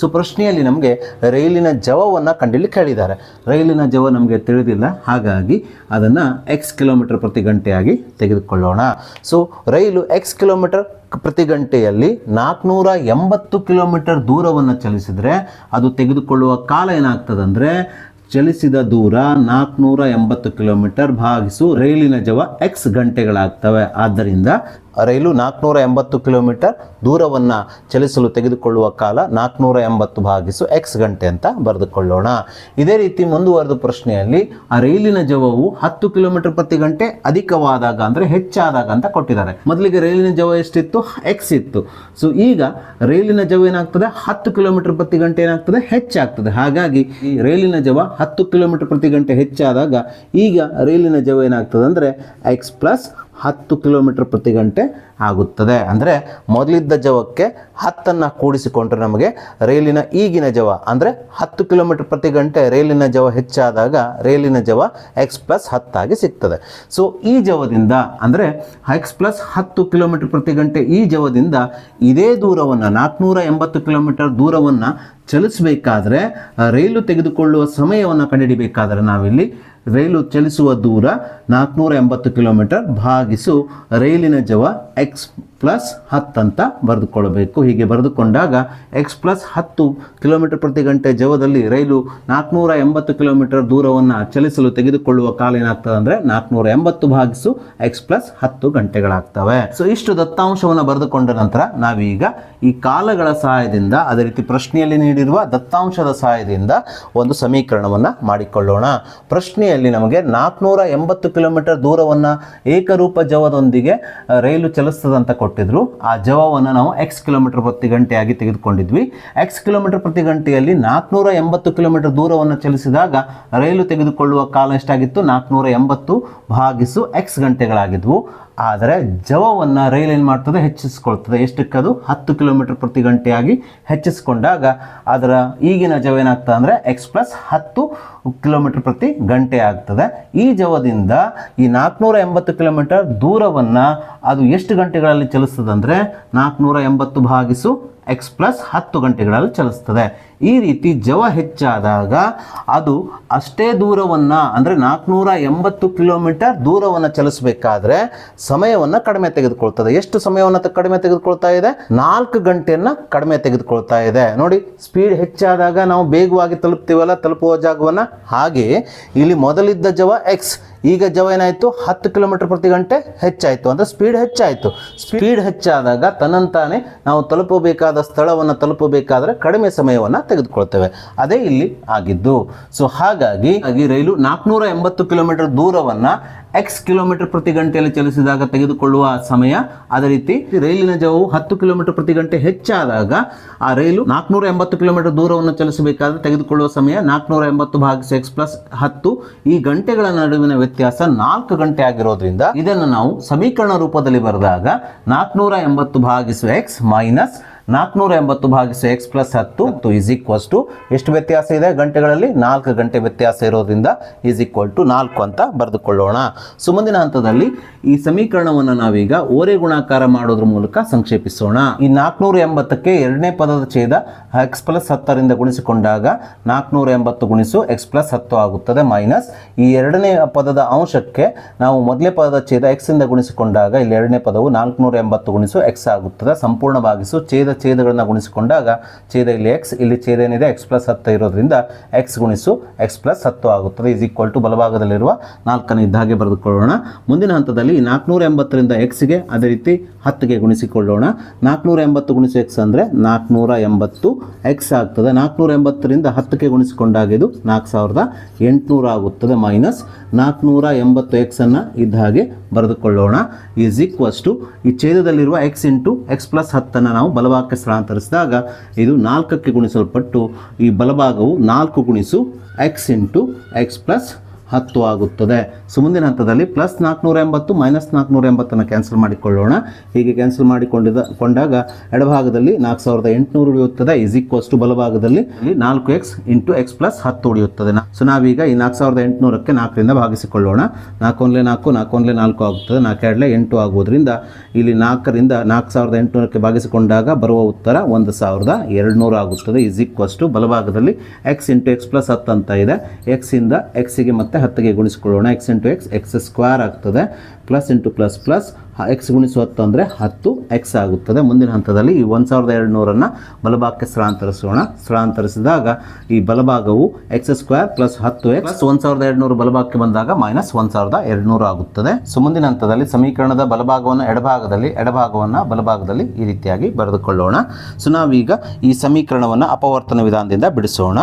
ಸೊ ಪ್ರಶ್ನೆಯಲ್ಲಿ ನಮಗೆ ರೈಲಿನ ಜವವನ್ನು ಕಂಡುಹಿಡಿಯಲಿಕ್ಕೆ ಹೇಳಿದ್ದಾರೆ. ರೈಲಿನ ಜವ ನಮಗೆ ತಿಳಿದಿಲ್ಲ, ಹಾಗಾಗಿ ಅದನ್ನು ಎಕ್ಸ್ ಕಿಲೋಮೀಟರ್ ಪ್ರತಿ ಗಂಟೆಯಾಗಿ ತೆಗೆದುಕೊಳ್ಳೋಣ. ಸೊ ರೈಲು ಎಕ್ಸ್ ಕಿಲೋಮೀಟರ್ ಪ್ರತಿ ಗಂಟೆಯಲ್ಲಿ 480 ಕಿಲೋಮೀಟರ್ ದೂರವನ್ನು ಚಲಿಸಿದರೆ ಅದು ತೆಗೆದುಕೊಳ್ಳುವ ಕಾಲ ಏನಾಗ್ತದೆ ಅಂದರೆ ಚಲಿಸಿದ ದೂರ 480 ಕಿಲೋಮೀಟರ್ ಭಾಗಿಸು ರೈಲಿನ ಜವ ಎಕ್ಸ್ ಗಂಟೆಗಳಾಗ್ತವೆ. ಆದ್ದರಿಂದ ರೈಲು 480 ಕಿಲೋಮೀಟರ್ ದೂರವನ್ನು ಚಲಿಸಲು ತೆಗೆದುಕೊಳ್ಳುವ ಕಾಲ 480 ಭಾಗಿಸು ಎಕ್ಸ್ ಗಂಟೆ ಅಂತ ಬರೆದುಕೊಳ್ಳೋಣ. ಇದೇ ರೀತಿ ಮುಂದುವರೆದ ಪ್ರಶ್ನೆಯಲ್ಲಿ ಆ ರೈಲಿನ ಜವವು 10 ಕಿಲೋಮೀಟರ್ ಪ್ರತಿ ಗಂಟೆ ಅಧಿಕವಾದಾಗ ಅಂದರೆ ಹೆಚ್ಚಾದಾಗ ಅಂತ ಕೊಟ್ಟಿದ್ದಾರೆ. ಮೊದಲಿಗೆ ರೈಲಿನ ಜವ ಎಷ್ಟಿತ್ತು? ಎಕ್ಸ್ ಇತ್ತು. ಸೊ ಈಗ ರೈಲಿನ ಜವ ಏನಾಗ್ತದೆ? 10 ಕಿಲೋಮೀಟರ್ ಪ್ರತಿ ಗಂಟೆ ಏನಾಗ್ತದೆ? ಹೆಚ್ಚಾಗ್ತದೆ. ಹಾಗಾಗಿ ಈ ರೈಲಿನ ಜವ 10 ಕಿಲೋಮೀಟರ್ ಪ್ರತಿ ಗಂಟೆ ಹೆಚ್ಚಾದಾಗ ಈಗ ರೈಲಿನ ಜವ ಏನಾಗ್ತದೆ ಅಂದರೆ ಎಕ್ಸ್ ಪ್ಲಸ್ 10 ಕಿಲೋಮೀಟರ್ ಪ್ರತಿ ಗಂಟೆ ಆಗುತ್ತದೆ. ಅಂದರೆ ಮೊದಲಿದ್ದ ಜವಕ್ಕೆ 10 ಕೂಡಿಸಿಕೊಂಡ್ರೆ ನಮಗೆ ರೈಲಿನ ಈಗಿನ ಜವ ಅಂದರೆ 10 ಕಿಲೋಮೀಟರ್ ಪ್ರತಿ ಗಂಟೆ ರೈಲಿನ ಜವ ಹೆಚ್ಚಾದಾಗ ರೈಲಿನ ಜವ ಎಕ್ಸ್ ಪ್ಲಸ್ 10 ಆಗಿ ಸಿಗ್ತದೆ. ಸೊ ಈ ಜವದಿಂದ ಅಂದರೆ ಎಕ್ಸ್ ಪ್ಲಸ್ 10 ಕಿಲೋಮೀಟರ್ ಪ್ರತಿ ಗಂಟೆ ಈ ಜವದಿಂದ ಇದೇ ದೂರವನ್ನು 480 ಕಿಲೋಮೀಟರ್ ದೂರವನ್ನು ಚಲಿಸಬೇಕಾದ್ರೆ ರೈಲು ತೆಗೆದುಕೊಳ್ಳುವ ಸಮಯವನ್ನು ಕಂಡುಹಿಡಿಯಬೇಕಾದ್ರೆ ನಾವಿಲ್ಲಿ ರೈಲು ಚಲಿಸುವ ದೂರ 480 ಕಿಲೋಮೀಟರ್ ಭಾಗಿಸು ರೈಲಿನ ಜವ ಎಕ್ಸ್ ಪ್ಲಸ್ 10 ಅಂತ ಬರೆದುಕೊಳ್ಳಬೇಕು. ಹೀಗೆ ಬರೆದುಕೊಂಡಾಗ ಎಕ್ಸ್ ಪ್ಲಸ್ 10 ಕಿಲೋಮೀಟರ್ ಪ್ರತಿ ಗಂಟೆ ಜವದಲ್ಲಿ ರೈಲು 480 ಕಿಲೋಮೀಟರ್ ದೂರವನ್ನು ಚಲಿಸಲು ತೆಗೆದುಕೊಳ್ಳುವ ಕಾಲ ಏನಾಗ್ತದೆ ಅಂದರೆ 480 ಭಾಗಿಸು ಎಕ್ಸ್ ಪ್ಲಸ್ 10 ಗಂಟೆಗಳಾಗ್ತವೆ. ಸೊ ಇಷ್ಟು ದತ್ತಾಂಶವನ್ನು ಬರೆದುಕೊಂಡ ನಂತರ ನಾವೀಗ ಈ ಕಾಲಗಳ ಸಹಾಯದಿಂದ ಅದೇ ರೀತಿ ಪ್ರಶ್ನೆಯಲ್ಲಿ ನೀಡಿರುವ ದತ್ತಾಂಶದ ಸಹಾಯದಿಂದ ಒಂದು ಸಮೀಕರಣವನ್ನು ಮಾಡಿಕೊಳ್ಳೋಣ. ಪ್ರಶ್ನೆಯಲ್ಲಿ ನಮಗೆ 480 ಕಿಲೋಮೀಟರ್ ದೂರವನ್ನು ಏಕರೂಪ ಜವದೊಂದಿಗೆ ರೈಲು ಚಲಿಸ್ತದೆ ಅಂತ ಕೊಟ್ಟಿದ್ರು. ಆ ಜವವನ್ನು ನಾವು ಎಕ್ಸ್ ಕಿಲೋಮೀಟರ್ ಪ್ರತಿ ಗಂಟೆಯಾಗಿ ತೆಗೆದುಕೊಂಡಿದ್ವಿ. ಎಕ್ಸ್ ಕಿಲೋಮೀಟರ್ ಪ್ರತಿ ಗಂಟೆಯಲ್ಲಿ 480 ಕಿಲೋಮೀಟರ್ ದೂರವನ್ನು ಚಲಿಸಿದಾಗ ರೈಲು ತೆಗೆದುಕೊಳ್ಳುವ ಕಾಲ ಎಷ್ಟಾಗಿತ್ತು? 480 ಭಾಗಿಸು ಎಕ್ಸ್ ಗಂಟೆಗಳಾಗಿದ್ವು. ಆದರೆ ಜವವನ್ನು ರೈಲು ಏನು ಮಾಡ್ತದೆ? ಹೆಚ್ಚಿಸ್ಕೊಳ್ತದೆ. ಎಷ್ಟಕ್ಕದು? 10 ಕಿಲೋಮೀಟರ್ ಪ್ರತಿ ಗಂಟೆಯಾಗಿ ಹೆಚ್ಚಿಸ್ಕೊಂಡಾಗ ಅದರ ಈಗಿನ ಜವ ಏನಾಗ್ತದೆ ಅಂದರೆ ಎಕ್ಸ್ ಪ್ಲಸ್ 10 ಕಿಲೋಮೀಟರ್ ಪ್ರತಿ ಗಂಟೆ ಆಗ್ತದೆ. ಈ ಜವದಿಂದ ಈ 480 ಕಿಲೋಮೀಟರ್ ದೂರವನ್ನು ಅದು ಎಷ್ಟು ಗಂಟೆಗಳಲ್ಲಿ ಚಲಿಸ್ತದೆ ಅಂದರೆ 480 ಭಾಗಿಸು ಎಕ್ಸ್ ಪ್ಲಸ್ 10 ಗಂಟೆಗಳಲ್ಲಿ ಚಲಿಸ್ತದೆ. ಈ ರೀತಿ ಜವ ಹೆಚ್ಚಾದಾಗ ಅದು ಅಷ್ಟೇ ದೂರವನ್ನು ಅಂದರೆ 480 ಕಿಲೋಮೀಟರ್ ದೂರವನ್ನು ಚಲಿಸಬೇಕಾದ್ರೆ ಸಮಯವನ್ನು ಕಡಿಮೆ ತೆಗೆದುಕೊಳ್ತದೆ. ಎಷ್ಟು ಸಮಯವನ್ನು ಕಡಿಮೆ ತೆಗೆದುಕೊಳ್ತಾ ಇದೆ? 4 ಗಂಟೆಯನ್ನು ಕಡಿಮೆ ತೆಗೆದುಕೊಳ್ತಾ ಇದೆ. ನೋಡಿ, ಸ್ಪೀಡ್ ಹೆಚ್ಚಾದಾಗ ನಾವು ಬೇಗವಾಗಿ ತಲುಪ್ತೀವಲ್ಲ ತಲುಪುವ ಜಾಗವನ್ನು, ಹಾಗೆ ಇಲ್ಲಿ ಮೊದಲಿದ್ದ ಜವ ಎಕ್ಸ್, ಈಗ ಜವ ಏನಾಯಿತು? 10 ಕಿಲೋಮೀಟರ್ ಪ್ರತಿ ಗಂಟೆ ಹೆಚ್ಚಾಯಿತು, ಅಂದರೆ ಸ್ಪೀಡ್ ಹೆಚ್ಚಾಯಿತು. ಸ್ಪೀಡ್ ಹೆಚ್ಚಾದಾಗ ತನ್ನಂತಾನೆ ನಾವು ತಲುಪಬೇಕಾದ ಸ್ಥಳವನ್ನು ತಲುಪಬೇಕಾದ್ರೆ ಕಡಿಮೆ ಸಮಯವನ್ನು ತೆಗೆದುಕೊಳ್ತೇವೆ. ಅದೇ ಇಲ್ಲಿ ಆಗಿದ್ದು. ಸೊ ಹಾಗಾಗಿ ರೈಲು 480 ಕಿಲೋಮೀಟರ್ ದೂರವನ್ನು ಎಕ್ಸ್ ಕಿಲೋಮೀಟರ್ ಪ್ರತಿ ಗಂಟೆಯಲ್ಲಿ ಚಲಿಸಿದಾಗ ತೆಗೆದುಕೊಳ್ಳುವ ಸಮಯ, ಅದೇ ರೀತಿ ರೈಲಿನ ಜವವು 10 ಕಿಲೋಮೀಟರ್ ಪ್ರತಿ ಗಂಟೆ ಹೆಚ್ಚಾದಾಗ ಆ ರೈಲು 480 ಕಿಲೋಮೀಟರ್ ದೂರವನ್ನು ಚಲಿಸಬೇಕಾದ್ರೆ ತೆಗೆದುಕೊಳ್ಳುವ ಸಮಯ 480 ಭಾಗಿಸು ಎಕ್ಸ್ ಪ್ಲಸ್ 10. ಈ ಗಂಟೆಗಳ ನಡುವಿನ ವ್ಯತ್ಯಾಸ 4 ಗಂಟೆ ಆಗಿರೋದ್ರಿಂದ ಇದನ್ನು ನಾವು ಸಮೀಕರಣ ರೂಪದಲ್ಲಿ ಬರೆದಾಗ 480 ಭಾಗಿಸು ಎಕ್ಸ್ ಮೈನಸ್ 480 ಭಾಗಿಸು x plus 10 is equals to ಎಷ್ಟು ವ್ಯತ್ಯಾಸ ಇದೆ ಗಂಟೆಗಳಲ್ಲಿ 4 ಗಂಟೆ ವ್ಯತ್ಯಾಸ ಇರೋದ್ರಿಂದ ಈಸ್ ಈಕ್ವಲ್ ಟು 4 ಅಂತ ಬರೆದುಕೊಳ್ಳೋಣ. ಸೊ ಮುಂದಿನ ಹಂತದಲ್ಲಿ ಈ ಸಮೀಕರಣವನ್ನು ನಾವೀಗ ಓರೆ ಗುಣಾಕಾರ ಮಾಡೋದ್ರ ಮೂಲಕ ಸಂಕ್ಷೇಪಿಸೋಣ. ಈ 480ಕ್ಕೆ ಎರಡನೇ ಪದದ ಛೇದ ಎಕ್ಸ್ ಪ್ಲಸ್ 10ರಿಂದ ಗುಣಿಸಿಕೊಂಡಾಗ 480 ಗುಣಿಸು ಎಕ್ಸ್ ಪ್ಲಸ್ 10 ಆಗುತ್ತದೆ ಮೈನಸ್ ಈ ಎರಡನೇ ಪದದ ಅಂಶಕ್ಕೆ ನಾವು ಮೊದಲನೇ ಪದದ ಛೇದ ಎಕ್ಸ್ ಇಂದ ಗುಣಿಸಿಕೊಂಡಾಗ ಇಲ್ಲಿ ಎರಡನೇ ಪದವು 480 ಗುಣಿಸು ಎಕ್ಸ್ ಆಗುತ್ತದೆ. ಸಂಪೂರ್ಣ ಭಾಗಿಸು ಛೇದಗಳನ್ನು ಗುಣಿಸಿಕೊಂಡಾಗ ಛೇದ ಇಲ್ಲಿ ಎಕ್ಸ್, ಇಲ್ಲಿ ಛೇದ ಏನಿದೆ ಎಕ್ಸ್ ಪ್ಲಸ್ 10 ಇರೋದ್ರಿಂದ ಎಕ್ಸ್ ಗುಣಿಸು ಎಕ್ಸ್ ಪ್ಲಸ್ 10 ಆಗುತ್ತದೆ. ಈಸ್ ಈಕ್ವಲ್ ಟು ಬಲಭಾಗದಲ್ಲಿರುವ 4 ಇದ್ದ ಹಾಗೆ ಬರೆದುಕೊಳ್ಳೋಣ. ಮುಂದಿನ ಹಂತದಲ್ಲಿ 480ರಿಂದ ಎಕ್ಸ್ಗೆ ಅದೇ ರೀತಿ 10ಗೆ ಗುಣಿಸಿಕೊಳ್ಳೋಣ. 480 ಗುಣಿಸು ಎಕ್ಸ್ ಅಂದರೆ 480 ಎಕ್ಸ್ ಆಗ್ತದೆ. 480ರಿಂದ 10ಕ್ಕೆ ಗುಣಿಸಿಕೊಂಡಾಗ ಇದು 4800 ಆಗುತ್ತದೆ ಮೈನಸ್ 480 ಎಕ್ಸ್ ಅನ್ನು ಇದ್ದ ಹಾಗೆ ಬರೆದುಕೊಳ್ಳೋಣ. ಈಸ್ ಈಕ್ವಲ್ಸ್ ಟು ಈ ಛೇದದಲ್ಲಿರುವ ಎಕ್ಸ್ ಇಂಟು ಎಕ್ಸ್ ಪ್ಲಸ್ 10 ನಾವು ಬಲಭಾಗಕ್ಕೆ ಸ್ಥಳಾಂತರಿಸಿದಾಗ ಇದು 4ಕ್ಕೆ ಗುಣಿಸಲ್ಪಟ್ಟು ಈ ಬಲಭಾಗವು 4 ಗುಣಿಸು ಎಕ್ಸ್ ಇಂಟು ಎಕ್ಸ್ ಪ್ಲಸ್ 10 ಆಗುತ್ತದೆ. ಸೊ ಮುಂದಿನ ಹಂತದಲ್ಲಿ ಪ್ಲಸ್ 480 ಮೈನಸ್ 480 ಕ್ಯಾನ್ಸಲ್ ಮಾಡಿಕೊಳ್ಳೋಣ. ಹೀಗೆ ಕ್ಯಾನ್ಸಲ್ ಮಾಡಿಕೊಂಡಾಗ ಎಡಭಾಗದಲ್ಲಿ 4800 ಉಳಿಯುತ್ತದೆ. ಈಸ್ ಈಕ್ವಲ್ಸ್ ಟು ಬಲಭಾಗದಲ್ಲಿ 4x ಇಂಟು ಎಕ್ಸ್ ಪ್ಲಸ್ 10 ಉಳಿಯುತ್ತದೆ. ಸೊ ನಾವೀಗ ಈ 4800ಕ್ಕೆ 4ರಿಂದ ಭಾಗಿಸಿಕೊಳ್ಳೋಣ. 4 1 4 4 1 4 ಆಗುತ್ತದೆ. 4 2 8 ಆಗುವುದರಿಂದ ಇಲ್ಲಿ 4ರಿಂದ 4800ಕ್ಕೆ ಭಾಗಿಸಿಕೊಂಡಾಗ ಬರುವ ಉತ್ತರ 1200 ಆಗುತ್ತದೆ. ಈಸ್ ಈಕ್ವಲ್ಸ್ ಟು ಬಲಭಾಗದಲ್ಲಿ ಎಕ್ಸ್ ಇಂಟು ಎಕ್ಸ್ ಪ್ಲಸ್ 10 ಅಂತ ಇದೆ. ಎಕ್ಸ್ ಇಂದ ಎಕ್ಸ್ಗೆ ಮತ್ತೆ 10ಗೆ ಗುಣಿಸಿಕೊಳ್ಳೋಣ. X into x x square ಆಗ್ತದೆ. Plus into plus plus x ಗುಣಿಸು 10 ಅಂದರೆ 10 ಎಕ್ಸ್ ಆಗುತ್ತದೆ. ಮುಂದಿನ ಹಂತದಲ್ಲಿ ಈ 1200 ಬಲಭಾಗಕ್ಕೆ ಸ್ಥಳಾಂತರಿಸಿದಾಗ ಈ ಬಲಭಾಗವು ಎಕ್ಸ್ ಸ್ಕ್ವೇರ್ ಪ್ಲಸ್ 10 ಎಕ್ಸ್ 1200 ಬಲಭಾಗಕ್ಕೆ ಬಂದಾಗ ಮೈನಸ್ 1200 ಆಗುತ್ತದೆ. ಸೊ ಮುಂದಿನ ಹಂತದಲ್ಲಿ ಸಮೀಕರಣದ ಬಲಭಾಗವನ್ನು ಎಡಭಾಗವನ್ನು ಬಲಭಾಗದಲ್ಲಿ ಈ ರೀತಿಯಾಗಿ ಬರೆದುಕೊಳ್ಳೋಣ. ಸೊ ನಾವೀಗ ಈ ಸಮೀಕರಣವನ್ನು ಅಪವರ್ತನ ವಿಧಾನದಿಂದ ಬಿಡಿಸೋಣ.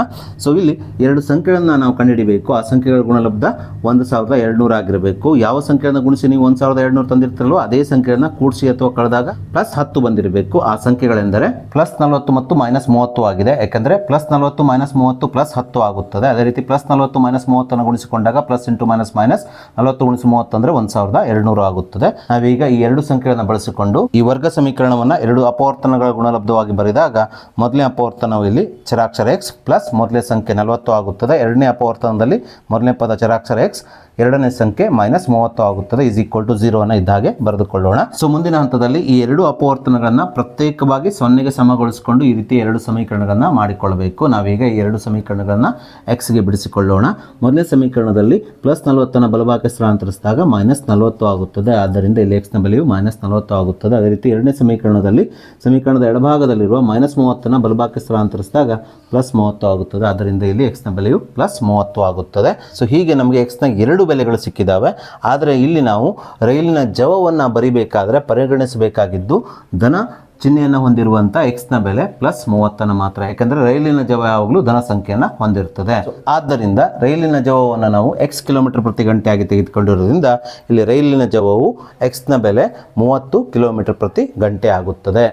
ಸೊ ಇಲ್ಲಿ ಎರಡು ಸಂಖ್ಯೆಗಳನ್ನು ನಾವು ಕಂಡುಹಿಡಿಯಬೇಕು. ಆ ಸಂಖ್ಯೆಗಳ ಗುಣಲಬ್ಧ 1200 ಆಗಿರಬೇಕು. ಯಾವ ಸಂಖ್ಯೆಯನ್ನು ಗುಣಿಸಿ ನೀವು 1200 ತಂದಿರ್ತಿರಲ್ವ ಅದೇ ಸಂಖ್ಯೆಯನ್ನು ಕೂಡಿಸಿ ಅಥವಾ ಕಳೆದಾಗ ಪ್ಲಸ್ 10 ಬಂದಿರಬೇಕು. ಆ ಸಂಖ್ಯೆಗಳೆಂದರೆ ಪ್ಲಸ್ 40 ಮತ್ತು ಮೈನಸ್ 30 ಆಗಿದೆ. ಯಾಕಂದರೆ ಪ್ಲಸ್ 40 ಮೈನಸ್ 30 ಪ್ಲಸ್ 10 ಆಗುತ್ತದೆ. ಅದೇ ರೀತಿ ಪ್ಲಸ್ 40 ಮೈನಸ್ 30 ಗುಣಿಸಿಕೊಂಡಾಗ ಪ್ಲಸ್ ಇಂಟು ಮೈನಸ್ ಮೈನಸ್ 40 ಗುಣಿಸು 30 ಅಂದರೆ 1200 ಆಗುತ್ತದೆ. ನಾವೀಗ ಈ ಎರಡು ಸಂಖ್ಯೆಗಳನ್ನು ಬಳಸಿಕೊಂಡು ಈ ವರ್ಗ ಸಮೀಕರಣವನ್ನು ಎರಡು ಅಪವರ್ತನಗಳ ಗುಣಲಬ್ಧವಾಗಿ ಬರೆದಾಗ ಮೊದಲನೇ ಅಪವರ್ತನವು ಇಲ್ಲಿ ಚರಾಕ್ಷರ ಎಕ್ಸ್ ಪ್ಲಸ್ ಮೊದಲನೇ ಸಂಖ್ಯೆ 40 ಆಗುತ್ತದೆ. ಎರಡನೇ ಅಪವರ್ತನದಲ್ಲಿ ಮೊದಲನೇ ಪದ ಚರಾಕ್ಷರ ಎಕ್ಸ್ ಎರಡನೇ ಸಂಖ್ಯೆ ಮೈನಸ್ 30 ಆಗುತ್ತದೆ. ಈಸ್ ಈಕ್ವಲ್ ಟು 0 ಅನ್ನು ಇದ್ದ ಹಾಗೆ ಬರೆದುಕೊಳ್ಳೋಣ. ಸೊ ಮುಂದಿನ ಹಂತದಲ್ಲಿ ಈ ಎರಡು ಅಪವರ್ತನಗಳನ್ನು ಪ್ರತ್ಯೇಕವಾಗಿ 0ಗೆ ಸಮಗೊಳಿಸಿಕೊಂಡು ಈ ರೀತಿ ಎರಡು ಸಮೀಕರಣಗಳನ್ನು ಮಾಡಿಕೊಳ್ಳಬೇಕು. ನಾವೀಗ ಈ ಎರಡು ಸಮೀಕರಣಗಳನ್ನು ಎಕ್ಸ್ಗೆ ಬಿಡಿಸಿಕೊಳ್ಳೋಣ. ಮೊದಲನೇ ಸಮೀಕರಣದಲ್ಲಿ ಪ್ಲಸ್ 40 ಬಲಭಾಗಕ್ಕೆ ಸ್ಥಳಾಂತರಿಸಿದಾಗ ಮೈನಸ್ 40 ಆಗುತ್ತದೆ. ಆದ್ದರಿಂದ ಇಲ್ಲಿ ಎಕ್ಸ್ನ ಬೆಲೆಯು ಮೈನಸ್ 40 ಆಗುತ್ತದೆ. ಅದೇ ರೀತಿ ಎರಡನೇ ಸಮೀಕರಣದಲ್ಲಿ ಸಮೀಕರಣದ ಎಡಭಾಗದಲ್ಲಿರುವ ಮೈನಸ್ 30 ಬಲಭಾಗಕ್ಕೆ ಸ್ಥಳಾಂತರಿಸಿದಾಗ ಪ್ಲಸ್ 30 ಆಗುತ್ತದೆ. ಆದ್ದರಿಂದ ಇಲ್ಲಿ ಎಕ್ಸ್ನ ಬೆಲೆಯು ಪ್ಲಸ್ 30 ಆಗುತ್ತದೆ. ಸೊ ಹೀಗೆ ನಮಗೆ ಎಕ್ಸ್ನ ಎರಡು ಬೆಲೆಗಳು ಸಿಕ್ಕಿದ್ದಾವೆ. ಆದರೆ ಇಲ್ಲಿ ನಾವು ರೈಲಿನ ಜವವನ್ನು ಬರಿಬೇಕಾದ್ರೆ ಪರಿಗಣಿಸಬೇಕಾಗಿದ್ದು ಧನ ಚಿಹ್ನೆಯನ್ನು ಹೊಂದಿರುವಂಥ ಎಕ್ಸ್ನ ಬೆಲೆ ಪ್ಲಸ್ 30 ಮಾತ್ರ. ಯಾಕಂದರೆ ರೈಲಿನ ಜವ ಯಾವಾಗಲೂ ಧನ ಸಂಖ್ಯೆಯನ್ನು ಹೊಂದಿರುತ್ತದೆ. ಆದ್ದರಿಂದ ರೈಲಿನ ಜವವನ್ನು ನಾವು ಎಕ್ಸ್ ಕಿಲೋಮೀಟರ್ ಪ್ರತಿ ಗಂಟೆ ಆಗಿ ತೆಗೆದುಕೊಂಡಿರೋದ್ರಿಂದ ಇಲ್ಲಿ ರೈಲಿನ ಜವವು ಎಕ್ಸ್ನ ಬೆಲೆ 30 ಕಿಲೋಮೀಟರ್ ಪ್ರತಿ ಗಂಟೆ ಆಗುತ್ತದೆ.